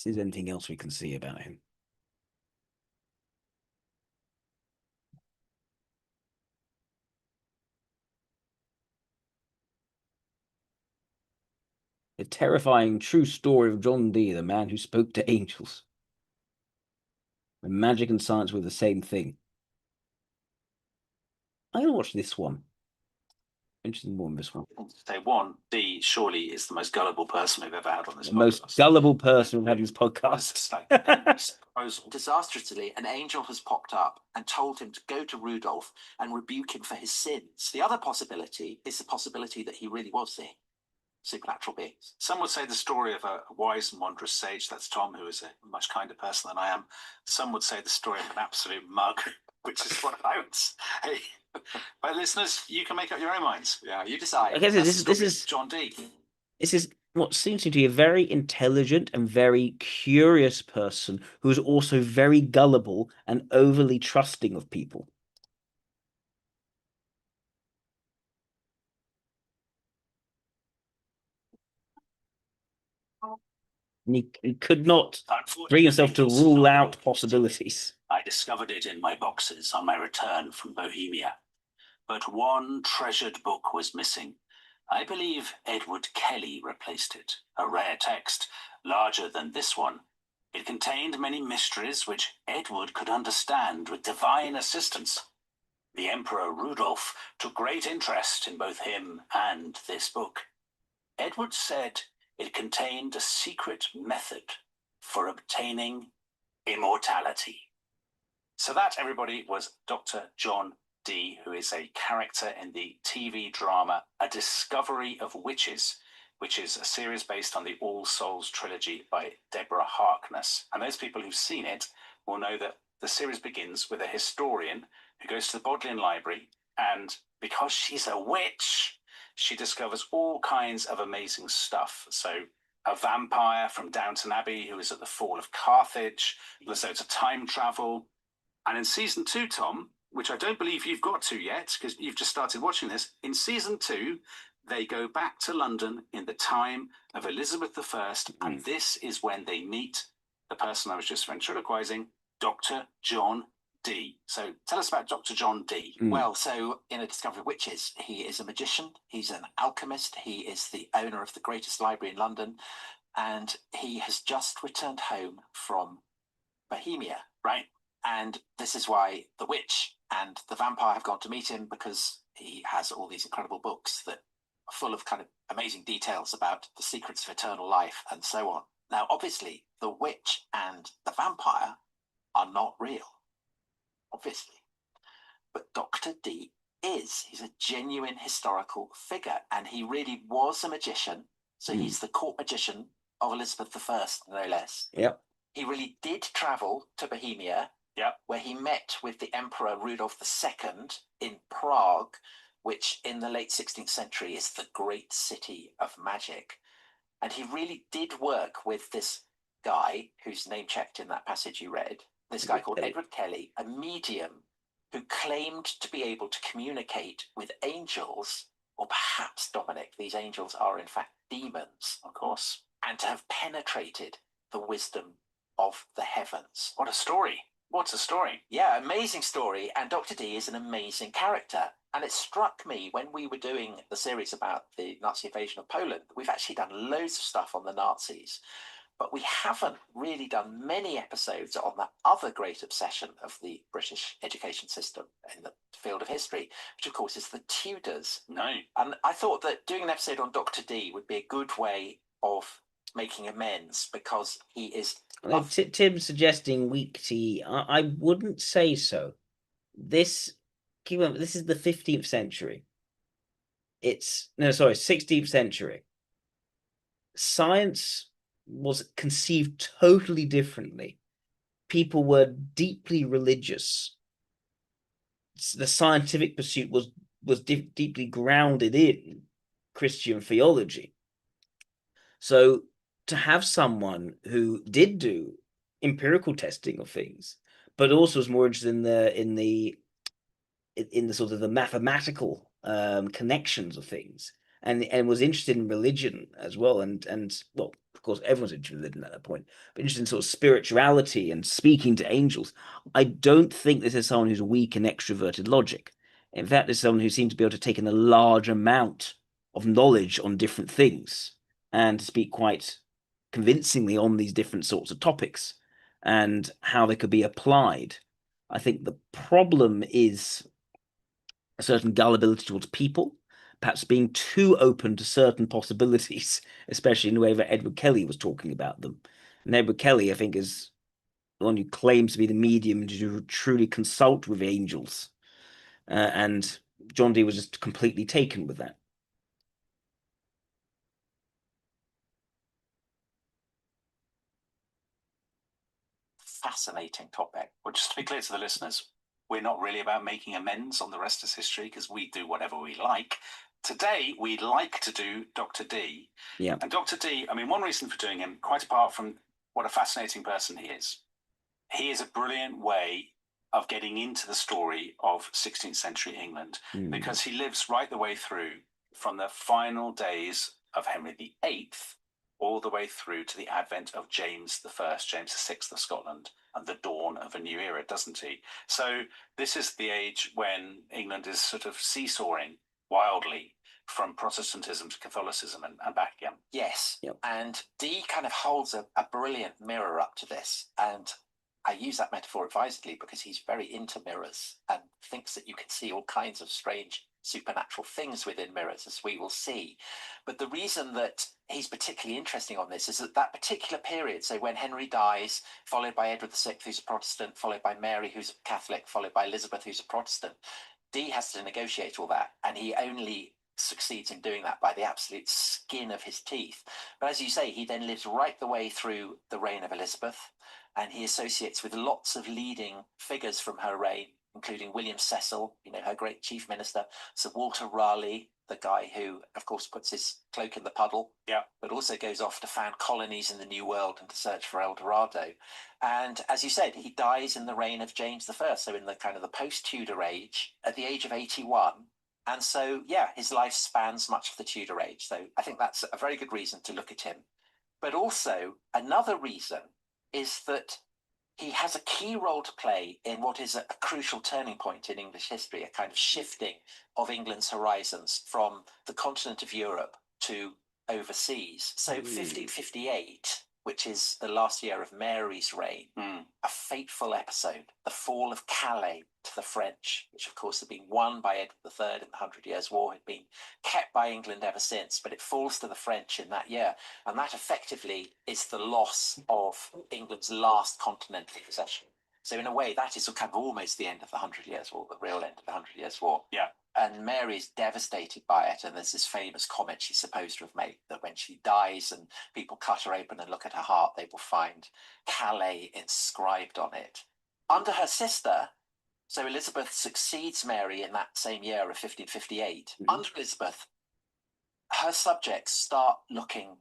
Is there anything else we can see about him? The terrifying true story of John Dee, the man who spoke to angels. When magic and science were the same thing. I'm going to watch this one. Interesting more in this one. Say one, Dee surely is the most gullible person we've ever had on this podcast. Most gullible person we've had on this podcast. Disastrously, an angel has popped up and told him to go to Rudolph and rebuke him for his sins. The other possibility is the possibility that he really was seeing supernatural beings. Some would say the story of a wise and wondrous sage, that's Tom, who is a much kinder person than I am. Some would say the story of an absolute mug, which is what I would say. But listeners, you can make up your own minds. Yeah, you decide. Okay, so this is John Dee. This is what seems to be a very intelligent and very curious person who is also very gullible and overly trusting of people. He could not bring himself to rule out possibilities. I discovered it in my boxes on my return from Bohemia. But one treasured book was missing. I believe Edward Kelly replaced it, a rare text, larger than this one. It contained many mysteries which Edward could understand with divine assistance. The Emperor Rudolph took great interest in both him and this book. Edward said it contained a secret method for obtaining immortality. So that, everybody, was Dr. John Dee, who is a character in the TV drama A Discovery of Witches, which is a series based on the All Souls trilogy by Deborah Harkness. And those people who've seen it will know that the series begins with a historian who goes to the Bodleian Library, and because she's a witch, she discovers all kinds of amazing stuff. So a vampire from Downton Abbey who is at the fall of Carthage, there's loads of time travel. And in season 2, Tom, which I don't believe you've got to yet, because you've just started watching this, in season 2, They go back to London in the time of Elizabeth I, and this is when they meet the person I was just ventriloquizing, Dr. John Dee. So tell us about Dr. John Dee. Well, so in A Discovery of Witches, he is a magician, he's an alchemist, he is the owner of the greatest library in London, and he has just returned home from Bohemia, right? And this is why the witch and the vampire have gone to meet him, because he has all these incredible books that are full of kind of amazing details about the secrets of eternal life and so on. Now, obviously, the witch and the vampire are not real, obviously. But Dr. Dee is. He's a genuine historical figure, and he really was a magician. So he's the court magician of Elizabeth I, no less. Yep. He really did travel to Bohemia, where he met with the Emperor Rudolf II in Prague, which in the late 16th century is the great city of magic. And he really did work with this guy, whose name checked in that passage you read, this guy called Edward Kelly, a medium who claimed to be able to communicate with angels, or perhaps, Dominic, these angels are in fact demons, of course, and to have penetrated the wisdom of the heavens. What a story. What's a story? Yeah, amazing story. And Dr. Dee is an amazing character. And it struck me when we were doing the series about the Nazi invasion of Poland, we've actually done loads of stuff on the Nazis, but we haven't really done many episodes on that other great obsession of the British education system in the field of history, which of course is the Tudors. No. And I thought that doing an episode on Dr. Dee would be a good way of making amends, because he is... Tim's suggesting weak tea. I wouldn't say so. This is the 15th century. 16th century. Science was conceived totally differently. People were deeply religious. The scientific pursuit was deeply grounded in Christian theology. So to have someone who did do empirical testing of things, but also was more interested in the sort of the mathematical connections of things, and was interested in religion as well, and well, of course, everyone's interested in religion at that point, but interested in sort of spirituality and speaking to angels. I don't think this is someone who's weak in extroverted logic. In fact, this is someone who seems to be able to take in a large amount of knowledge on different things and to speak quite convincingly on these different sorts of topics and how they could be applied. I think the problem is a certain gullibility towards people, perhaps being too open to certain possibilities, especially in the way that Edward Kelly was talking about them. And Edward Kelly, I think, is the one who claims to be the medium to truly consult with angels. And John Dee was just completely taken with that. Fascinating topic. Well, just to be clear to the listeners, we're not really about making amends on the rest of history, because we do whatever we like. Today, we'd like to do Dr. Dee. Yeah. And Dr. Dee, I mean, one reason for doing him, quite apart from what a fascinating person he is a brilliant way of getting into the story of 16th century England, because he lives right the way through from the final days of Henry VIII all the way through to the advent of James I, James VI of Scotland, and the dawn of a new era, doesn't he? So this is the age when England is sort of seesawing wildly from Protestantism to Catholicism and back again. Yes. Yep. And Dee kind of holds a brilliant mirror up to this. And I use that metaphor advisedly because he's very into mirrors and thinks that you can see all kinds of strange supernatural things within mirrors, as we will see. But the reason that he's particularly interesting on this is that that particular period, so when Henry dies, followed by Edward VI, who's a Protestant, followed by Mary, who's a Catholic, followed by Elizabeth, who's a Protestant, Dee has to negotiate all that, and he only succeeds in doing that by the absolute skin of his teeth. But as you say, he then lives right the way through the reign of Elizabeth, and he associates with lots of leading figures from her reign, including William Cecil, her great chief minister, Sir Walter Raleigh, the guy who, of course, puts his cloak in the puddle, but also goes off to found colonies in the New World and to search for El Dorado. And as you said, he dies in the reign of James I, so in the kind of the post-Tudor age, at the age of 81, And so, yeah, his life spans much of the Tudor age. So I think that's a very good reason to look at him. But also, another reason is that he has a key role to play in what is a crucial turning point in English history, a kind of shifting of England's horizons from the continent of Europe to overseas. So 1558, which is the last year of Mary's reign, a fateful episode, the fall of Calais to the French, which of course had been won by Edward III in the Hundred Years' War, had been kept by England ever since, but it falls to the French in that year. And that effectively is the loss of England's last continental possession. So in a way, that is kind of almost the end of the 100 Years' War, the real end of the 100 Years' War. Yeah. And Mary's devastated by it. And there's this famous comment she's supposed to have made that when she dies and people cut her open and look at her heart, they will find Calais inscribed on it. Under her sister, so Elizabeth succeeds Mary in that same year of 1558. Under Elizabeth, her subjects start looking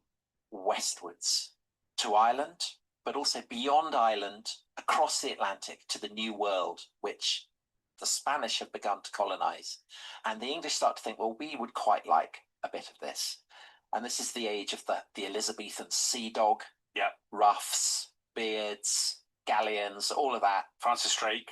westwards to Ireland, but also beyond Ireland, across the Atlantic to the New World, which the Spanish have begun to colonize. And the English start to think, well, we would quite like a bit of this. And this is the age of the Elizabethan sea dog, ruffs, beards, galleons, all of that. Francis Drake,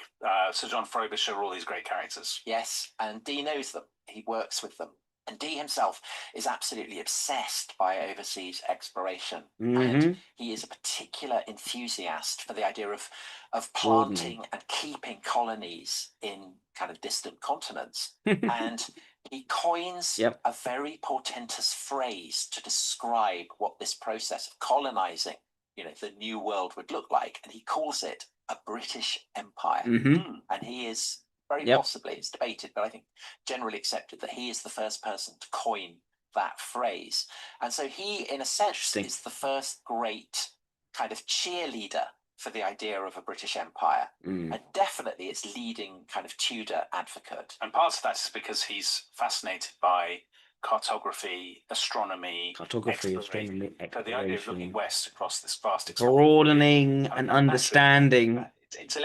Sir John Frobisher, all these great characters. Yes, and Dee knows them. He works with them. And Dee himself is absolutely obsessed by overseas exploration. And he is a particular enthusiast for the idea of planting and keeping colonies in kind of distant continents. And he coins a very portentous phrase to describe what this process of colonizing, the New World would look like. And he calls it a British Empire. And he is very possibly, it's debated, but I think generally accepted that he is the first person to coin that phrase. And so he, in a sense, is the first great kind of cheerleader for the idea of a British Empire. And definitely its leading kind of Tudor advocate. And part of that is because he's fascinated by cartography, astronomy, exploration. So the idea of looking west across this vast broadening and understanding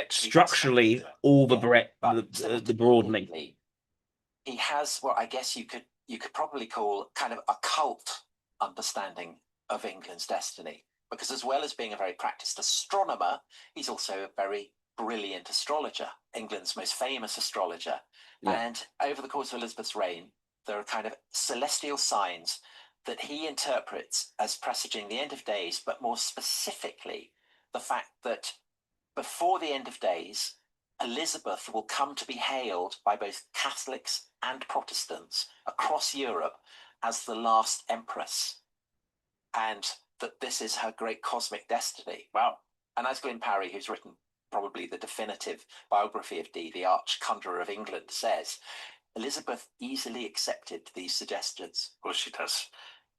structurally all the breadth, the broadening. He has what I guess you could probably call kind of a cult understanding of England's destiny, because as well as being a very practiced astronomer, he's also a very brilliant astrologer, England's most famous astrologer. And over the course of Elizabeth's reign, there are kind of celestial signs that he interprets as presaging the end of days, but more specifically, the fact that before the end of days, Elizabeth will come to be hailed by both Catholics and Protestants across Europe as the last empress, and that this is her great cosmic destiny. Wow. And as Glyn Parry, who's written probably the definitive biography of Dee, the arch conjurer of England, says, Elizabeth easily accepted these suggestions. Well, she does.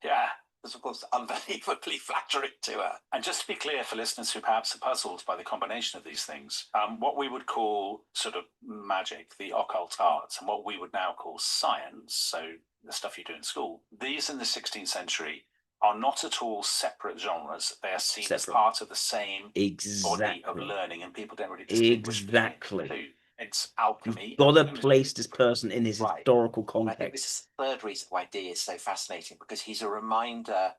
Yeah. Was, of course, unbelievably flattering to her. And just to be clear for listeners who perhaps are puzzled by the combination of these things, what we would call sort of magic, the occult arts, and what we would now call science, so the stuff you do in school, these in the 16th century are not at all separate genres. They are seen as part of the same body of learning, and people don't really distinguish between the two. It's alchemy. You've got to place this person in his historical context. I think this is the third reason why Dee is so fascinating, because he's a reminder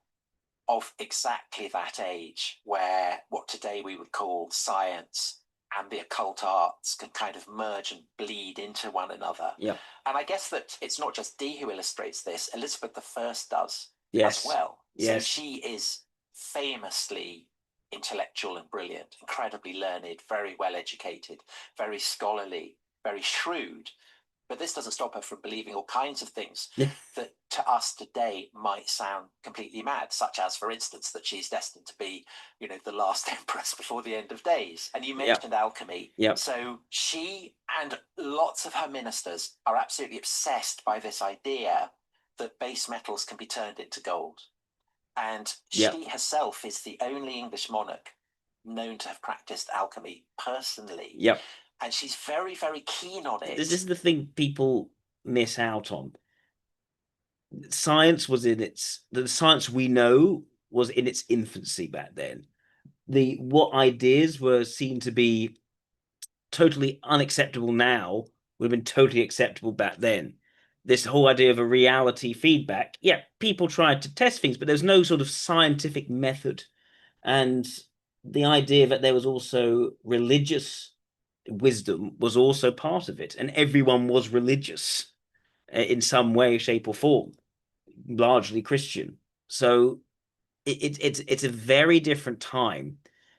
of exactly that age where what today we would call science and the occult arts can kind of merge and bleed into one another. Yeah. And I guess that it's not just Dee who illustrates this, Elizabeth I does as well. So she is famously intellectual and brilliant, incredibly learned, very well educated, very scholarly, very shrewd. But this doesn't stop her from believing all kinds of things that to us today might sound completely mad, such as, for instance, that she's destined to be, the last empress before the end of days. And you mentioned alchemy. So she and lots of her ministers are absolutely obsessed by this idea that base metals can be turned into gold. And she herself is the only English monarch known to have practiced alchemy personally. And she's very, very keen on it. This is the thing people miss out on. Science was the science we know was in its infancy back then. What ideas were seen to be totally unacceptable now would have been totally acceptable back then. this whole idea of a reality feedback. Yeah, people tried to test things, but there's no sort of scientific method. And the idea that there was also religious wisdom was also part of it, and everyone was religious in some way, shape, or form, largely Christian. So it's a very different time.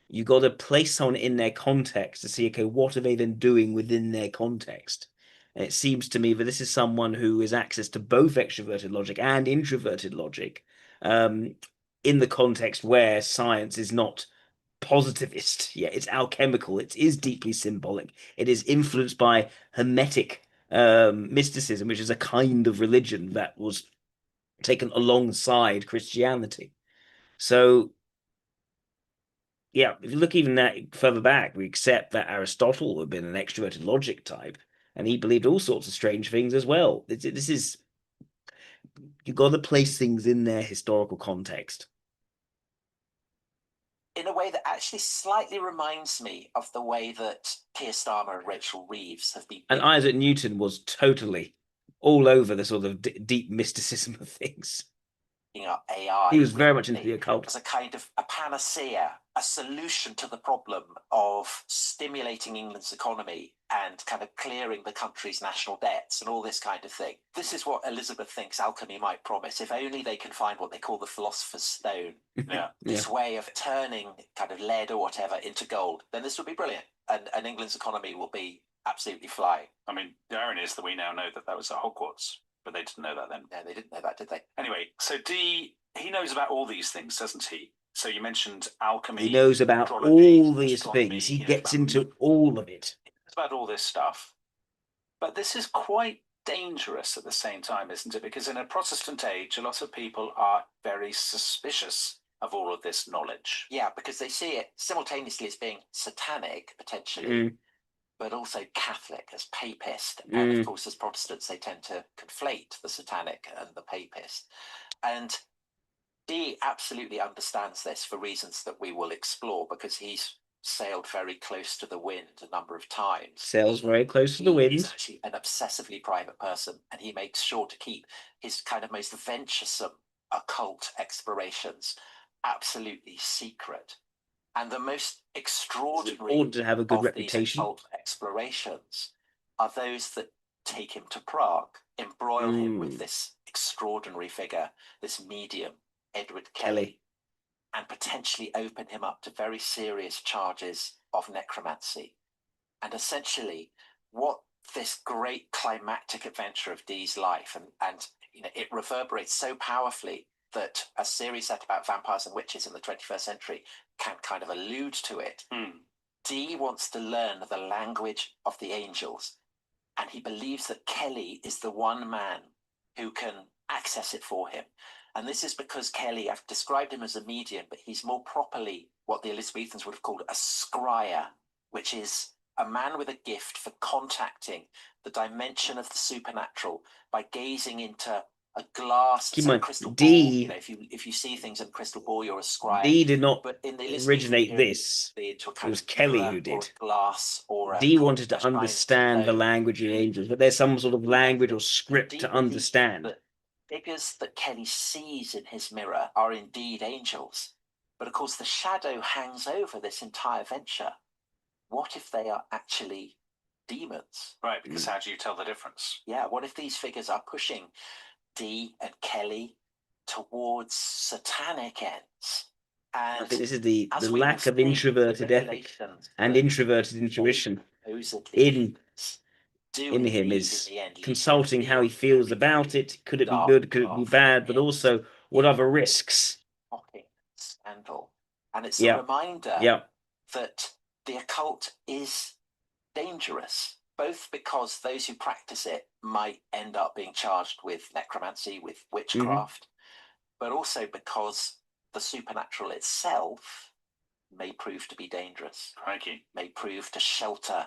You got to place someone in their context to see, okay, what are they then doing within their context? And it seems to me that this is someone who has access to both extroverted logic and introverted logic, um, in the context where science is not positivist. Yeah, it's alchemical. It is deeply symbolic. It is influenced by Hermetic mysticism, which is a kind of religion that was taken alongside Christianity. So, yeah, if you look even that further back, we accept that Aristotle had been an extroverted logic type, and he believed all sorts of strange things as well. This is, you've got to place things in their historical context. In a way that actually slightly reminds me of the way that Keir Starmer and Rachel Reeves have been. And Isaac Newton was totally all over the sort of deep mysticism of things. AI. He was very much into the occult. As a kind of a panacea, a solution to the problem of stimulating England's economy and kind of clearing the country's national debts and all this kind of thing. This is what Elizabeth thinks alchemy might promise, if only they can find what they call the philosopher's stone. This way of turning kind of lead or whatever into gold, then this would be brilliant. And England's economy will be absolutely flying. I mean, the irony is that we now know that that was at Hogwarts. But they didn't know that then. No, they didn't know that, did they? Anyway, so Dee, he knows about all these things, doesn't he? So you mentioned alchemy. He knows about all these things. He gets into all of it. He knows about all this stuff. But this is quite dangerous at the same time, isn't it? Because in a Protestant age, a lot of people are very suspicious of all of this knowledge. Yeah, because they see it simultaneously as being satanic, potentially, but also Catholic, as papist. And of course, as Protestants, they tend to conflate the satanic and the papist. And Dee absolutely understands this for reasons that we will explore, because he's sailed very close to the wind a number of times. Sails very close to the wind. He's actually an obsessively private person, and he makes sure to keep his kind of most venturesome occult explorations absolutely secret. And the most extraordinary to have a good reputation. These occult explorations are those that take him to Prague, embroil him with this extraordinary figure, this medium, Edward Kelly, and potentially open him up to very serious charges of necromancy. And essentially, what this great climactic adventure of Dee's life, and you know, it reverberates so powerfully that a series set about vampires and witches in the 21st century can kind of allude to it. Dee wants to learn the language of the angels, and he believes that Kelly is the one man who can access it for him. And this is because Kelly, I've described him as a medium, but he's more properly what the Elizabethans would have called a scryer, which is a man with a gift for contacting the dimension of the supernatural by gazing into a glass, a crystal ball. You know, if you see things in a crystal ball, you're a scryer. Dee did not originate originate this. It was Kelly who did. Glass or Dee wanted to understand the language of the angels, but there's some sort of language or script to understand. The figures that Kelly sees in his mirror are indeed angels, but of course the shadow hangs over this entire venture. What if they are actually demons? Right, because how do you tell the difference? Yeah, what if these figures are pushing Dee and Kelly towards satanic ends? And I think this is the lack of introverted ethic and introverted intuition in him is consulting how he feels about it. Could it be good? Could it be bad? But also, what are the risks? Scandal. And it's a reminder that the occult is dangerous, both because those who practice it might end up being charged with necromancy, with witchcraft, but also because the supernatural itself may prove to be dangerous. Crikey. May prove to shelter,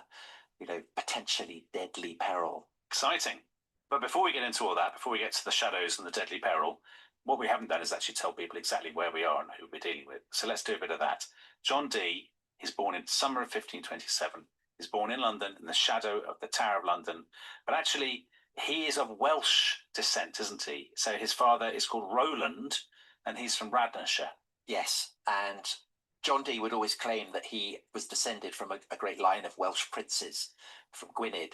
you know, potentially deadly peril. Exciting. But before we get into all that, before we get to the shadows and the deadly peril, what we haven't done is actually tell people exactly where we are and who we're dealing with. So let's do a bit of that. John Dee is born in summer of 1527. He's born in London, in the shadow of the Tower of London. But actually, he is of Welsh descent, isn't he? So his father is called Roland, and he's from Radnorshire. Yes, and John Dee would always claim that he was descended from a great line of Welsh princes from Gwynedd,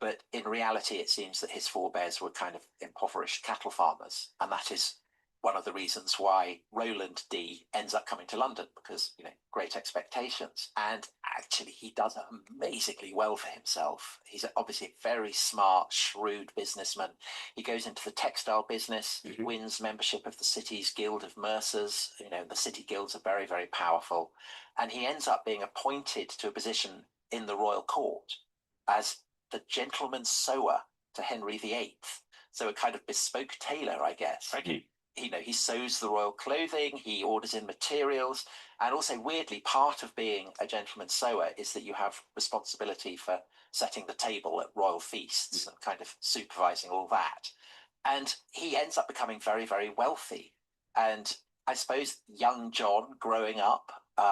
but in reality it seems that his forebears were kind of impoverished cattle farmers, and that is one of the reasons why Roland Dee ends up coming to London, because, you know, great expectations. And actually he does amazingly well for himself. He's obviously a very smart, shrewd businessman. He goes into the textile business, he wins membership of the city's Guild of Mercers. You know, the city guilds are very, very powerful. And he ends up being appointed to a position in the royal court as the gentleman sewer to Henry VIII. So a kind of bespoke tailor, I guess. Okay. You know, he sews the royal clothing, he orders in materials, and also weirdly, part of being a gentleman sewer is that you have responsibility for setting the table at royal feasts and kind of supervising all that. And he ends up becoming very, very wealthy. And I suppose young John growing up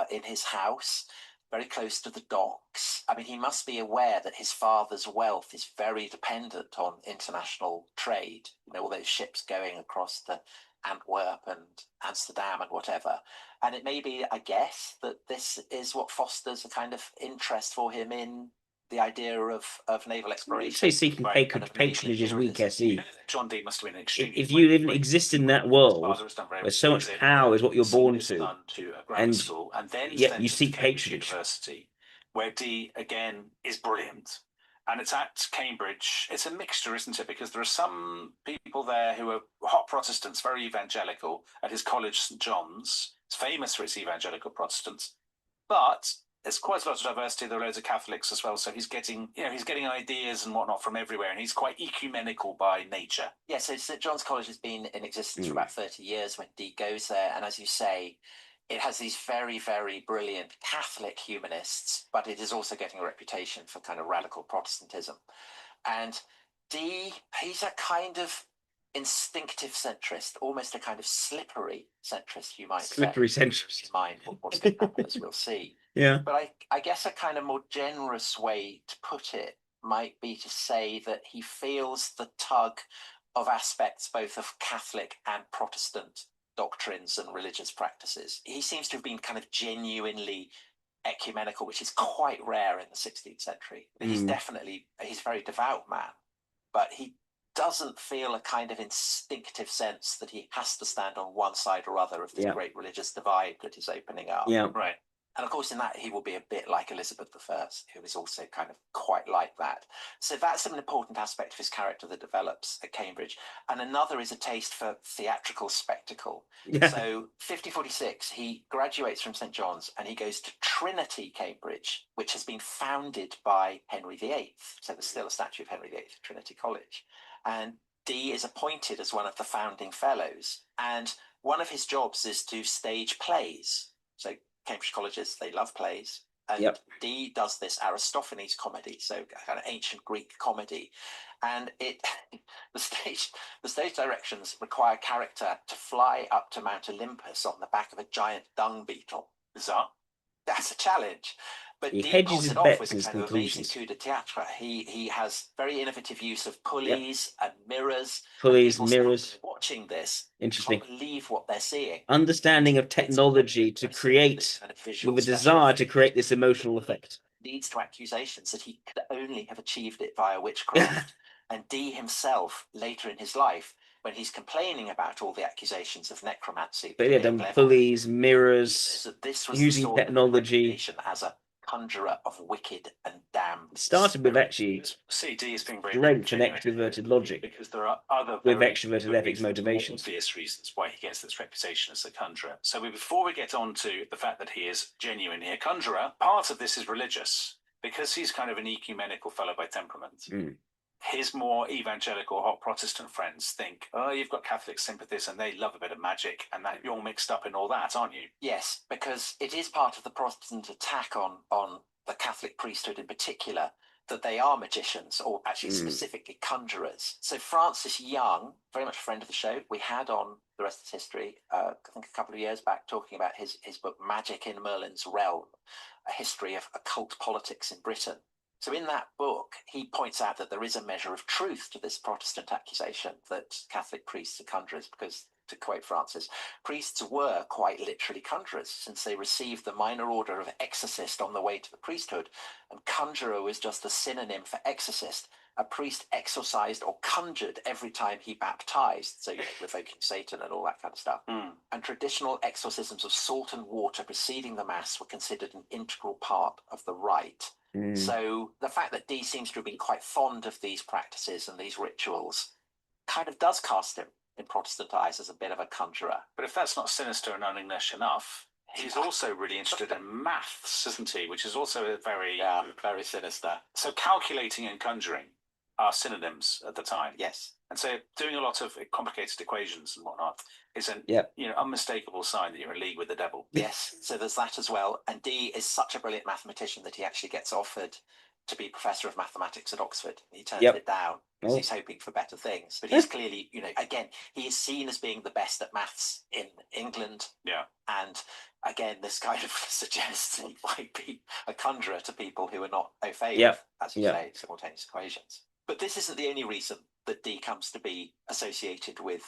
in his house, very close to the docks. I mean, he must be aware that his father's wealth is very dependent on international trade. You know, all those ships going across the Antwerp and Amsterdam and whatever. And it may be, I guess, that this is what fosters a kind of interest for him in the idea of naval exploration. Say seeking patronage is weak, SE. John Dee must have been extremely. If you didn't exist in that world where so much power is what you're born to, and then yet you seek patronage. University, where Dee again is brilliant. And it's at Cambridge. It's a mixture, isn't it? Because there are some people there who are hot Protestants, very evangelical, at his college, St. John's. It's famous for its evangelical Protestants. But there's quite a lot of diversity. There are loads of Catholics as well. So he's getting, he's getting ideas and whatnot from everywhere. And he's quite ecumenical by nature. Yeah, so St. John's College has been in existence for about 30 years when Dee goes there. And as you say, it has these very, very brilliant Catholic humanists, but it is also getting a reputation for kind of radical Protestantism. And Dee, he's a kind of instinctive centrist, almost a kind of slippery centrist, you might say. Slippery centrist. Mind what's going to happen, as we'll see. Yeah. But I guess a kind of more generous way to put it might be to say that he feels the tug of aspects both of Catholic and Protestant doctrines and religious practices. He seems to have been kind of genuinely ecumenical, which is quite rare in the 16th century. He's a very devout man, but he doesn't feel a kind of instinctive sense that he has to stand on one side or other of this great religious divide that is opening up. Yeah. Right. And of course, in that, he will be a bit like Elizabeth I, who is also kind of quite like that. So that's an important aspect of his character that develops at Cambridge. And another is a taste for theatrical spectacle. Yeah. So 5046, he graduates from St. John's and he goes to Trinity, Cambridge, which has been founded by Henry VIII. So there's still a statue of Henry VIII at Trinity College. And Dee is appointed as one of the founding fellows. And one of his jobs is to stage plays. So Cambridge colleges, they love plays. And Dee does this Aristophanes comedy, so kind of ancient Greek comedy. And the stage directions require a character to fly up to Mount Olympus on the back of a giant dung beetle. Bizarre. That's a challenge. But he Dee hedges pulls his it off bets with and a his kind of amazing conclusions. coup de théâtre. He has very innovative use of pulleys and mirrors. Pulleys, and mirrors. Watching this, Interesting. can't believe what they're seeing. Understanding of technology to create, with a desire to create this emotional effect. Leads to accusations that he could only have achieved it via witchcraft. And Dee himself, later in his life, when he's complaining about all the accusations of necromancy, But yeah, done pulleys, mirrors, using technology as a conjurer of wicked and damned. It started with actually CD is being very drenched in extroverted logic, because there are other with extroverted ethics motivations. Obvious reasons why he gets this reputation as a conjurer. So before we get on to the fact that he is genuinely a conjurer, part of this is religious because he's kind of an ecumenical fellow by temperament. His more evangelical hot Protestant friends think, oh, you've got Catholic sympathies and they love a bit of magic and that you're mixed up in all that, aren't you? Yes, because it is part of the Protestant attack on the Catholic priesthood in particular that they are magicians, or actually specifically conjurers. So Francis Young, very much a friend of the show, we had on The Rest is History, I think a couple of years back, talking about his book Magic in Merlin's Realm, a history of occult politics in Britain. So in that book, he points out that there is a measure of truth to this Protestant accusation that Catholic priests are conjurers, because, to quote Francis, priests were quite literally conjurers, since they received the minor order of exorcist on the way to the priesthood, and conjurer was just a synonym for exorcist. A priest exorcised or conjured every time he baptized, so revoking Satan and all that kind of stuff. And traditional exorcisms of salt and water preceding the Mass were considered an integral part of the rite. So the fact that Dee seems to have been quite fond of these practices and these rituals kind of does cast him in Protestant eyes as a bit of a conjurer. But if that's not sinister and un-English enough, he's also really interested in maths, isn't he? Which is also a very... Yeah, very sinister. So calculating and conjuring are synonyms at the time. Yes. And so doing a lot of complicated equations and whatnot is an unmistakable sign that you're in league with the devil. Yes, so there's that as well. And Dee is such a brilliant mathematician that he actually gets offered to be professor of mathematics at Oxford. He turns it down because he's hoping for better things. But he's clearly, again, he is seen as being the best at maths in England. Yeah. And again, this kind of suggests he might be a conjurer to people who are not au fait with, as you say, simultaneous equations. But this isn't the only reason that Dee comes to be associated with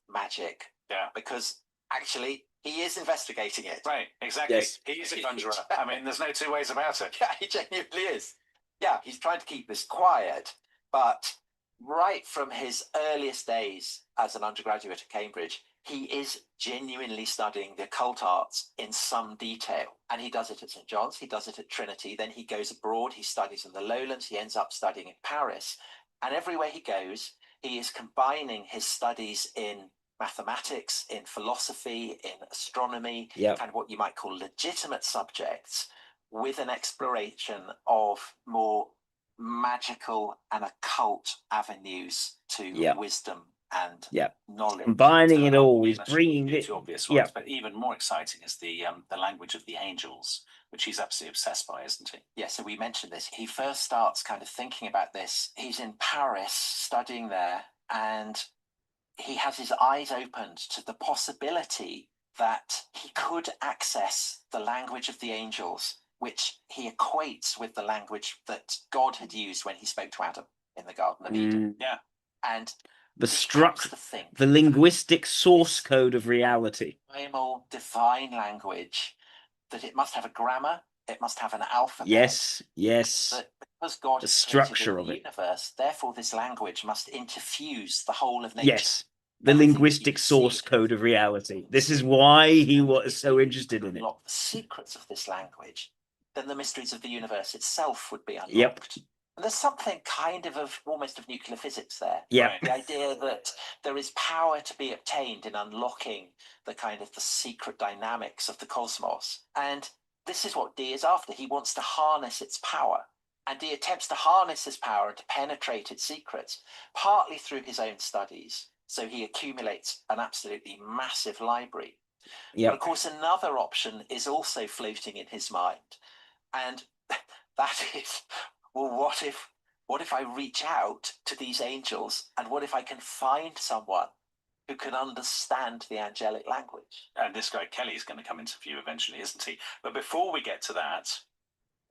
magic. Yeah. Because actually, he is investigating it. Right, exactly. Yes. He is a conjurer. I mean, there's no two ways about it. Yeah, he genuinely is. Yeah, he's trying to keep this quiet, but right from his earliest days as an undergraduate at Cambridge, he is genuinely studying the occult arts in some detail. And he does it at St. John's, he does it at Trinity, then he goes abroad, he studies in the Lowlands, he ends up studying in Paris. And everywhere he goes, he is combining his studies in mathematics, in philosophy, in astronomy, kind of what you might call legitimate subjects, with an exploration of more magical and occult avenues to wisdom and knowledge. Combining it all, he's That's bringing the it. two obvious ones, but even more exciting is the language of the angels, which he's absolutely obsessed by, isn't he? Yeah, so we mentioned this. He first starts kind of thinking about this. He's in Paris studying there, and he has his eyes opened to the possibility that he could access the language of the angels, which he equates with the language that God had used when he spoke to Adam in the Garden of Eden. Yeah. And the linguistic source code of reality. Primal divine language, that it must have a grammar, it must have an alphabet. Yes. That because God The has structure created of the it. universe, therefore this language must interfuse the whole of nature. Yes. The linguistic source code of reality. This is why he was so interested in it. Unlock the secrets of this language, then the mysteries of the universe itself would be unlocked. Yep. And there's something kind of almost of nuclear physics there. Yeah. The idea that there is power to be obtained in unlocking the kind of the secret dynamics of the cosmos. And this is what Dee is after. He wants to harness its power. And he attempts to harness his power and to penetrate its secrets, partly through his own studies. So he accumulates an absolutely massive library. Yep. But of course, another option is also floating in his mind. And that is, well, what if I reach out to these angels, and what if I can find someone who can understand the angelic language? And this guy Kelly is going to come into view eventually, isn't he? But before we get to that,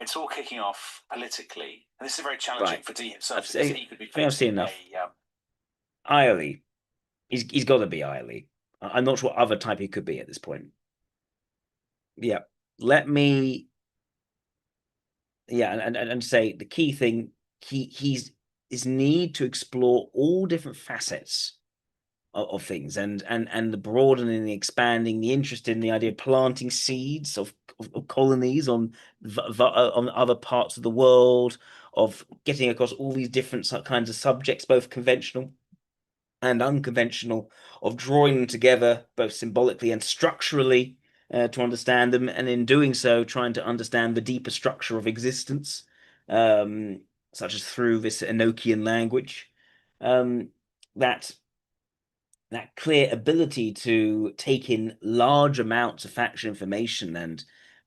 it's all kicking off politically, and this is very challenging for Dee himself. I've seen enough. Irely. He's got to be Irely. I'm not sure what other type he could be at this point. Yeah. Let me. Yeah, and say the key thing. He's his need to explore all different facets of things, and the broadening, the expanding, the interest in the idea of planting seeds of colonies on other parts of the world, of getting across all these different kinds of subjects, both conventional and unconventional, of drawing them together both symbolically and structurally to understand them, and in doing so trying to understand the deeper structure of existence, such as through this Enochian language. That clear ability to take in large amounts of factual information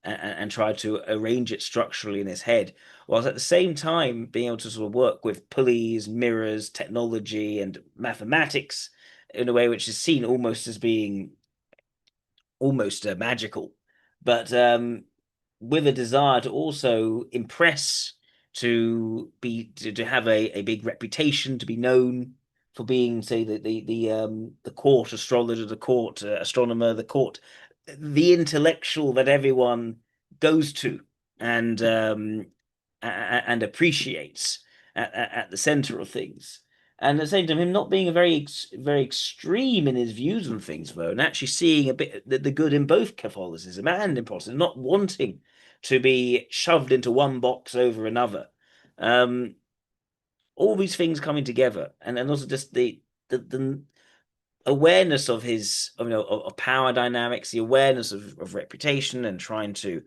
and try to arrange it structurally in his head, whilst at the same time being able to sort of work with pulleys, mirrors, technology, and mathematics in a way which is seen almost as being almost magical, but with a desire to also impress to have a big reputation, to be known for being, say, the court astrologer, the court astronomer, the intellectual that everyone goes to and appreciates at the center of things. And at the same time, him not being a very extreme in his views on things, though, and actually seeing a bit the good in both Catholicism and in Protestantism, not wanting to be shoved into one box over another. All these things coming together, and also just the awareness of his, of power dynamics, the awareness of reputation, and trying to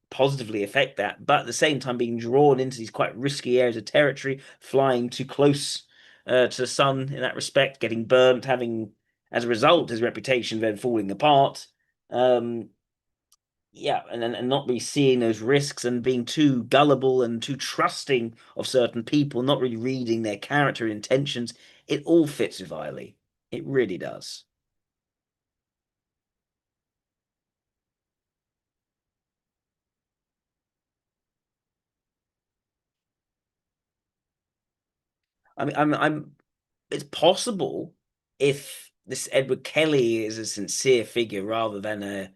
positively affect that, but at the same time being drawn into these quite risky areas of territory, flying too close to the sun in that respect, getting burnt, having as a result his reputation then falling apart. Yeah, and not really seeing those risks and being too gullible and too trusting of certain people, not really reading their character intentions. It all fits with Viley. It really does. I mean, it's possible if this Edward Kelly is a sincere figure rather than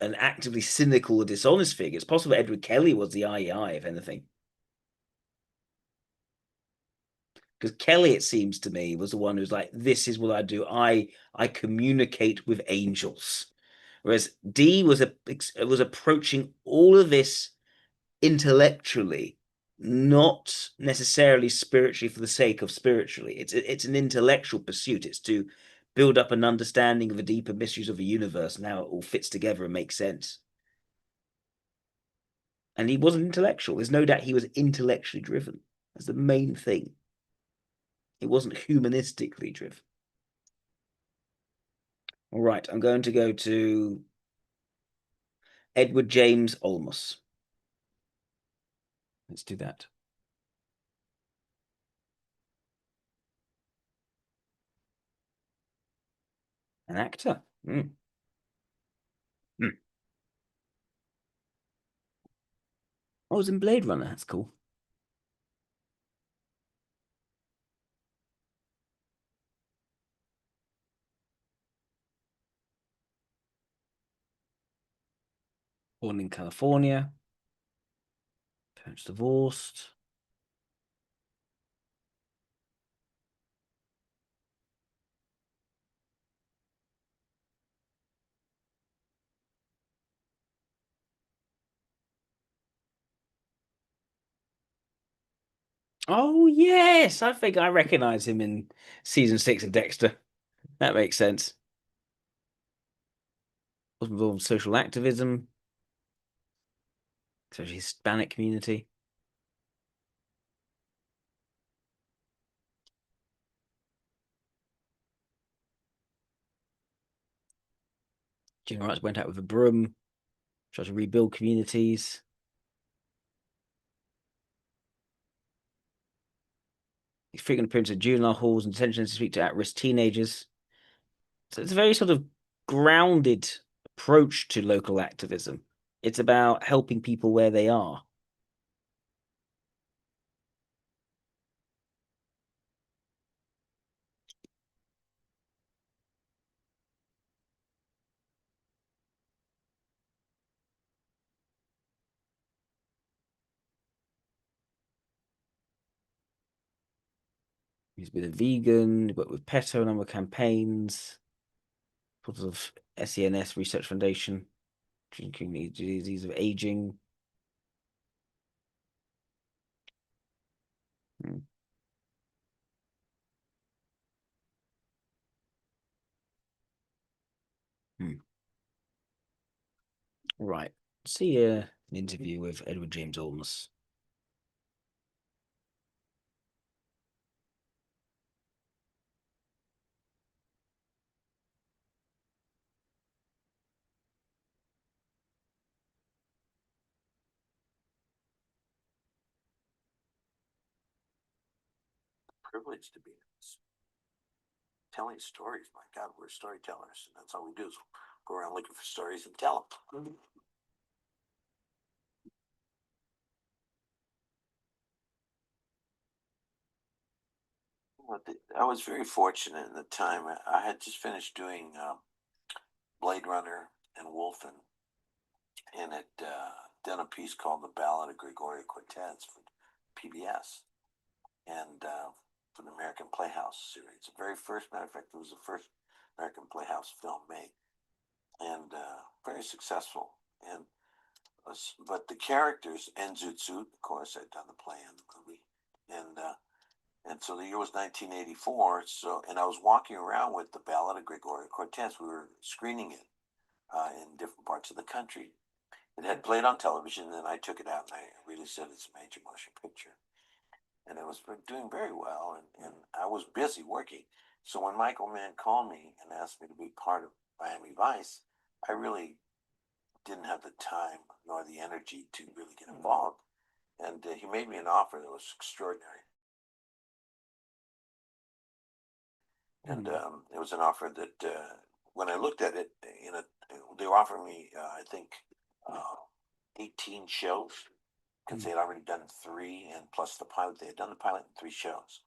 an actively cynical or dishonest figure. It's possible Edward Kelly was the IEI, if anything. Because Kelly, it seems to me, was the one who's like, this is what I do. I communicate with angels. Whereas Dee was approaching all of this intellectually, not necessarily spiritually for the sake of spiritually. It's an intellectual pursuit. It's to build up an understanding of the deeper mysteries of the universe and how it all fits together and makes sense. And he wasn't intellectual. There's no doubt he was intellectually driven. That's the main thing. It wasn't humanistically driven. All right, I'm going to go to Edward James Olmos. Let's do that. An actor. Mm. Mm. I was in Blade Runner. That's cool. Born in California. Parents divorced. Oh, yes. I think I recognize him in season 6 of Dexter. That makes sense. Was involved in social activism, especially Hispanic community. Junior rights went out with a broom, tried to rebuild communities. He's frequent appearance at juvenile halls and detention to speak to at-risk teenagers. So it's a very sort of grounded approach to local activism. It's about helping people where they are. He's been a vegan, worked with PETA, a number of campaigns, sort of SENS Research Foundation, drinking disease of aging. Hmm. Hmm. Right. See an interview with Edward James Olmos. Privilege to be telling stories. My God, we're storytellers, and that's all we do is go around looking for stories and tell them. I was very fortunate in the time. I had just finished doing Blade Runner and Wolfen, and had done a piece called The Ballad of Gregorio Cortez for PBS, and for the American Playhouse series. The very first, matter of fact, it was the first American Playhouse film made, and very successful. And but the characters, Enzutsu, of course, I'd done the play and the movie, and so the year was 1984. So, and I was walking around with The Ballad of Gregorio Cortez. We were screening it in different parts of the country. It had played on television, and I took it out and I released it as a major motion picture. And it was doing very well, and I was busy working. So when Michael Mann called me and asked me to be part of Miami Vice, I really didn't have the time nor the energy to really get involved. And he made me an offer that was extraordinary. And it was an offer that, when I looked at it, they were offering me, I think, 18 shows, because they had already done 3, and plus the pilot. They had done the pilot in 3 shows.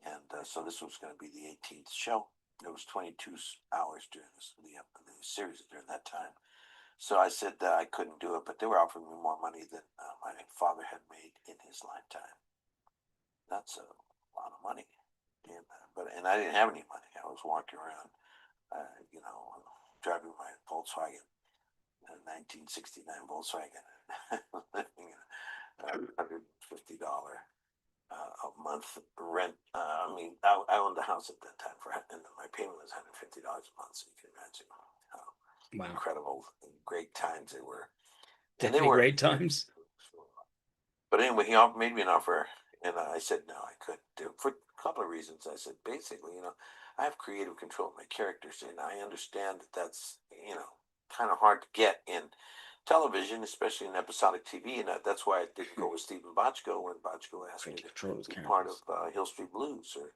And so this was going to be the 18th show. It was 22 hours during the series during that time. So I said that I couldn't do it, but they were offering me more money than my father had made in his lifetime. That's a lot of money. And I didn't have any money. I was walking around, driving my Volkswagen, 1969 Volkswagen, living in $150 a month rent. I owned a house at that time and my payment was $150 a month. So you can imagine how incredible, great times they were. Definitely great times. But anyway, he made me an offer, and I said no, I couldn't do it for a couple of reasons. I said, basically, I have creative control of my characters, and I understand that that's, kind of hard to get in television, especially in episodic TV, and that's why I didn't go with Stephen Bochco when Bochco asked me to be part of Hill Street Blues, or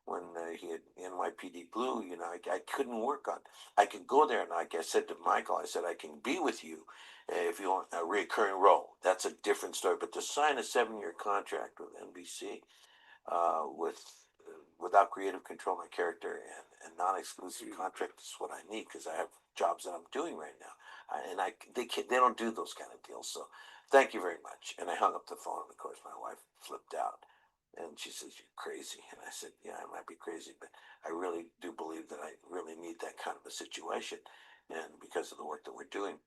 when he had NYPD Blue. I couldn't work on. I could go there, and like I said to Michael, I said I can be with you if you want a recurring role. That's a different story. But to sign a 7-year contract with NBC without creative control of my character and non-exclusive contract is what I need, because I have jobs that I'm doing right now, they don't do those kind of deals. So thank you very much. And I hung up the phone, and of course my wife flipped out, and she says, "You're crazy." And I said, "Yeah, I might be crazy, but I really do believe that I really need that kind of a situation, and because of the work that we're doing."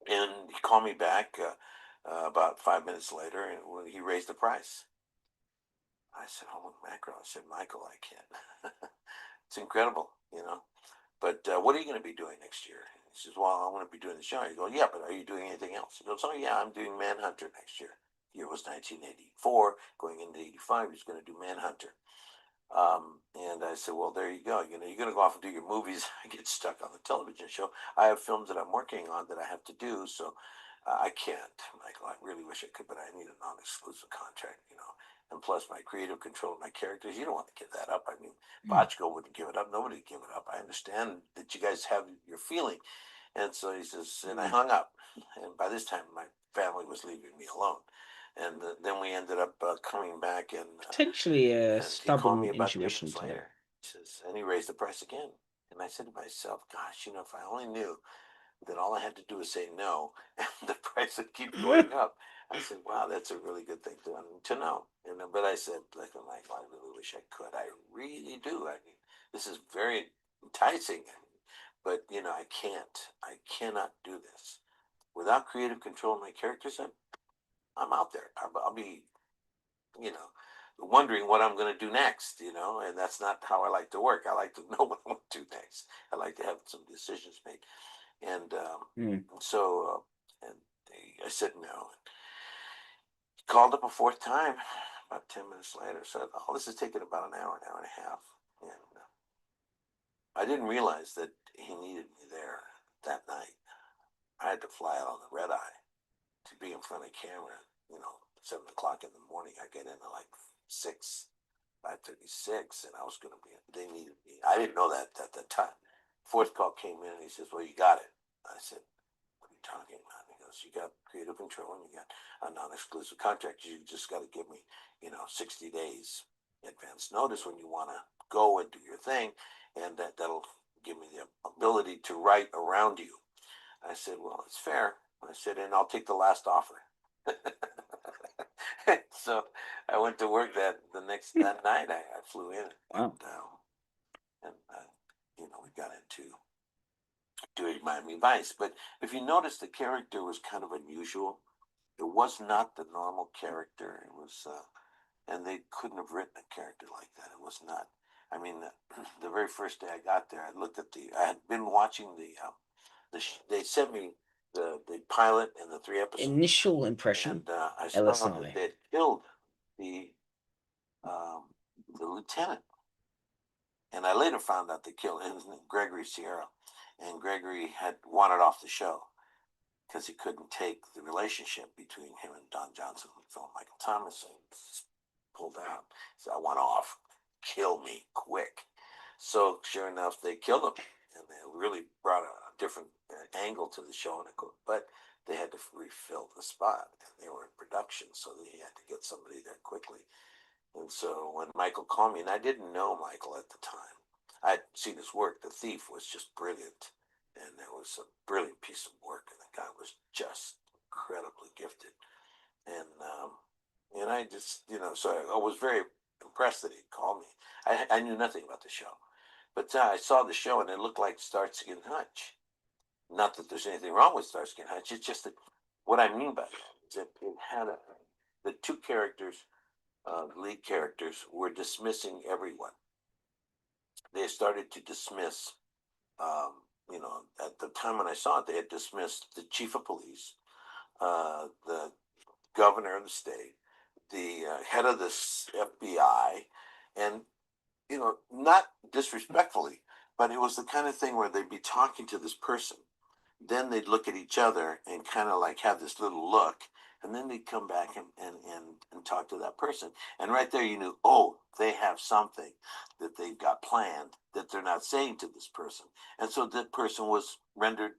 And he called me back about 5 minutes later, and when he raised the price, I said, "Holy mackerel!" I said, "Michael, I can't." It's incredible, But what are you going to be doing next year? He says, "Well, I'm going to be doing the show." I go, "Yeah, but are you doing anything else?" He goes, "Oh yeah, I'm doing Manhunter next year." The year was 1984, going into 85. He's going to do Manhunter. And I said, "Well, there you go. You're going to go off and do your movies. I get stuck on the television show. I have films that I'm working on that I have to do, so I can't, Michael. I really wish I could, but I need a non-exclusive contract, And plus, my creative control of my characters, you don't want to give that up. I mean, Bochco wouldn't give it up. Nobody would give it up. I understand that you guys have your feeling." And so he says, and I hung up. And by this time, my family was leaving me alone. And then we ended up coming back, and potentially a stubborn about intuition later. He says, and he raised the price again. And I said to myself, "Gosh, if I only knew that all I had to do was say no, and the price would keep going up." I said, "Wow, that's a really good thing to know." But I said, like, I'm like, "I really wish I could. I really do. I mean, this is very enticing, but I can't. I cannot do this without creative control of my characters. I'm out there. I'll be, wondering what I'm going to do next, and that's not how I like to work. I like to know what I'm going to do next. I like to have some decisions made." And so I said no. He called up a 4th time about 10 minutes later. Said, "Oh, this is taking about an hour and a half." And I didn't realize that he needed me there that night. I had to fly out on the red eye to be in front of camera. 7 o'clock in the morning. I get in at like 5:36, and I was going to be. They needed me. I didn't know that at the time. 4th call came in, and he says, "Well, you got it." I said, "What are you talking about?" He goes, "You got creative control, and you got a non-exclusive contract. You just got to give me, 60 days advance notice when you want to go and do your thing, and that'll give me the ability to write around you. I said, well, it's fair. I said, and I'll take the last offer. So I went to work that night. I flew in, Wow. and we got into doing Miami Vice. But if you notice, the character was kind of unusual. It was not the normal character. It was, and they couldn't have written a character like that. It was not. I mean, the very first day I got there, I looked at I had been watching they sent me the pilot and the 3 episodes. Initial impression, and I saw LSI. that they had killed the lieutenant, and I later found out they killed him, Gregory Sierra, and Gregory had wanted off the show because he couldn't take the relationship between him and Don Johnson, Philip Michael Thomas, and pulled out. So I want off, kill me quick. So sure enough, they killed him, and they really brought a different angle to the show. But they had to refill the spot, and they were in production, so they had to get somebody there quickly. And so when Michael called me, and I didn't know Michael at the time, I'd seen his work. The Thief was just brilliant, and it was a brilliant piece of work, and the guy was just incredibly gifted. And I just, so I was very impressed that he'd called me. I knew nothing about the show, but I saw the show, and it looked like Starsky and Hutch. Not that there's anything wrong with Starsky and Hutch. It's just that what I mean by that is that it had the 2 characters, lead characters, were dismissing everyone. They started to dismiss, at the time when I saw it, they had dismissed the chief of police, the governor of the state, the head of the FBI, and, not disrespectfully, but it was the kind of thing where they'd be talking to this person. Then they'd look at each other and kind of like have this little look, and then they'd come back and talk to that person. And right there you knew, oh, they have something that they've got planned that they're not saying to this person. And so that person was rendered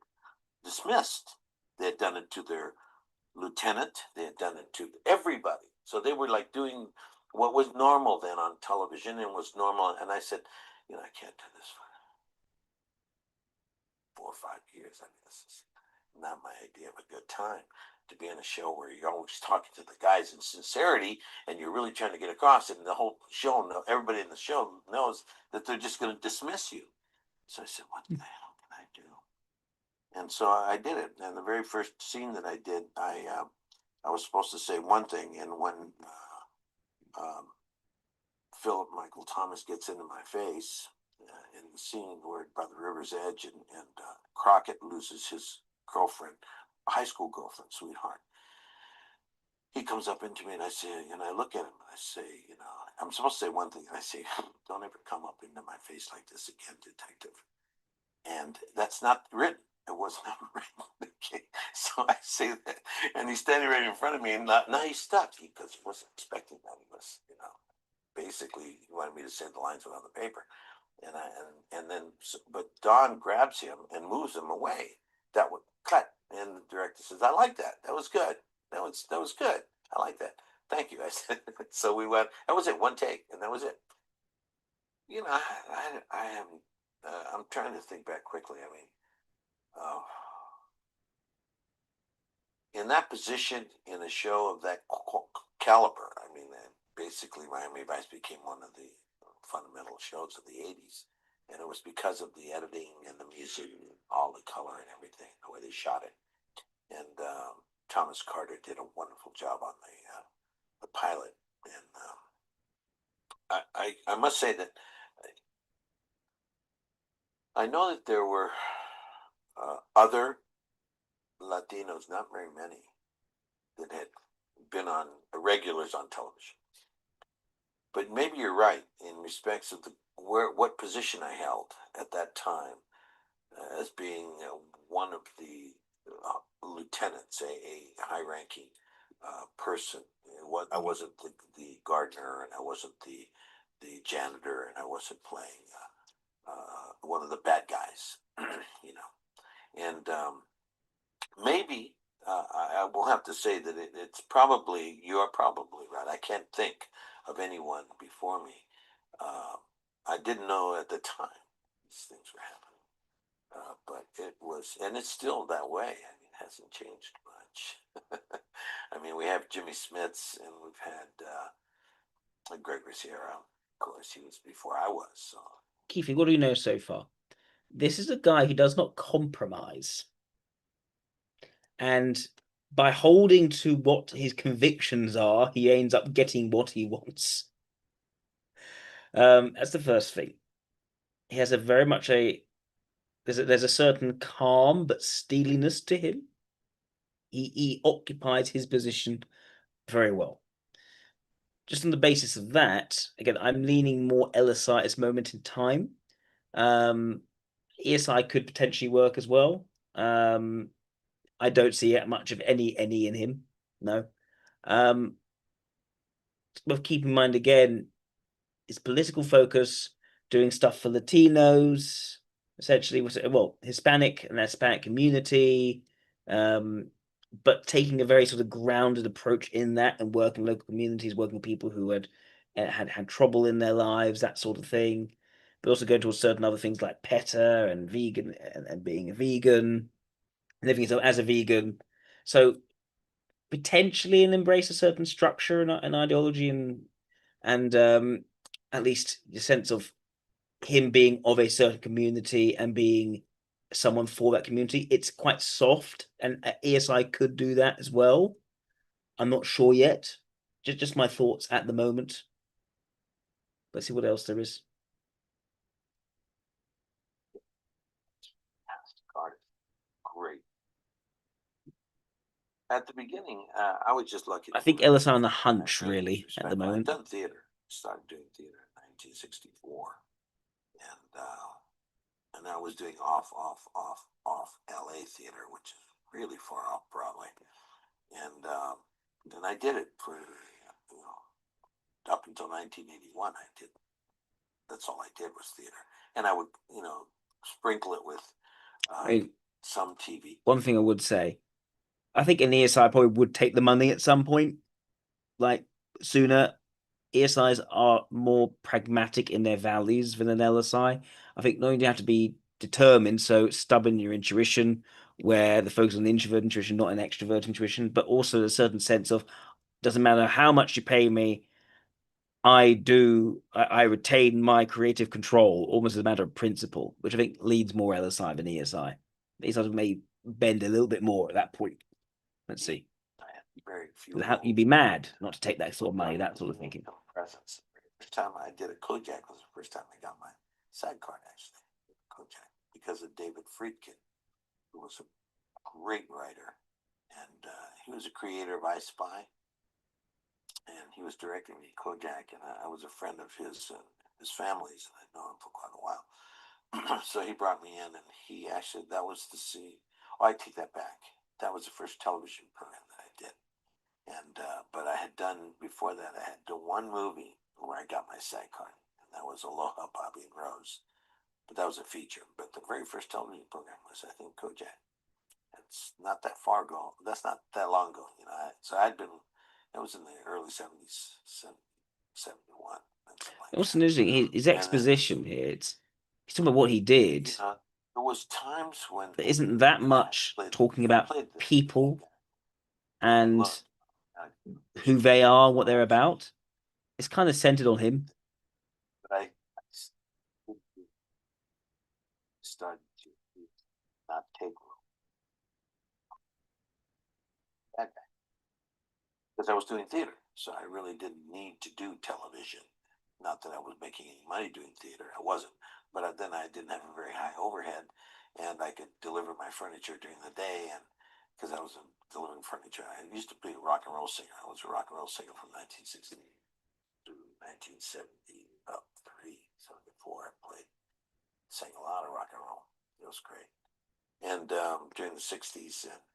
dismissed. They had done it to their lieutenant, they had done it to everybody. So they were like doing what was normal then on television and was normal. And I said, I can't do this for 4 or 5 years. I mean, this is not my idea of a good time to be in a show where you're always talking to the guys in sincerity and you're really trying to get across it. And the whole show, everybody in the show knows that they're just going to dismiss you. So I said, what the hell can I do? And so I did it. And the very first scene that I did, I was supposed to say one thing. And when Philip Michael Thomas gets into my face, in the scene where by the river's edge, and Crockett loses his girlfriend, high school girlfriend, sweetheart. He comes up into me and I say, and I look at him and I say, I'm supposed to say one thing. And I say, don't ever come up into my face like this again, detective. And that's not written. It was never written. Okay. So I say that, and he's standing right in front of me, and now he's stuck because he wasn't expecting that. He was, basically he wanted me to say the lines on the paper. And then, but Don grabs him and moves him away. That would cut, and the director says, "I like that. That was good. That was good. I like that. Thank you." I said. So we went. That was it. One take, and that was it. I haven't. I'm trying to think back quickly. I mean, in that position in a show of that caliber, I mean, basically Miami Vice became one of the fundamental shows of the 80s. And it was because of the editing and the music and all the color and everything, the way they shot it. And Thomas Carter did a wonderful job on the pilot. And I must say that I know that there were other Latinos, not very many, that had been on regulars on television. But maybe you're right in respects of what position I held at that time as being one of the lieutenants, a high-ranking person. I wasn't the gardener, and I wasn't the janitor, and I wasn't playing one of the bad guys, And maybe I will have to say that it's probably, you're probably right. I can't think of anyone before me. I didn't know at the time these things were happening, but it was, and it's still that way. I mean, it hasn't changed much. I mean, we have Jimmy Smiths, and we've had Gregory Sierra. Of course, he was before I was. So, Keith, what do you know so far? This is a guy who does not compromise. And by holding to what his convictions are, he ends up getting what he wants. That's the first thing. He has a very much there's a certain calm but steeliness to him. He occupies his position very well. Just on the basis of that, again, I'm leaning more LSI at this moment in time. ESI could potentially work as well. I don't see much of any in him. No. But keep in mind again, his political focus, doing stuff for Latinos, essentially was Hispanic and Hispanic community, but taking a very sort of grounded approach in that and working local communities, working with people who had trouble in their lives, that sort of thing. But also going towards certain other things like PETA and vegan and being a vegan, living as a vegan. So potentially an embrace a certain structure and ideology and at least the sense of him being of a certain community and being someone for that community. It's quite soft, and ESI could do that as well. I'm not sure yet. Just my thoughts at the moment. Let's see what else there is. great. At the beginning, I was just lucky. I think LSI on the hunch, really, at the moment. I've done theater. Started doing theater in 1964, and I was doing off LA theater, which is really far off Broadway, and then I did it for up until 1981. I did. That's all I did was theater, and I would sprinkle it with some TV. One thing I would say, I think an ESI probably would take the money at some point, like sooner. ESIs are more pragmatic in their values than an LSI. I think not only do you have to be determined, so stubborn your intuition, where the focus on the introvert intuition, not an extrovert intuition, but also a certain sense of doesn't matter how much you pay me, I retain my creative control almost as a matter of principle, which I think leads more LSI than ESI. ESI may bend a little bit more at that point. Let's see. Very few. You'd be mad not to take that sort of money, that sort of thinking. Presence. First time I did a Kojak was the first time I got my SAG card, actually. Kojak, because of David Friedkin, who was a great writer, and he was a creator of I Spy, and he was directing me Kojak, and I was a friend of his family's, and I'd known him for quite a while. So he brought me in, and he actually, that was to see. Oh, I take that back. That was the first television program that I did. And but I had done before that. I had done one movie where I got my SAG card, and that was Aloha, Bobby and Rose. But that was a feature. But the very first television program was, I think, Kojak. It's not that far ago. That's not that long ago, So I'd been. That was in the early 70s, 71. What's interesting, his exposition here. He's talking about what he did. There was times when there isn't that much talking about people and who they are, what they're about. It's kind of centered on him. But I started to not take because I was doing theater, so I really didn't need to do television. Not that I was making any money doing theater, I wasn't. But then I didn't have a very high overhead, and I could deliver my furniture during the day, and because I was delivering furniture, I used to be a rock and roll singer. I was a rock and roll singer from 1960 to 1973, 74. I sang a lot of rock and roll. It was great. And during the 60s, and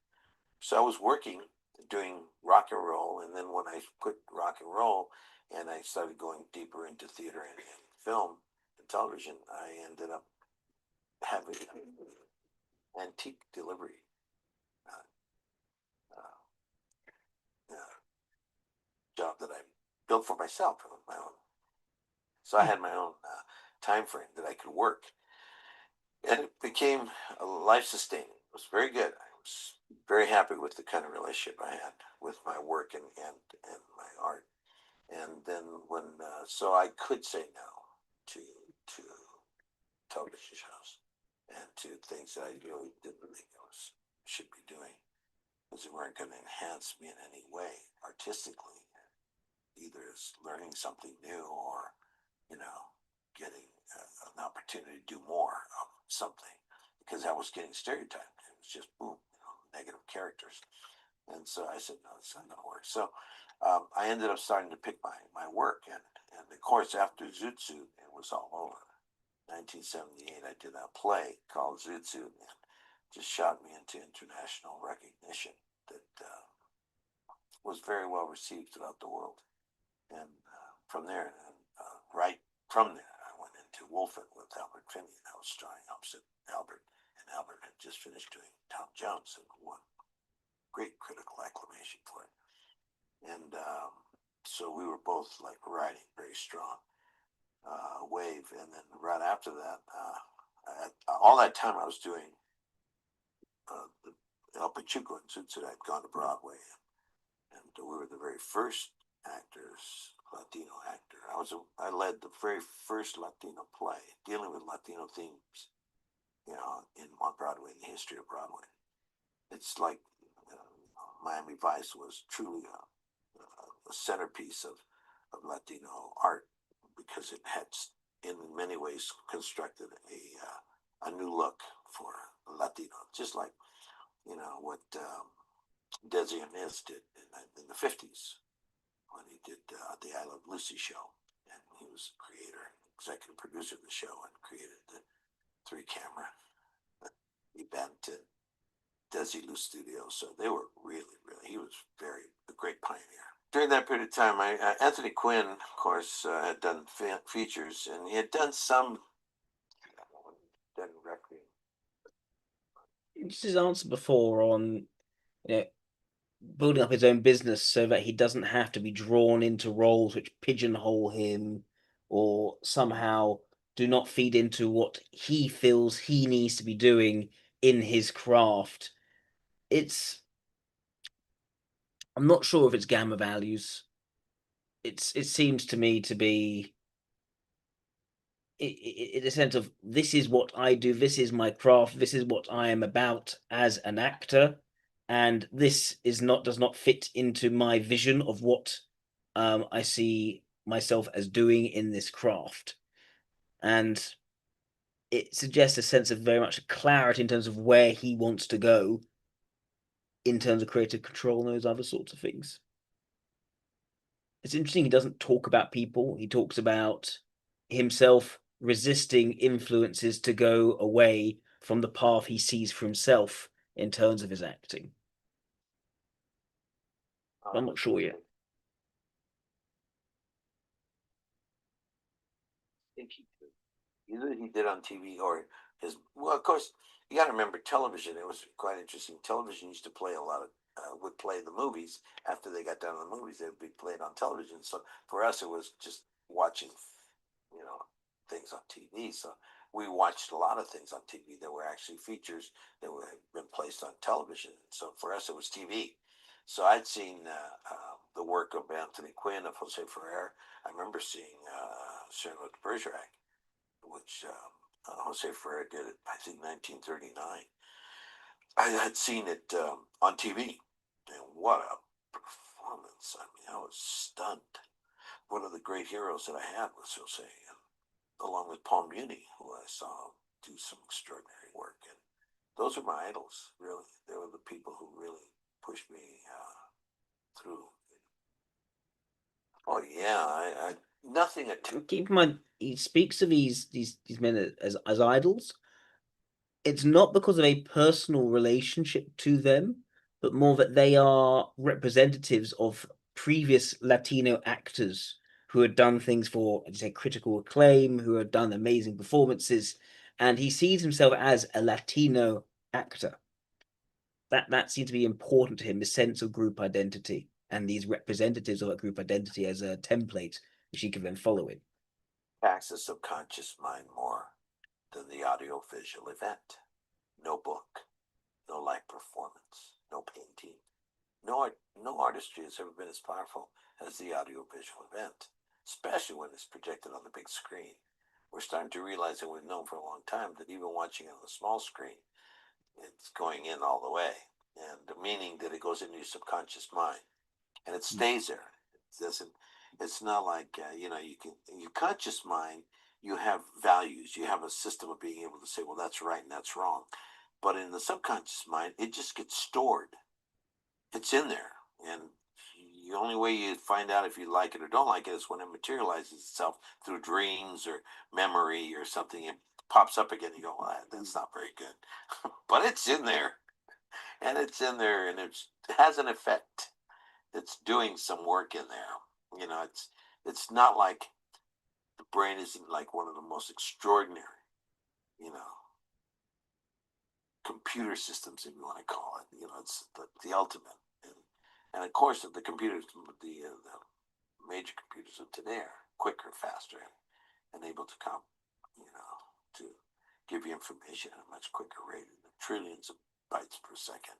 so I was working doing rock and roll, and then when I quit rock and roll and I started going deeper into theater and film and television, I ended up having antique delivery job that I built for myself, my own. So I had my own time frame that I could work, and it became life sustaining. It was very good. I was very happy with the kind of relationship I had with my work and my art. And then when so I could say no to television shows and to things that I really didn't think I should be doing, because they weren't going to enhance me in any way artistically, either as learning something new or, you know, getting an opportunity to do more of something, because I was getting stereotyped. It was just boom, negative characters. And so I said, no, it's not going to work. So I ended up starting to pick my work. And of course, after Zoot Suit, it was all over. 1978, I did a play called Zoot Suit, and just shot me into international recognition that was very well received throughout the world. And from there, right from there, I went into Wolfen with Albert Finney. I was starring opposite Albert, and Albert had just finished doing Tom Jones and won great critical acclamation for it. And so we were both like riding very strong wave. And then right after that, all that time I was doing El Pachuco and Zoot Suit. I'd gone to Broadway, and we were the very first actors, Latino actor. I led the very first Latino play dealing with Latino themes, on Broadway, in the history of Broadway. It's like Miami Vice was truly a centerpiece of Latino art, because it had, in many ways, constructed a new look for Latino, just like what Desi Arnaz did in the 50s when he did the I Love Lucy show, and he was the creator, executive producer of the show, and created the 3-camera event and Desilu Studios. So they were really, he was a great pioneer. During that period of time, Anthony Quinn, of course, had done features, and he had done some Requiem. Just his answer before on, building up his own business so that he doesn't have to be drawn into roles which pigeonhole him or somehow do not feed into what he feels he needs to be doing in his craft. I'm not sure if it's gamma values. It seems to me to be in a sense of, this is what I do, this is my craft, this is what I am about as an actor, and this does not fit into my vision of what I see myself as doing in this craft. And it suggests a sense of very much clarity in terms of where he wants to go in terms of creative control and those other sorts of things. It's interesting, he doesn't talk about people, he talks about himself resisting influences to go away from the path he sees for himself in terms of his acting. I'm not sure yet. I think either he did on TV or of course, you got to remember television. It was quite interesting. Television used to play a lot of, would play the movies after they got done with the movies. They would be played on television. So for us, it was just watching, things on TV. So we watched a lot of things on TV that were actually features that were been placed on television. So for us, it was TV. So I'd seen the work of Anthony Quinn, of Jose Ferrer. I remember seeing Cyrano de Bergerac, which Jose Ferrer did it, I think, 1939. I had seen it on TV, and what a performance! I mean, I was stunned. One of the great heroes that I had was Jose, along with Paul Muni, who I saw do some extraordinary work. And those are my idols, really. They were the people who really pushed me through. Oh yeah, I nothing. Keep in mind, he speaks of these men as idols. It's not because of a personal relationship to them, but more that they are representatives of previous Latino actors who had done things for, say, critical acclaim, who had done amazing performances, and he sees himself as a Latino actor. That seems to be important to him, the sense of group identity. and these representatives of a group identity as a template which he can then follow in. Impacts the subconscious mind more than the audio-visual event. No book, no live performance, no painting. No artistry has ever been as powerful as the audio-visual event, especially when it's projected on the big screen. We're starting to realize that we've known for a long time that even watching it on the small screen, it's going in all the way, and meaning that it goes into your subconscious mind, and it stays there. It doesn't. It's not like you can in your conscious mind. You have values. You have a system of being able to say, well, that's right and that's wrong. But in the subconscious mind, it just gets stored. It's in there, and the only way you find out if you like it or don't like it is when it materializes itself through dreams or memory or something. It pops up again. You go, well, that's not very good, but it's in there, and it's in there, and it has an effect. It's doing some work in there. It's not like the brain isn't like one of the most extraordinary, computer systems, if you want to call it. It's the ultimate. And of course, the computers, the major computers of today are quicker, faster, and able to to give you information at a much quicker rate, trillions of bytes per second.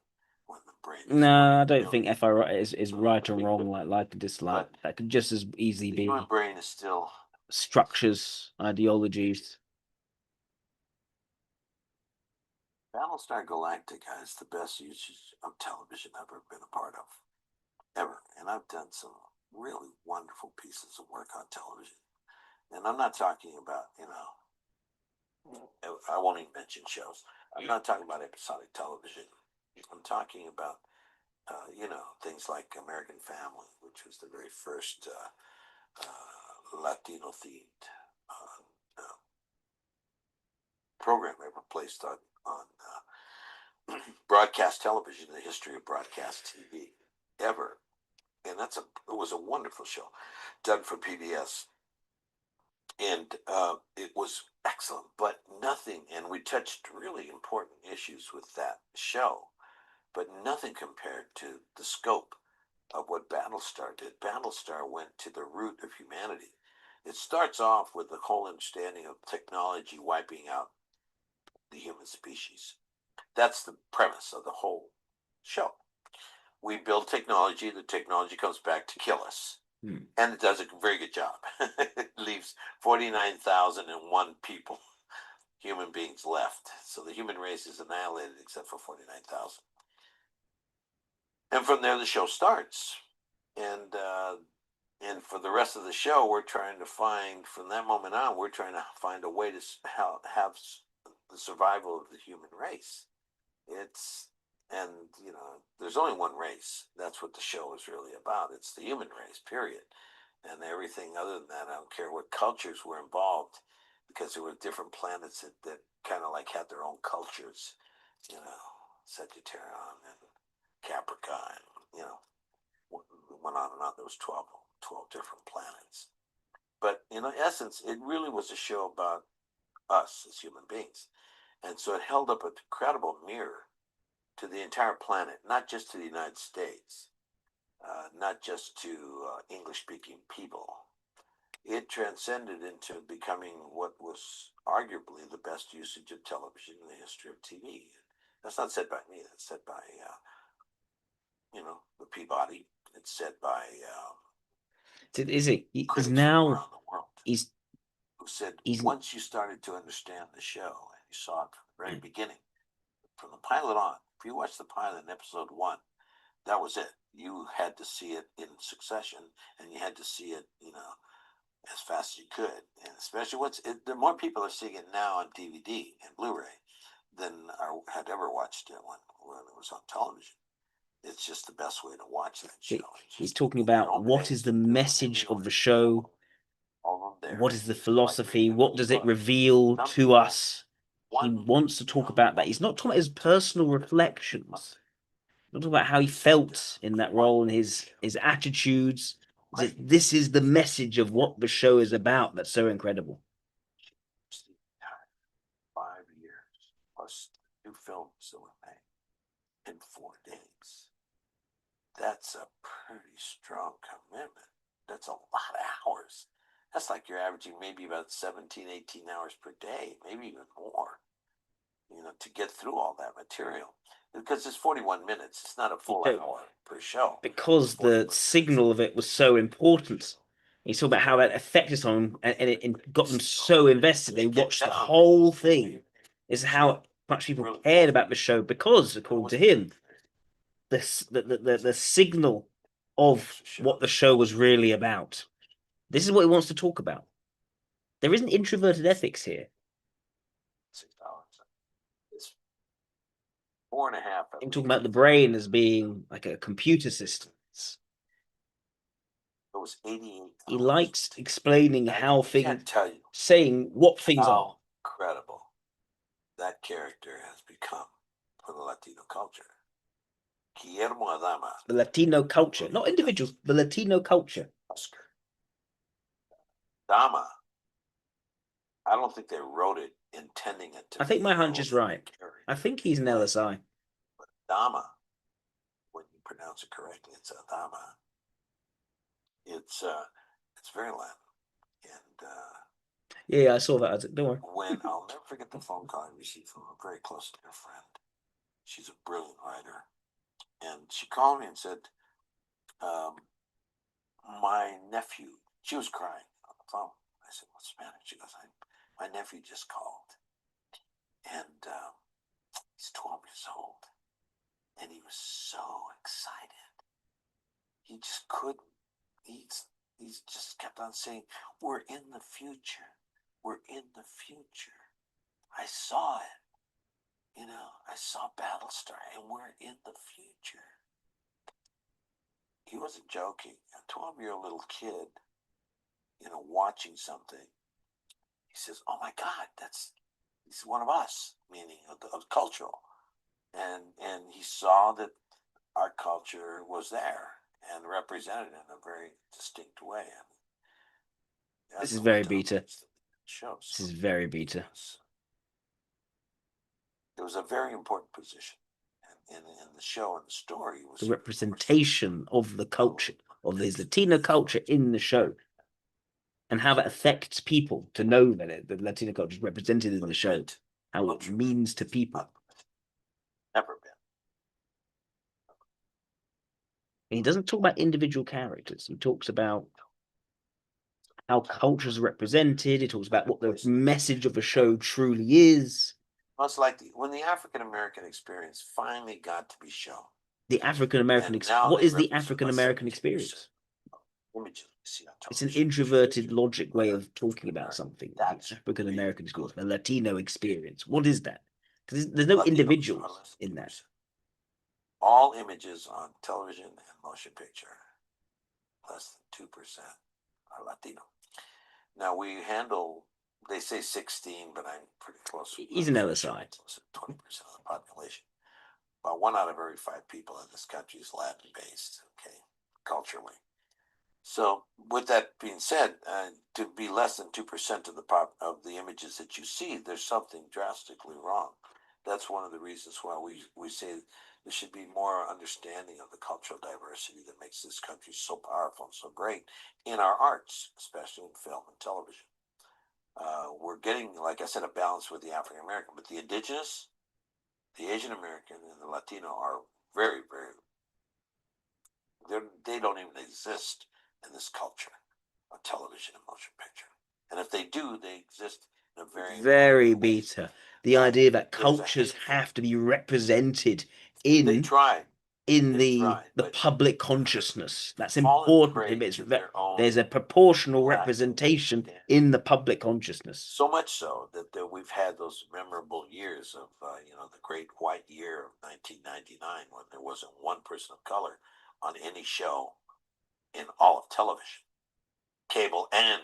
When the brain is No, I don't think FI is right or wrong, like a dislike. That could just as easily be. Human brain is still structures, ideologies. Battlestar Galactica is the best usage of television I've ever been a part of, ever. And I've done some really wonderful pieces of work on television. And I'm not talking about, I won't even mention shows. I'm not talking about episodic television. I'm talking about, things like American Family, which was the very first Latino themed program ever placed on broadcast television in the history of broadcast TV ever. And it was a wonderful show done for PBS. And it was excellent, but nothing, and we touched really important issues with that show, but nothing compared to the scope of what Battlestar did. Battlestar went to the root of humanity. It starts off with the whole understanding of technology wiping out the human species. That's the premise of the whole show. We build technology, the technology comes back to kill us. And it does a very good job. It leaves 49,001 people, human beings left. So the human race is annihilated except for 49,000. And from there, the show starts. And for the rest of the show, we're trying to find, from that moment on, we're trying to find a way to have the survival of the human race. There's only one race. That's what the show is really about. It's the human race, period. And everything other than that, I don't care what cultures were involved, because there were different planets that kind of like had their own cultures, Sagittarius and Capricorn, went on and on. There was 12 different planets. But in essence, it really was a show about us as human beings. And so it held up an incredible mirror to the entire planet, not just to the United States, not just to English-speaking people. It transcended into becoming what was arguably the best usage of television in the history of TV. That's not said by me. That's said by, the Peabody. It's said by Is it? He's critics now. around the world. Who said once you started to understand the show and you saw it from the very beginning, from the pilot on, if you watch the pilot in episode 1, that was it. You had to see it in succession, and you had to see it, as fast as you could. And especially the more people are seeing it now on DVD and Blu-ray than had ever watched it when it was on television. It's just the best way to watch that show. He's talking about what is the message of the show, what is the philosophy, what does it reveal to us. He wants to talk about that. He's not talking about his personal reflections. He's not talking about how he felt in that role and his attitudes. This is the message of what the show is about that's so incredible. 5 years plus 2 films that were made in 4 days. that's a pretty strong commitment. That's a lot of hours. That's like you're averaging maybe about 17, 18 hours per day, maybe even more, to get through all that material. Because it's 41 minutes. It's not a full hour per show. Because the signal of it was so important. You talk about how that affected someone, and it got them so invested. They watched the whole thing. Is how much people cared about the show because, according to him, the signal of what the show was really about. This is what he wants to talk about. There isn't introverted ethics here. $6. It's 4.5. I'm talking about the brain as being like a computer system. It was 88. He likes explaining how things, can't tell you saying what things are. Incredible that character has become for the Latino culture. Guillermo Adama. The Latino culture, not individuals, the Latino culture. Oscar. Adama. I don't think they wrote it intending it to. I think my hunch is right. I think he's an LSI. But Adama, when you pronounce it correctly, it's Adama. It's very Latin, and yeah, I saw that. Don't worry. When I'll never forget the phone call I received from a very close dear friend. She's a brilliant writer, and she called me and said, "My nephew." She was crying on the phone. I said, "What's the matter?" She goes, "My nephew just called, and he's 12 years old, and he was so excited. He just couldn't. He's just kept on saying, 'We're in the future. We're in the future. I saw it. I saw Battlestar, and we're in the future.'" He wasn't joking. A 12-year-old little kid, watching something. He says, "Oh my God, he's one of us," meaning of cultural. And he saw that our culture was there and represented in a very distinct way. This is very beta. This is very beta. It was a very important position in the show and the story. Was the representation of the culture, of his Latino culture in the show, and how that affects people to know that the Latino culture is represented in the show, how it means to people. Never been. And he doesn't talk about individual characters. He talks about how cultures are represented. He talks about what the message of a show truly is. It's like when the African American experience finally got to be shown. The African American experience. What is the African American experience? It's an introverted logic way of talking about something. The African American experience, the Latino experience. What is that? Because there's no individuals in that. All images on television and motion picture, less than 2% are Latino. Now we handle, they say 16, but I'm pretty close. He's an LSI. 20% of the population. About 1 out of every 5 people in this country is Latin-based, okay, culturally. So with that being said, to be less than 2% of the images that you see, there's something drastically wrong. That's one of the reasons why we say there should be more understanding of the cultural diversity that makes this country so powerful and so great in our arts, especially in film and television. We're getting, like I said, a balance with the African American, but the indigenous, the Asian American, and the Latino are very, very, they don't even exist in this culture of television and motion picture. And if they do, they exist in a very beta. The idea that cultures have to be represented in the public consciousness. That's important. There's a proportional representation in the public consciousness. So much so that we've had those memorable years of, the Great White Year of 1999, when there wasn't one person of color on any show in all of television, cable, and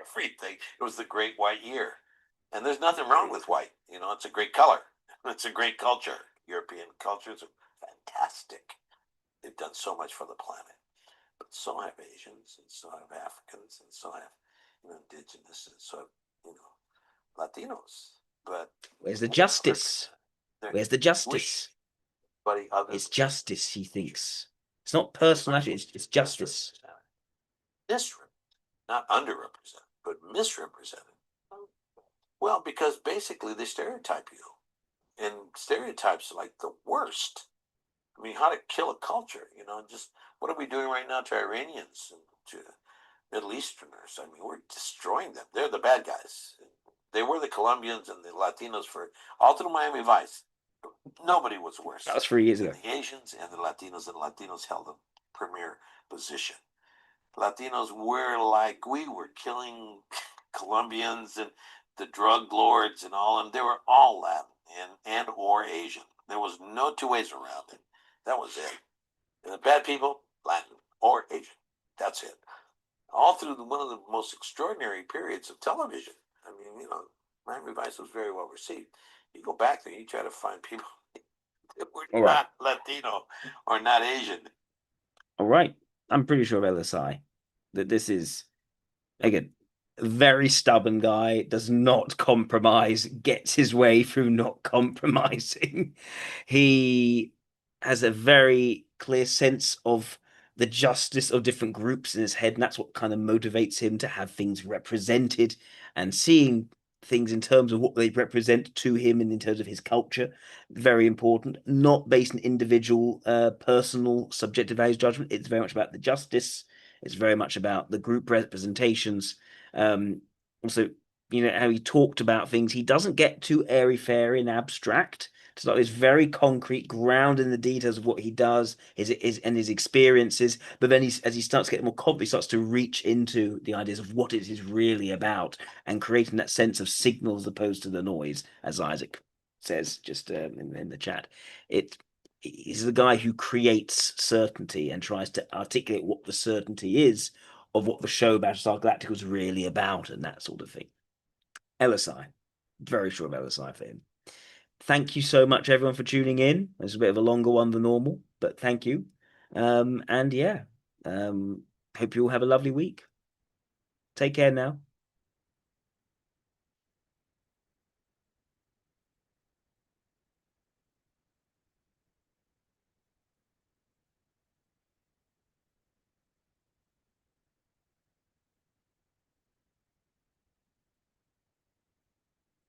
everything. It was the Great White Year. And there's nothing wrong with white. It's a great color. It's a great culture. European cultures are fantastic. They've done so much for the planet. But so have Asians, and so have Africans, and so have indigenous, and so have Latinos. But where's the justice? Where's the justice? anybody other. It's justice, he thinks. It's not personal, actually, it's justice. Misrepresented, not underrepresented, but misrepresented. Well, because basically they stereotype you. And stereotypes are like the worst. I mean, how to kill a culture, you know, just what are we doing right now to Iranians and to Middle Easterners? I mean, we're destroying them. They're the bad guys. They were the Colombians and the Latinos for all through Miami Vice. Nobody was worse. That was 3 years ago. The Asians and the Latinos held a premier position. Latinos were like, we were killing Colombians and the drug lords and all, and they were all Latin and or Asian. There was no two ways around it. That was it. And the bad people, Latin or Asian. That's it. All through one of the most extraordinary periods of television. I mean, you know, Miami Vice was very well received. You go back there, you try to find people that were not Latino or not Asian. All right. I'm pretty sure of LSI that this is, again, a very stubborn guy, does not compromise, gets his way through not compromising. He has a very clear sense of the justice of different groups in his head, and that's what kind of motivates him to have things represented and seeing things in terms of what they represent to him and in terms of his culture. Very important, not based on individual personal subjective values judgment. It's very much about the justice. It's very much about the group representations. Also, you know, how he talked about things. He doesn't get too airy-fairy and abstract. It's like, it's very concrete, ground in the details of what he does, his experiences. But then as he starts getting more confident, he starts to reach into the ideas of what it is really about and creating that sense of signal as opposed to the noise, as Isaac says just in the chat. He's the guy who creates certainty and tries to articulate what the certainty is of what the show Battlestar Galactica was really about and that sort of thing. LSI, very sure of LSI for him. Thank you so much, everyone, for tuning in. It's a bit of a longer one than normal, but thank you. And yeah, hope you all have a lovely week. Take care now.